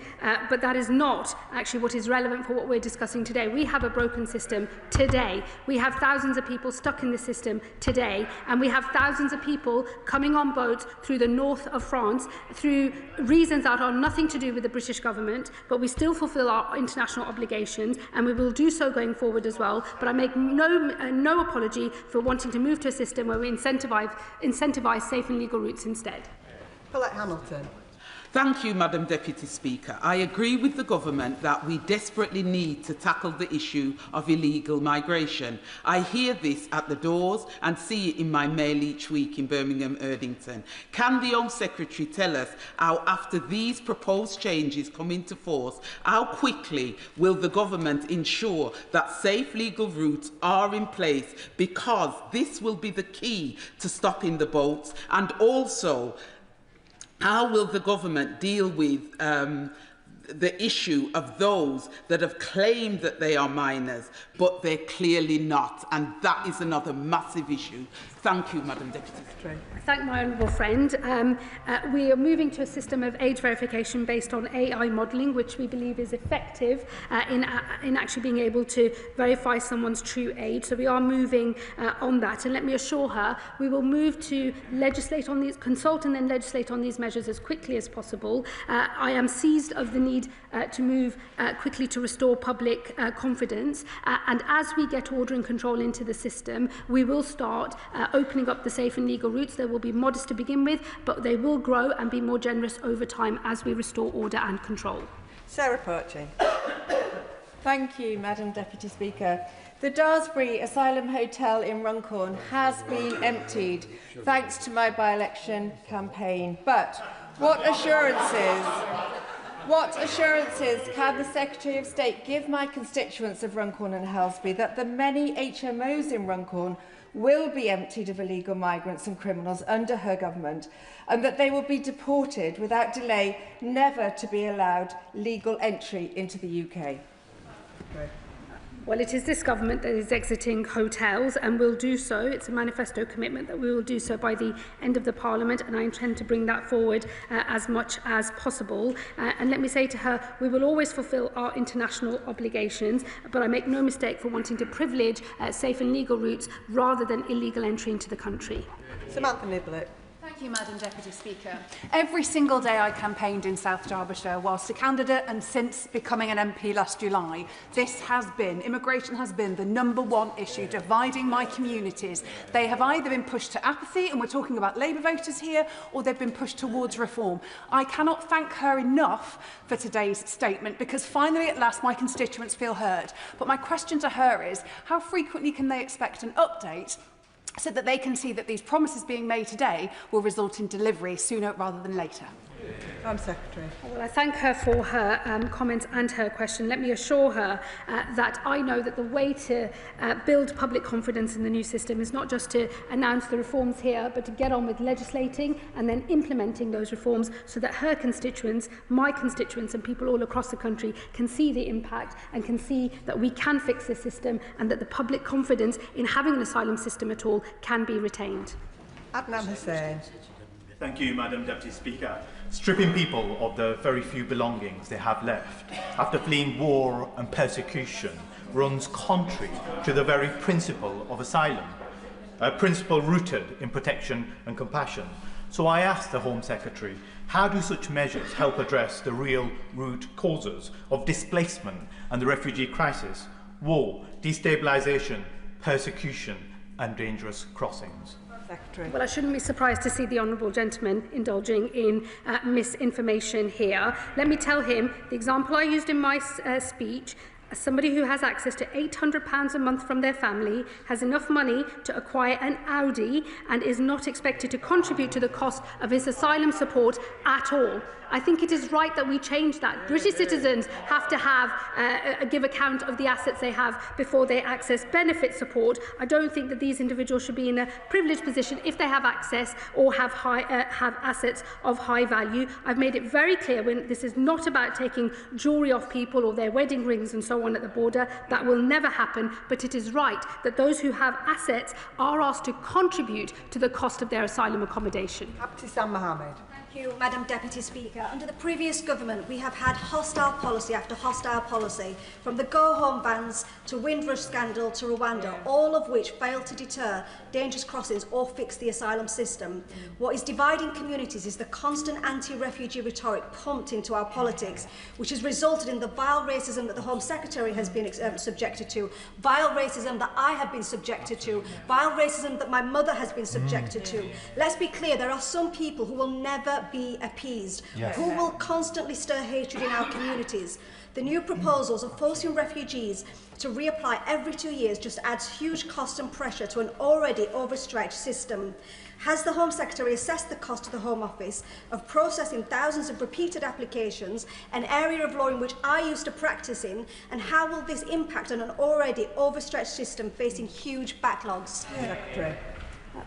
But that is not actually what is relevant for what we're discussing today. We have a broken system today. We have thousands of people stuck in the system today, and we have thousands of people coming on boats through the north of France through reasons that are nothing to do with the British government, but we still fulfil our international obligations, and we will do so going forward as well. But I make no apology for wanting to move to a system where we incentivise safe and legal routes instead. Paulette Hamilton. Thank you, Madam Deputy Speaker. I agree with the Government that we desperately need to tackle the issue of illegal migration. I hear this at the doors and see it in my mail each week in Birmingham, Erdington. Can the Home Secretary tell us how, after these proposed changes come into force, how quickly will the Government ensure that safe legal routes are in place, because this will be the key to stopping the boats? And also, how will the Government deal with the issue of those that have claimed that they are minors, but they're clearly not? And that is another massive issue. Thank you, Madam Deputy Secretary. I thank my honourable friend. We are moving to a system of age verification based on AI modelling, which we believe is effective in actually being able to verify someone's true age. So we are moving on that. And let me assure her, we will move to legislate on these, consult and then legislate on these measures as quickly as possible. I am seized of the need to move quickly to restore public confidence. And as we get order and control into the system, we will start opening up the safe and legal routes. They will be modest to begin with, but they will grow and be more generous over time as we restore order and control. Sarah Perchin. Thank you, Madam Deputy Speaker. The Daresbury Asylum Hotel in Runcorn has been emptied thanks to my by-election campaign. But what assurances can the Secretary of State give my constituents of Runcorn and Helsby that the many HMOs in Runcorn will be emptied of illegal migrants and criminals under her government, and that they will be deported without delay, never to be allowed legal entry into the UK? Well, it is this government that is exiting hotels and will do so. It's a manifesto commitment that we will do so by the end of the Parliament, and I intend to bring that forward as much as possible. And let me say to her, we will always fulfil our international obligations, but I make no mistake for wanting to privilege safe and legal routes rather than illegal entry into the country. Samantha Niblett. Thank you, Madam Deputy Speaker. Every single day I campaigned in South Derbyshire whilst a candidate and since becoming an MP last July. Immigration has been the #1 issue dividing my communities. They have either been pushed to apathy, and we're talking about Labour voters here, or they've been pushed towards reform. I cannot thank her enough for today's statement, because finally at last my constituents feel heard. But my question to her is, how frequently can they expect an update so that they can see that these promises being made today will result in delivery sooner rather than later? Home Secretary. Well, I thank her for her comments and her question. Let me assure her that I know that the way to build public confidence in the new system is not just to announce the reforms here, but to get on with legislating and then implementing those reforms so that her constituents, my constituents and people all across the country can see the impact and can see that we can fix this system and that the public confidence in having an asylum system at all can be retained. Adnan Hussain. Thank you, Madam Deputy Speaker. stripping people of the very few belongings they have left after fleeing war and persecution runs contrary to the very principle of asylum, a principle rooted in protection and compassion. So I asked the Home Secretary, how do such measures help address the real root causes of displacement and the refugee crisis? War, destabilisation, persecution and dangerous crossings. Secretary. Well, I shouldn't be surprised to see the honourable gentleman indulging in misinformation here. Let me tell him the example I used in my speech. Somebody who has access to £800 a month from their family, has enough money to acquire an Audi and is not expected to contribute to the cost of his asylum support at all. I think it is right that we change that. British citizens have to have give account of the assets they have before they access benefit support. I don't think that these individuals should be in a privileged position if they have access or have assets of high value. I've made it very clear when this is not about taking jewellery off people or their wedding rings and so on at the border. That will never happen, but it is right that those who have assets are asked to contribute to the cost of their asylum accommodation. Abtisam Mohammed. Thank you, Madam Deputy Speaker. Under the previous government, we have had hostile policy after hostile policy, from the go-home bans to Windrush scandal to Rwanda, all of which failed to deter dangerous crossings or fix the asylum system. What is dividing communities is the constant anti-refugee rhetoric pumped into our politics, which has resulted in the vile racism that the Home Secretary has been subjected to, vile racism that I have been subjected to, vile racism that my mother has been subjected to. Let's be clear, there are some people who will never be appeased, who will constantly stir hatred in our communities. The new proposals of forcing refugees to reapply every 2 years just adds huge cost and pressure to an already overstretched system. Has the Home Secretary assessed the cost to the Home Office of processing thousands of repeated applications, an area of law in which I used to practice in, and how will this impact on an already overstretched system facing huge backlogs? Secretary.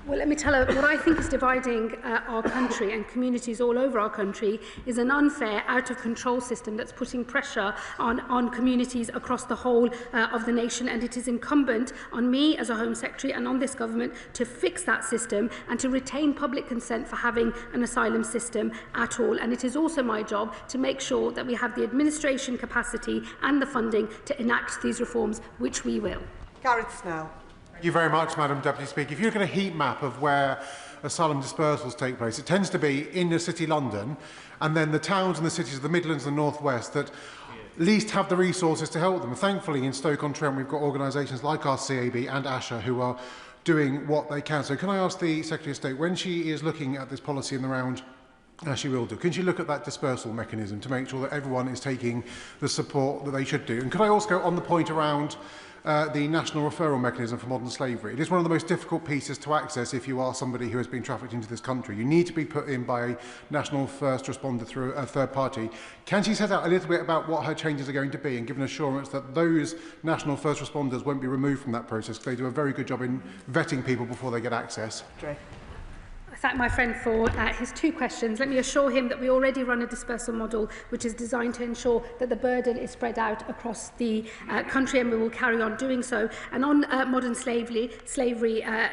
Well, let me tell her, what I think is dividing our country and communities all over our country is an unfair, out-of-control system that's putting pressure on communities across the whole of the nation, and it is incumbent on me as a Home Secretary and on this government to fix that system and to retain public consent for having an asylum system at all. And it is also my job to make sure that we have the administration capacity and the funding to enact these reforms, which we will. Gareth Snell. Thank you very much, Madam Deputy Speaker. If you look at a heat map of where asylum dispersals take place, it tends to be in the city London, and then the towns and the cities of the Midlands and the North West that least have the resources to help them. Thankfully, in Stoke-on-Trent, we've got organisations like our CAB and ASHA who are doing what they can. So can I ask the Secretary of State, when she is looking at this policy in the round, as she will do, can she look at that dispersal mechanism to make sure that everyone is taking the support that they should do? And could I also go on the point around the national referral mechanism for modern slavery? It is one of the most difficult pieces to access if you are somebody who has been trafficked into this country. You need to be put in by a national first responder through a third party. Can she set out a little bit about what her changes are going to be and give an assurance that those national first responders won't be removed from that process, because they do a very good job in vetting people before they get access? I thank my friend for his two questions. Let me assure him that we already run a dispersal model which is designed to ensure that the burden is spread out across the country, and we will carry on doing so. And on modern slavery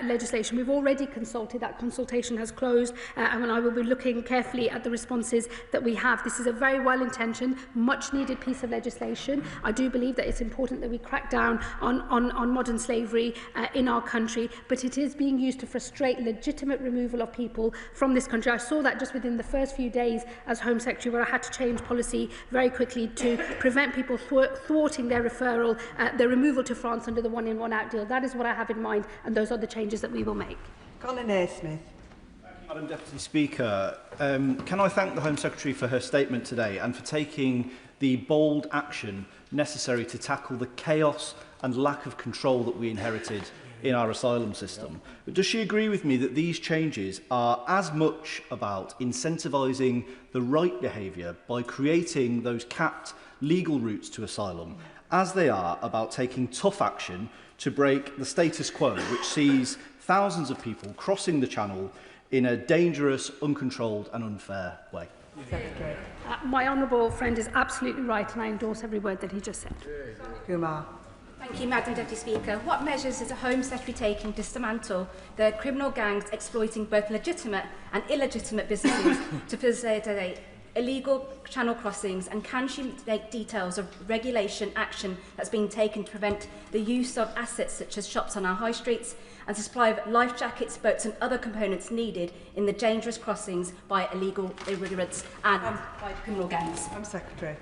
legislation, we've already consulted. That consultation has closed, and I will be looking carefully at the responses that we have. This is a very well-intentioned, much-needed piece of legislation. I do believe that it's important that we crack down on modern slavery in our country, but it is being used to frustrate legitimate removal of people from this country. I saw that just within the first few days as Home Secretary, where I had to change policy very quickly to prevent people thwarting their referral, their removal to France under the one-in, one-out deal. That is what I have in mind, and those are the changes that we will make. Colin Naismith. Madam Deputy Speaker, can I thank the Home Secretary for her statement today and for taking the bold action necessary to tackle the chaos and lack of control that we inherited in our asylum system. But does she agree with me that these changes are as much about incentivising the right behaviour by creating those capped legal routes to asylum as they are about taking tough action to break the status quo, which sees thousands of people crossing the Channel in a dangerous, uncontrolled and unfair way? My honourable friend is absolutely right, and I endorse every word that he just said. Kumar. Thank you, Madam Deputy Speaker. What measures is the Home Secretary taking to dismantle the criminal gangs exploiting both legitimate and illegitimate businesses to facilitate illegal channel crossings, and can she make details of regulation action that's being taken to prevent the use of assets such as shops on our high streets and the supply of life jackets, boats and other components needed in the dangerous crossings by illegal immigrants and by criminal gangs? Home Secretary.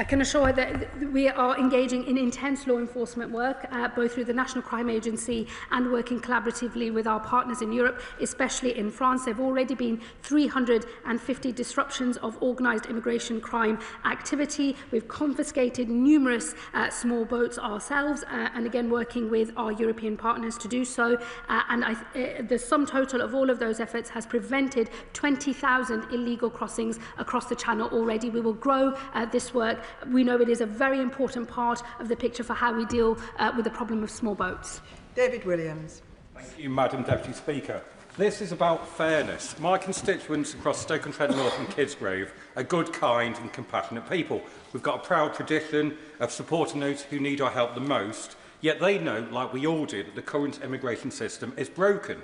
I can assure that we are engaging in intense law enforcement work, both through the National Crime Agency and working collaboratively with our partners in Europe, especially in France. There have already been 350 disruptions of organised immigration crime activity. We've confiscated numerous small boats ourselves, and again working with our European partners to do so. The sum total of all of those efforts has prevented 20,000 illegal crossings across the Channel already. We will grow this work. We know it is a very important part of the picture for how we deal with the problem of small boats. David Williams. Thank you, Madam Deputy Speaker. This is about fairness. My constituents across Stoke-on-Trent North and Kidsgrove are good, kind and compassionate people. We've got a proud tradition of supporting those who need our help the most, yet they know, like we all do, that the current immigration system is broken.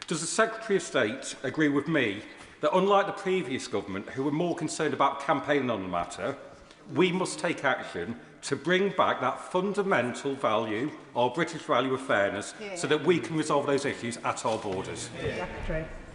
Does the Secretary of State agree with me that, unlike the previous government, who were more concerned about campaigning on the matter, we must take action to bring back that fundamental value, our British value of fairness, so that we can resolve those issues at our borders?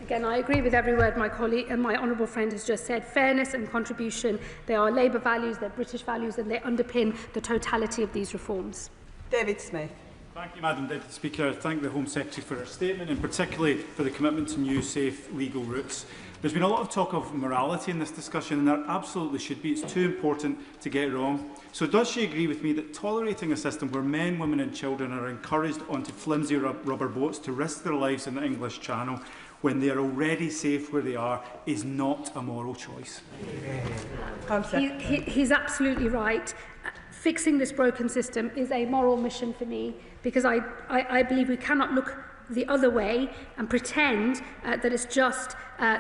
Again, I agree with every word my colleague and my honourable friend has just said. Fairness and contribution, they are Labour values, they're British values, and they underpin the totality of these reforms. David Smith. Thank you, Madam Deputy Speaker. I thank the Home Secretary for her statement, and particularly for the commitment to new, safe, legal routes. There's been a lot of talk of morality in this discussion, and there absolutely should be. It's too important to get it wrong. So does she agree with me that tolerating a system where men, women and children are encouraged onto flimsy rubber boats to risk their lives in the English Channel when they are already safe where they are is not a moral choice? He's absolutely right. Fixing this broken system is a moral mission for me, because I believe we cannot look the other way and pretend that it's just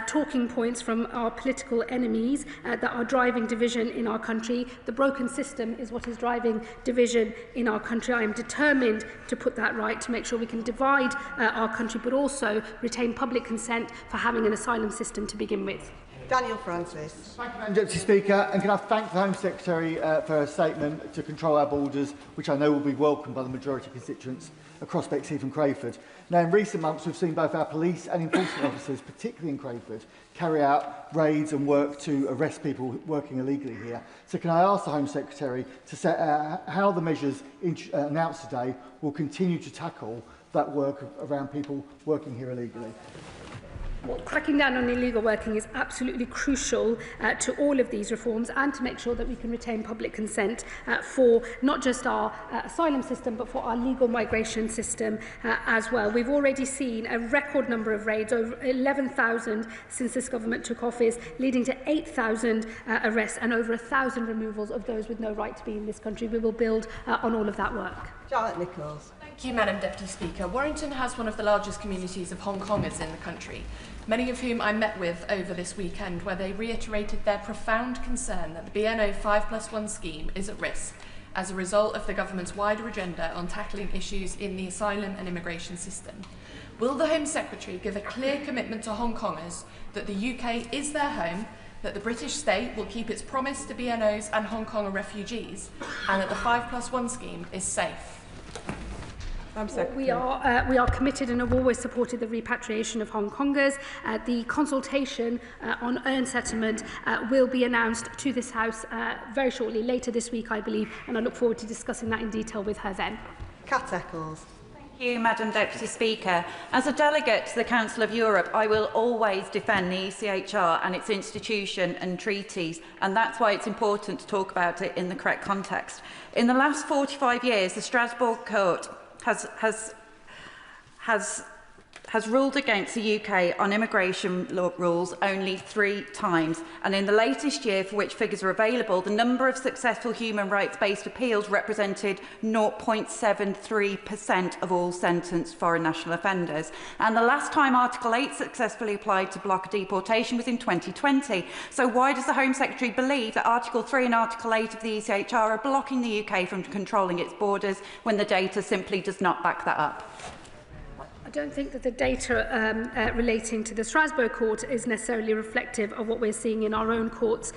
talking points from our political enemies that are driving division in our country. The broken system is what is driving division in our country. I am determined to put that right, to make sure we can divide our country, but also retain public consent for having an asylum system to begin with. Daniel Francis. Thank you, Madam Deputy Speaker, and can I thank the Home Secretary for her statement to control our borders, which I know will be welcomed by the majority of constituents across Bexley and Crayford. Now, in recent months, we've seen both our police and enforcement officers, particularly in Crayford, carry out raids and work to arrest people working illegally here. So can I ask the Home Secretary to set how the measures announced today will continue to tackle that work around people working here illegally? Cracking down on illegal working is absolutely crucial to all of these reforms, and to make sure that we can retain public consent for not just our asylum system, but for our legal migration system as well. We've already seen a record number of raids, over 11,000 since this government took office, leading to 8,000 arrests and over 1,000 removals of those with no right to be in this country. We will build on all of that work. Charlotte Nichols. Thank you, Madam Deputy Speaker. Warrington has one of the largest communities of Hong Kongers in the country, many of whom I met with over this weekend, where they reiterated their profound concern that the BNO 5+1 scheme is at risk as a result of the government's wider agenda on tackling issues in the asylum and immigration system. Will the Home Secretary give a clear commitment to Hong Kongers that the UK is their home, that the British state will keep its promise to BNOs and Hong Konger refugees, and that the 5+1 scheme is safe? We are committed and have always supported the repatriation of Hong Kongers. The consultation on earned settlement will be announced to this House very shortly, later this week, I believe, and I look forward to discussing that in detail with her then. Kat Eccles. Thank you, Madam Deputy Speaker. As a delegate to the Council of Europe, I will always defend the ECHR and its institution and treaties, and that's why it's important to talk about it in the correct context. In the last 45 years, the Strasbourg Court has has ruled against the UK on immigration law rules only 3 times, and in the latest year, for which figures are available, the number of successful human rights-based appeals represented 0.73% of all sentenced foreign national offenders. And the last time Article 8 successfully applied to block deportation was in 2020. So why does the Home Secretary believe that Article 3 and Article 8 of the ECHR are blocking the UK from controlling its borders when the data simply does not back that up? I don't think that the data relating to the Strasbourg court is necessarily reflective of what we're seeing in our own courts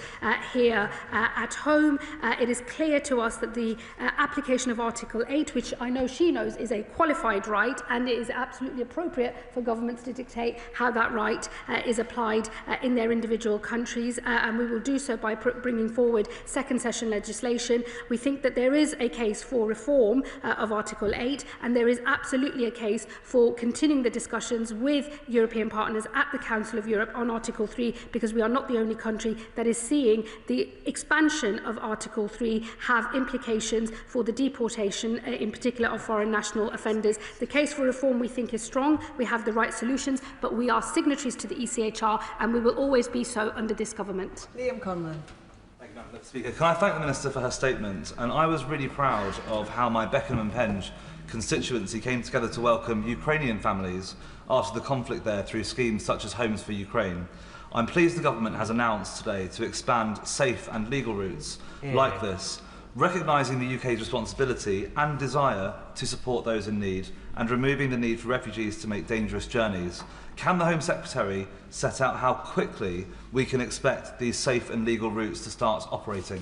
here at home. It is clear to us that the application of Article 8, which I know she knows is a qualified right, and it is absolutely appropriate for governments to dictate how that right is applied in their individual countries, and we will do so by bringing forward second session legislation. We think that there is a case for reform of Article 8, and there is absolutely a case for continuing the discussions with European partners at the Council of Europe on Article 3, because we are not the only country that is seeing the expansion of Article 3 have implications for the deportation, in particular, of foreign national offenders. The case for reform, we think, is strong. We have the right solutions, but we are signatories to the ECHR, and we will always be so under this government. Liam Conlon. Thank you, Madam Speaker. Can I thank the Minister for her statement? And I was really proud of how my Beckenham and Penge constituency came together to welcome Ukrainian families after the conflict there through schemes such as Homes for Ukraine. I'm pleased the government has announced today to expand safe and legal routes like this, recognising the UK's responsibility and desire to support those in need and removing the need for refugees to make dangerous journeys. Can the Home Secretary set out how quickly we can expect these safe and legal routes to start operating?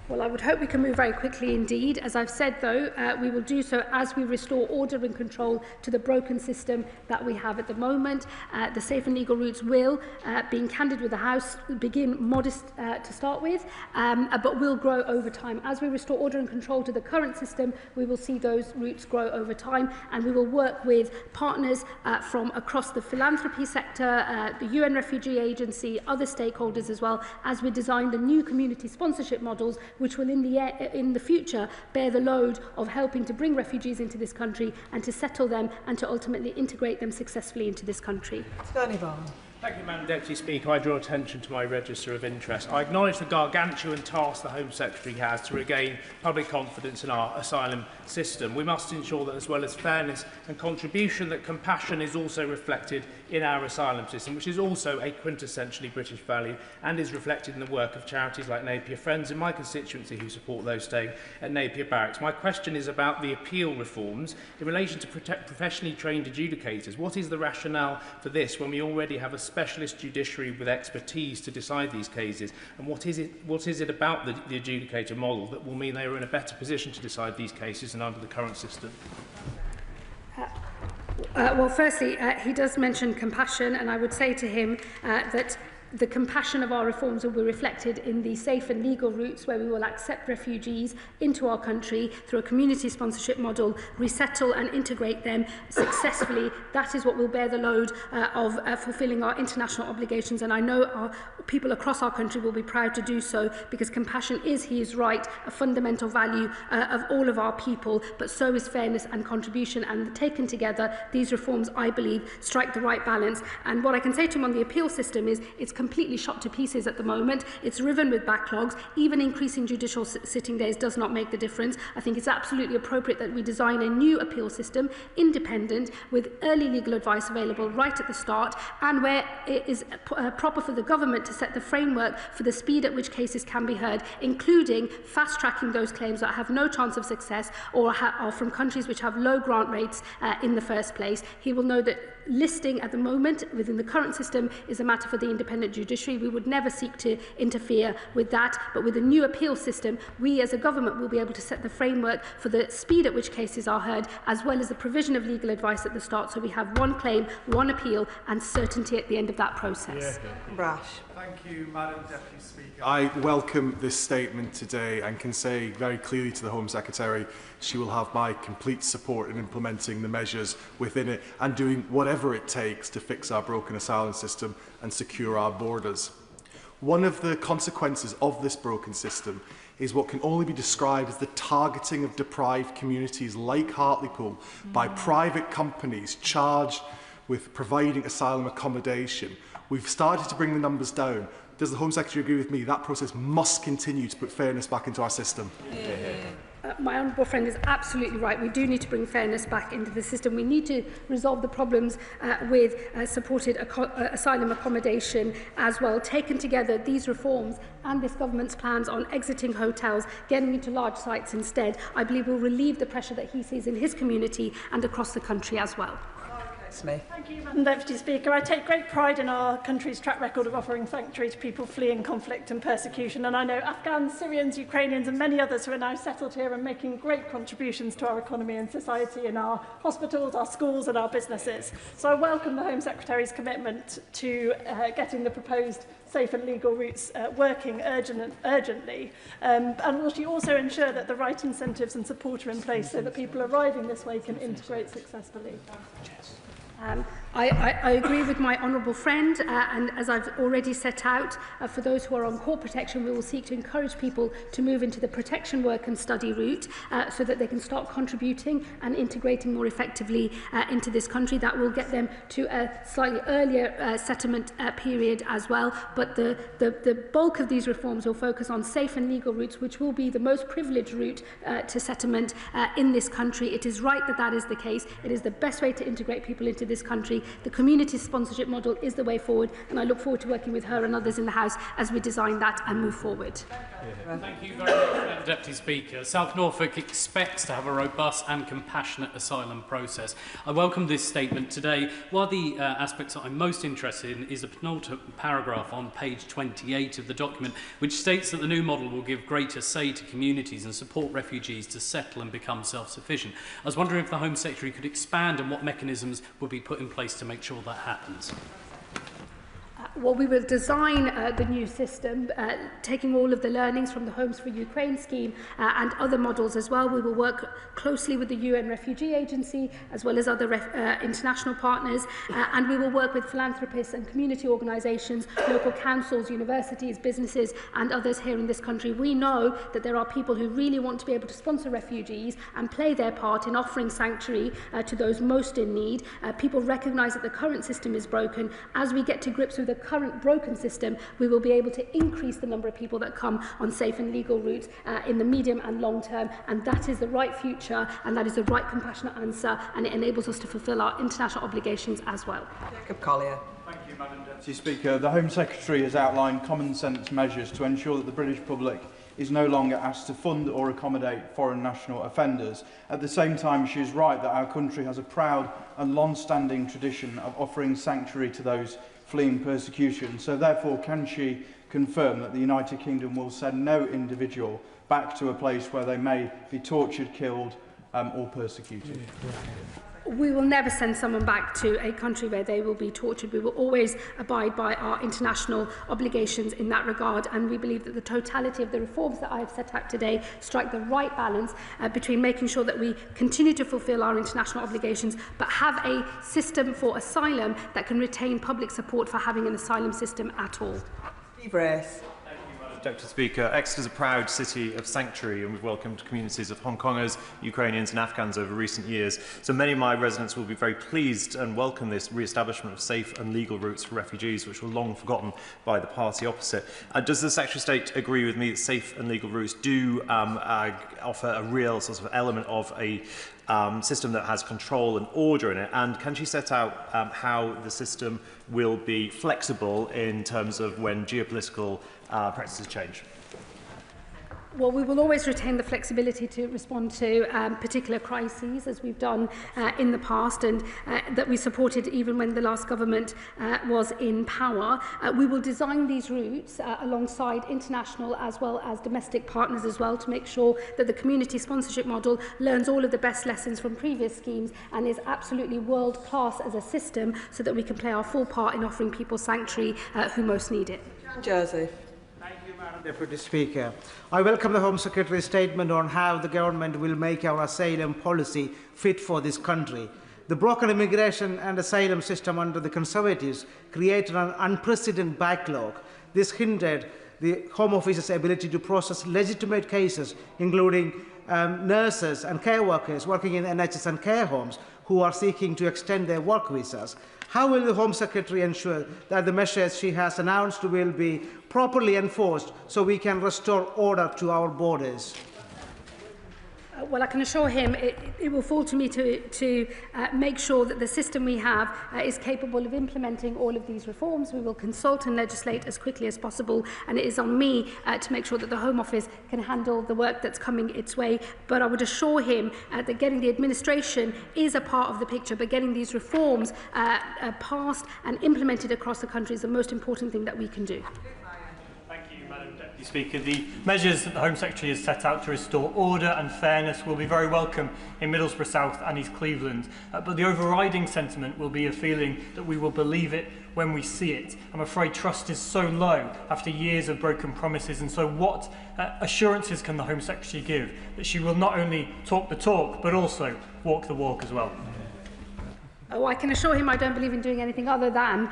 Well, I would hope we can move very quickly indeed. As I've said, though, we will do so as we restore order and control to the broken system that we have at the moment. The safe and legal routes will, being candid with the House, begin modest to start with, but will grow over time. As we restore order and control to the current system, we will see those routes grow over time, and we will work with partners from across the philanthropy sector, the UN Refugee Agency, other stakeholders as well, as we design the new community sponsorship models, which will in the future bear the load of helping to bring refugees into this country and to settle them and to ultimately integrate them successfully into this country. Tony Vaughan. Thank you, Madam Deputy Speaker. I draw attention to my register of interest. I acknowledge the gargantuan task the Home Secretary has to regain public confidence in our asylum system. We must ensure that, as well as fairness and contribution, that compassion is also reflected in our asylum system, which is also a quintessentially British value and is reflected in the work of charities like Napier Friends in my constituency who support those staying at Napier Barracks. My question is about the appeal reforms in relation to professionally trained adjudicators. What is the rationale for this when we already have a specialist judiciary with expertise to decide these cases, and what is it about the adjudicator model that will mean they are in a better position to decide these cases than under the current system? Well, firstly, he does mention compassion, and I would say to him that the compassion of our reforms will be reflected in the safe and legal routes where we will accept refugees into our country through a community sponsorship model, resettle and integrate them successfully. That is what will bear the load of fulfilling our international obligations, and I know our people across our country will be proud to do so, because compassion is, he is right, a fundamental value of all of our people, but so is fairness and contribution, and taken together, these reforms, I believe, strike the right balance. And what I can say to him on the appeal system is it's completely shot to pieces at the moment. It's riven with backlogs. Even increasing judicial sitting days does not make the difference. I think it's absolutely appropriate that we design a new appeal system, independent, with early legal advice available right at the start, and where it is proper for the government to set the framework for the speed at which cases can be heard, including fast-tracking those claims that have no chance of success or are from countries which have low grant rates in the first place. He will know that listing at the moment within the current system is a matter for the independent judiciary. We would never seek to interfere with that, but with the new appeal system, we as a government will be able to set the framework for the speed at which cases are heard, as well as the provision of legal advice at the start, so we have one claim, one appeal, and certainty at the end of that process. Brash. Thank you, Madam Deputy Speaker. I welcome this statement today and can say very clearly to the Home Secretary she will have my complete support in implementing the measures within it and doing whatever it takes to fix our broken asylum system and secure our borders. One of the consequences of this broken system is what can only be described as the targeting of deprived communities like Hartlepool by private companies charged with providing asylum accommodation. We've started to bring the numbers down. Does the Home Secretary agree with me? That process must continue to put fairness back into our system. My honourable friend is absolutely right. We do need to bring fairness back into the system. We need to resolve the problems with supported asylum accommodation as well. Taken together, these reforms and this government's plans on exiting hotels, getting into large sites instead, I believe will relieve the pressure that he sees in his community and across the country as well. Smith. Thank you, Madam Deputy Speaker. I take great pride in our country's track record of offering sanctuary to people fleeing conflict and persecution, and I know Afghans, Syrians, Ukrainians and many others who are now settled here and making great contributions to our economy and society in our hospitals, our schools and our businesses. So I welcome the Home Secretary's commitment to getting the proposed safe and legal routes working urgently. And will she also ensure that the right incentives and support are in place so that people arriving this way can integrate successfully? I agree with my honourable friend, and as I've already set out, for those who are on court protection, we will seek to encourage people to move into the protection work and study route so that they can start contributing and integrating more effectively into this country. That will get them to a slightly earlier settlement period as well. But the bulk of these reforms will focus on safe and legal routes, which will be the most privileged route to settlement in this country. It is right that that is the case. It is the best way to integrate people into this country. The community sponsorship model is the way forward, and I look forward to working with her and others in the House as we design that and move forward. Thank you very much, Madam Deputy Speaker. South Norfolk expects to have a robust and compassionate asylum process. I welcome this statement today. One of the aspects that I'm most interested in is the penultimate paragraph on page 28 of the document, which states that the new model will give greater say to communities and support refugees to settle and become self-sufficient. I was wondering if the Home Secretary could expand on what mechanisms would be put in place to make sure that happens. Well, we will design the new system, taking all of the learnings from the Homes for Ukraine scheme and other models as well. We will work closely with the UN Refugee Agency as well as other international partners, and we will work with philanthropists and community organisations, local councils, universities, businesses and others here in this country. We know that there are people who really want to be able to sponsor refugees and play their part in offering sanctuary to those most in need. People recognise that the current system is broken. As we get to grips with the current broken system, we will be able to increase the number of people that come on safe and legal routes in the medium and long term, and that is the right future and that is the right compassionate answer, and it enables us to fulfil our international obligations as well. Jacob Collier. Thank you, Madam Deputy Speaker. The Home Secretary has outlined common sense measures to ensure that the British public is no longer asked to fund or accommodate foreign national offenders. At the same time, she is right that our country has a proud and long-standing tradition of offering sanctuary to those fleeing persecution. So therefore, can she confirm that the United Kingdom will send no individual back to a place where they may be tortured, killed or persecuted? We will never send someone back to a country where they will be tortured. We will always abide by our international obligations in that regard, and we believe that the totality of the reforms that I have set out today strike the right balance between making sure that we continue to fulfil our international obligations but have a system for asylum that can retain public support for having an asylum system at all. Steve Race. Deputy Speaker, Exeter is a proud city of sanctuary, and we've welcomed communities of Hong Kongers, Ukrainians and Afghans over recent years. So many of my residents will be very pleased and welcome this re-establishment of safe and legal routes for refugees, which were long forgotten by the party opposite. Does the Secretary of State agree with me that safe and legal routes do offer a real sort of element of a system that has control and order in it, and can she set out how the system will be flexible in terms of when geopolitical practices change? Well, we will always retain the flexibility to respond to particular crises, as we've done in the past, and that we supported even when the last government was in power. We will design these routes alongside international as well as domestic partners as well, to make sure that the community sponsorship model learns all of the best lessons from previous schemes and is absolutely world-class as a system, so that we can play our full part in offering people sanctuary who most need it. Joseph. Madam Deputy Speaker, I welcome the Home Secretary's statement on how the government will make our asylum policy fit for this country. The broken immigration and asylum system under the Conservatives created an unprecedented backlog. this hindered the Home Office's ability to process legitimate cases, including nurses and care workers working in NHS and care homes who are seeking to extend their work visas. How will the Home Secretary ensure that the measures she has announced will be properly enforced so we can restore order to our borders? Well, I can assure him it will fall to me to make sure that the system we have is capable of implementing all of these reforms. We will consult and legislate as quickly as possible, and it is on me to make sure that the Home Office can handle the work that's coming its way. But I would assure him that getting the administration is a part of the picture, but getting these reforms passed and implemented across the country is the most important thing that we can do. Speaker, the measures that the Home Secretary has set out to restore order and fairness will be very welcome in Middlesbrough South and East Cleveland, but the overriding sentiment will be a feeling that we will believe it when we see it. I'm afraid trust is so low after years of broken promises, and so what assurances can the Home Secretary give that she will not only talk the talk but also walk the walk as well? Oh, I can assure him I don't believe in doing anything other than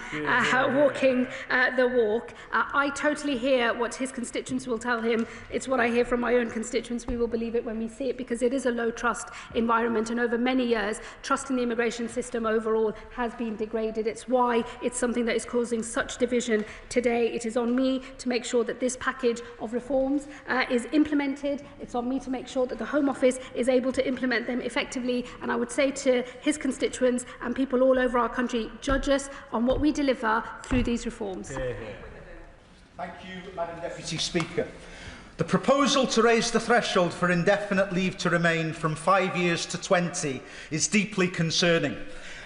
walking the walk. I totally hear what his constituents will tell him. It's what I hear from my own constituents. We will believe it when we see it, because it is a low-trust environment, and over many years, trust in the immigration system overall has been degraded. It's why it's something that is causing such division today. It is on me to make sure that this package of reforms is implemented. It's on me to make sure that the Home Office is able to implement them effectively, and I would say to his constituents and people all over our country, judge us on what we deliver through these reforms. Thank you, Madam Deputy Speaker. The proposal to raise the threshold for indefinite leave to remain from 5 years to 20 is deeply concerning.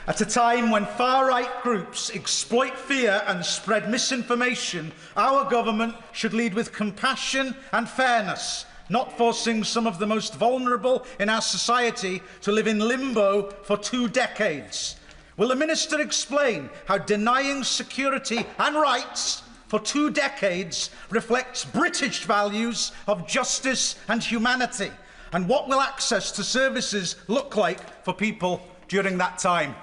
At a time when far-right groups exploit fear and spread misinformation, our government should lead with compassion and fairness, not forcing some of the most vulnerable in our society to live in limbo for 2 decades. Will the Minister explain how denying security and rights for 2 decades reflects British values of justice and humanity? And what will access to services look like for people during that time?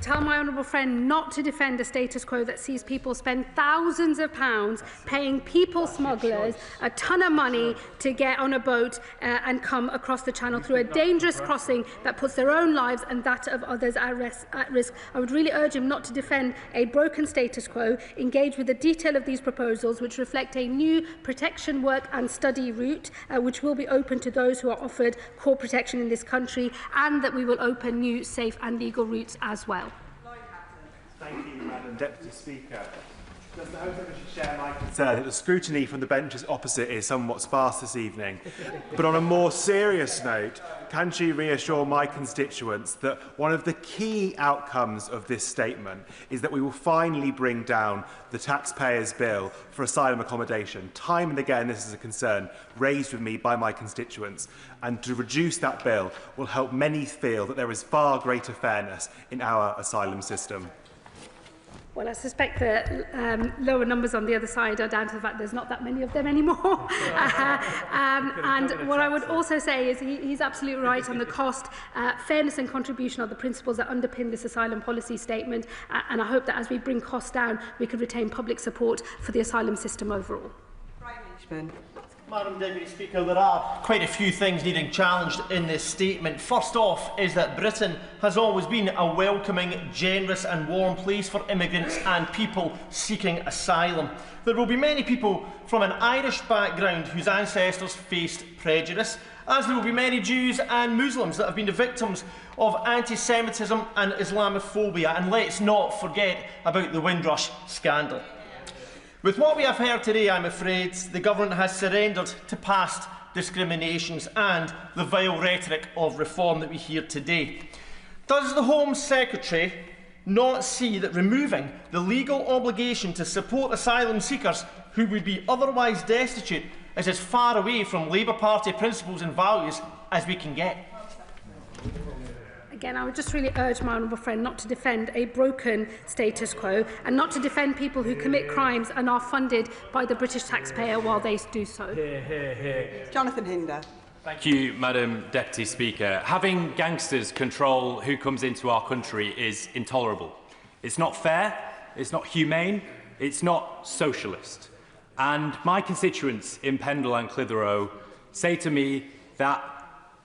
Tell my honourable friend not to defend a status quo that sees people spend thousands of pounds paying people smugglers a ton of money to get on a boat and come across the channel through a dangerous crossing that puts their own lives and that of others at risk. I would really urge him not to defend a broken status quo, engage with the detail of these proposals, which reflect a new protection work and study route, which will be open to those who are offered core protection in this country, and that we will open new, safe and legal routes as well. Thank you, Madam Deputy Speaker. Does the Home Secretary share my concern that the scrutiny from the benches opposite is somewhat sparse this evening? But on a more serious note, can she reassure my constituents that one of the key outcomes of this statement is that we will finally bring down the taxpayers' bill for asylum accommodation? Time and again, this is a concern raised with me by my constituents, and to reduce that bill will help many feel that there is far greater fairness in our asylum system. Well, I suspect the lower numbers on the other side are down to the fact there's not that many of them anymore. And what I would also say is he's absolutely right on the cost. Fairness and contribution are the principles that underpin this asylum policy statement. And I hope that as we bring costs down, we can retain public support for the asylum system overall. Madam Deputy Speaker, there are quite a few things needing challenged in this statement. First off is that Britain has always been a welcoming, generous and warm place for immigrants and people seeking asylum. There will be many people from an Irish background whose ancestors faced prejudice, as there will be many Jews and Muslims that have been the victims of anti-Semitism and Islamophobia. And let's not forget about the Windrush scandal. With what we have heard today, I'm afraid the government has surrendered to past discriminations and the vile rhetoric of reform that we hear today. Does the Home Secretary not see that removing the legal obligation to support asylum seekers who would be otherwise destitute is as far away from Labour Party principles and values as we can get? Again, I would just really urge my honourable friend not to defend a broken status quo and not to defend people who commit crimes and are funded by the British taxpayer while they do so. Jonathan Hinder. Thank you, Madam Deputy Speaker. Having gangsters control who comes into our country is intolerable. It's not fair, it's not humane, It's not socialist. And my constituents in Pendle and Clitheroe say to me that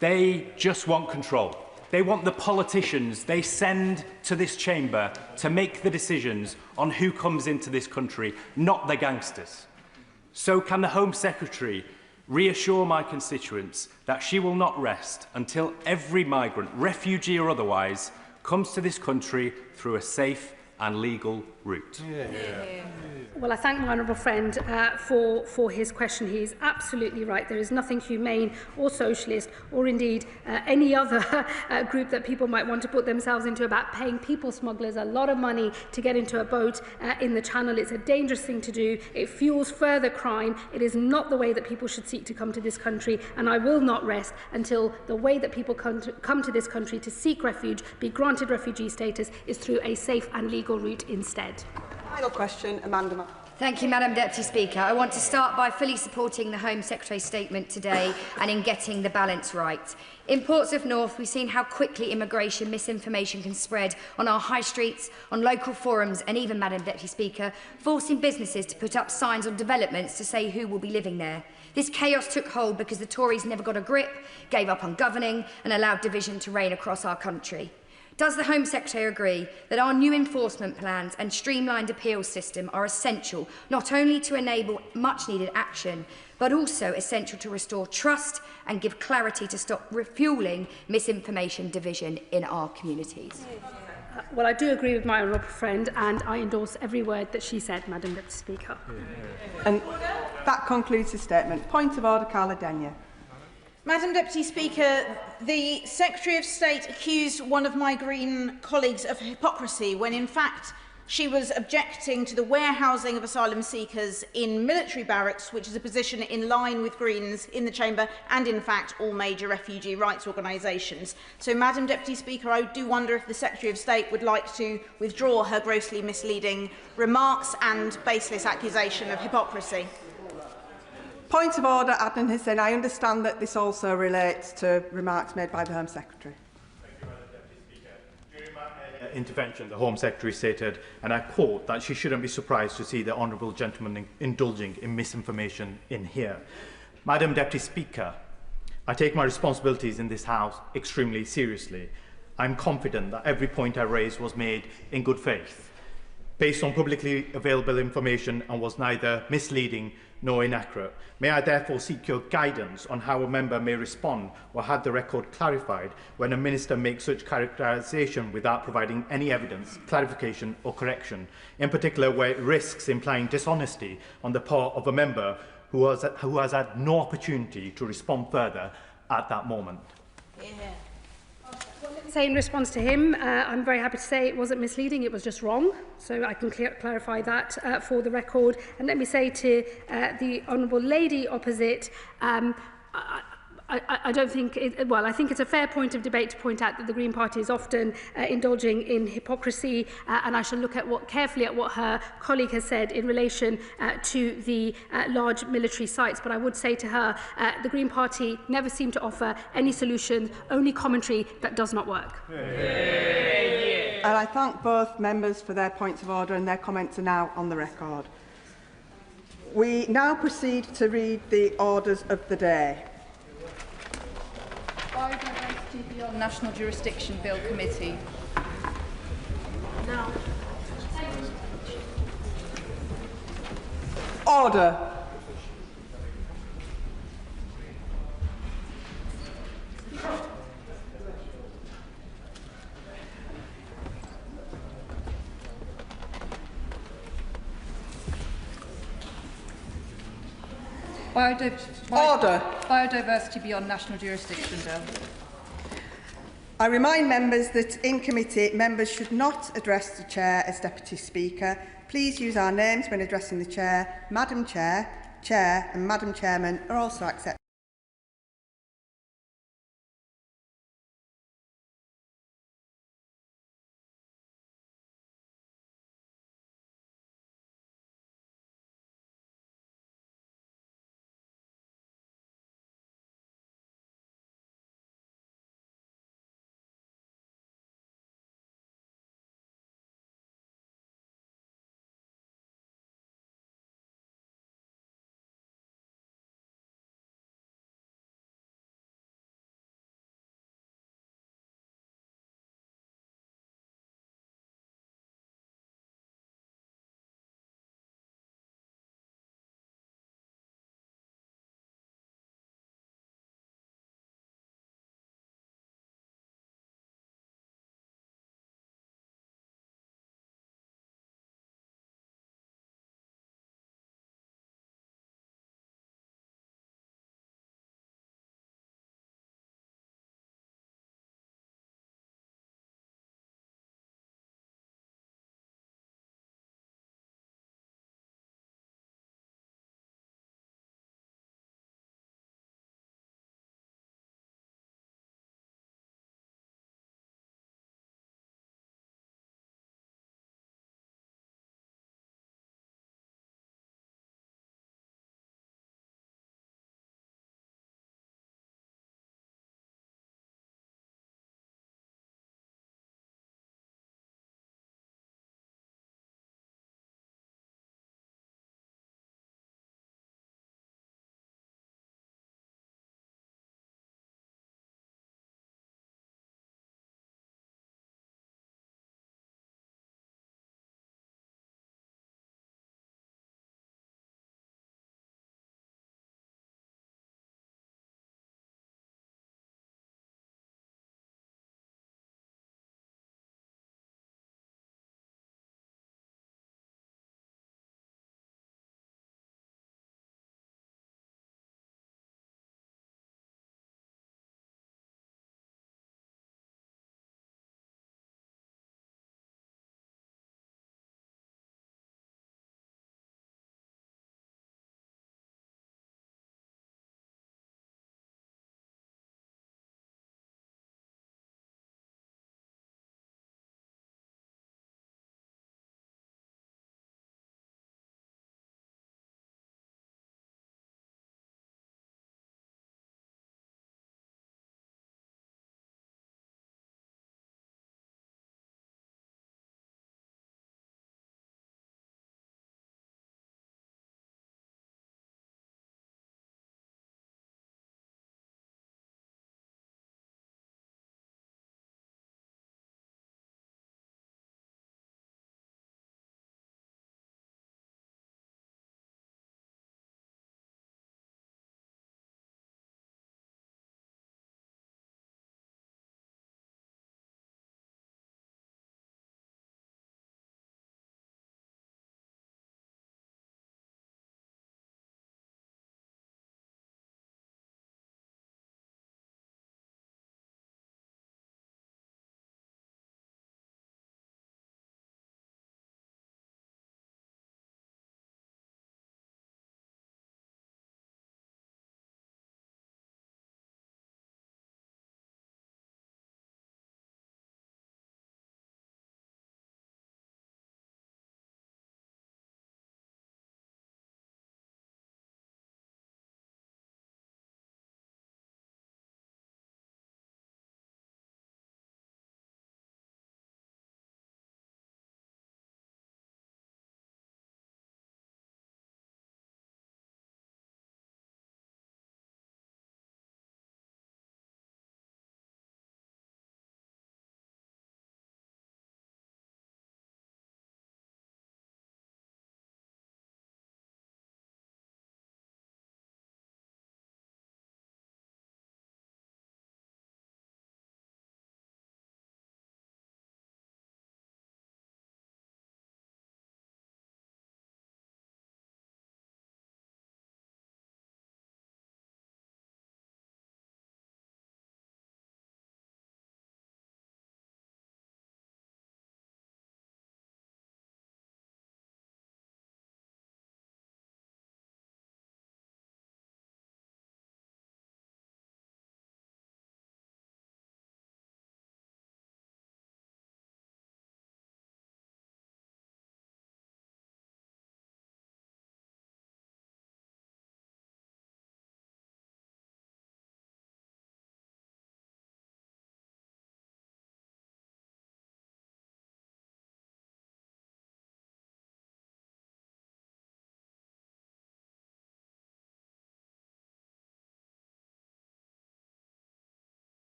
they just want control. They want the politicians they send to this chamber to make the decisions on who comes into this country, not the gangsters. So can the Home Secretary reassure my constituents that she will not rest until every migrant, refugee or otherwise, comes to this country through a safe and legal route? Well, I thank my honourable friend for his question. He is absolutely right. There is nothing humane or socialist or indeed any other group that people might want to put themselves into about paying people smugglers a lot of money to get into a boat in the Channel. It's a dangerous thing to do. It fuels further crime. It is not the way that people should seek to come to this country, and I will not rest until the way that people come to this country to seek refuge, be granted refugee status, is through a safe and legal route instead. Final question, Amanda. Thank you, Madam Deputy Speaker. I want to start by fully supporting the Home Secretary's statement today and in getting the balance right. In Ports of North, we've seen how quickly immigration misinformation can spread on our high streets, on local forums and even, Madam Deputy Speaker, forcing businesses to put up signs on developments to say who will be living there. This chaos took hold because the Tories never got a grip, gave up on governing and allowed division to reign across our country. Does the Home Secretary agree that our new enforcement plans and streamlined appeals system are essential not only to enable much-needed action, but also essential to restore trust and give clarity to stop refuelling misinformation division in our communities? Well, I do agree with my honourable friend, and I endorse every word that she said, Madam Deputy Speaker. And that concludes the statement. Point of order, Carla Denyer. Madam Deputy Speaker, the Secretary of State accused one of my Green colleagues of hypocrisy when, in fact, she was objecting to the warehousing of asylum seekers in military barracks, which is a position in line with Greens in the Chamber and, in fact, all major refugee rights organisations. So, Madam Deputy Speaker, I do wonder if the Secretary of State would like to withdraw her grossly misleading remarks and baseless accusation of hypocrisy. Point of order, Adnan Hussain. I understand that this also relates to remarks made by the Home Secretary. Intervention, the Home Secretary stated, and I quote, that she shouldn't be surprised to see the honourable gentleman indulging in misinformation in here. Madam Deputy Speaker, I take my responsibilities in this House extremely seriously. I'm confident that every point I raised was made in good faith, based on publicly available information, and was neither misleading nor inaccurate. May I therefore seek your guidance on how a member may respond or have the record clarified when a minister makes such characterisation without providing any evidence, clarification or correction, in particular where it risks implying dishonesty on the part of a member who has had no opportunity to respond further at that moment. Say in response to him, I'm very happy to say it wasn't misleading, it was just wrong. So I can clarify that for the record. And let me say to the Honourable Lady opposite, I don't think, I think it's a fair point of debate to point out that the Green Party is often indulging in hypocrisy, and I shall look at carefully at what her colleague has said in relation to the large military sites. But I would say to her, the Green Party never seem to offer any solutions, only commentary that does not work. And I thank both members for their points of order, and their comments are now on the record. We now proceed to read the orders of the day. Biodiversity Beyond National Jurisdiction Bill Committee. No. Order. Biodiversity Beyond National Jurisdiction Bill. I remind members that in committee, members should not address the Chair as Deputy Speaker. Please use our names when addressing the Chair. Madam Chair, Chair and Madam Chairman are also accepted.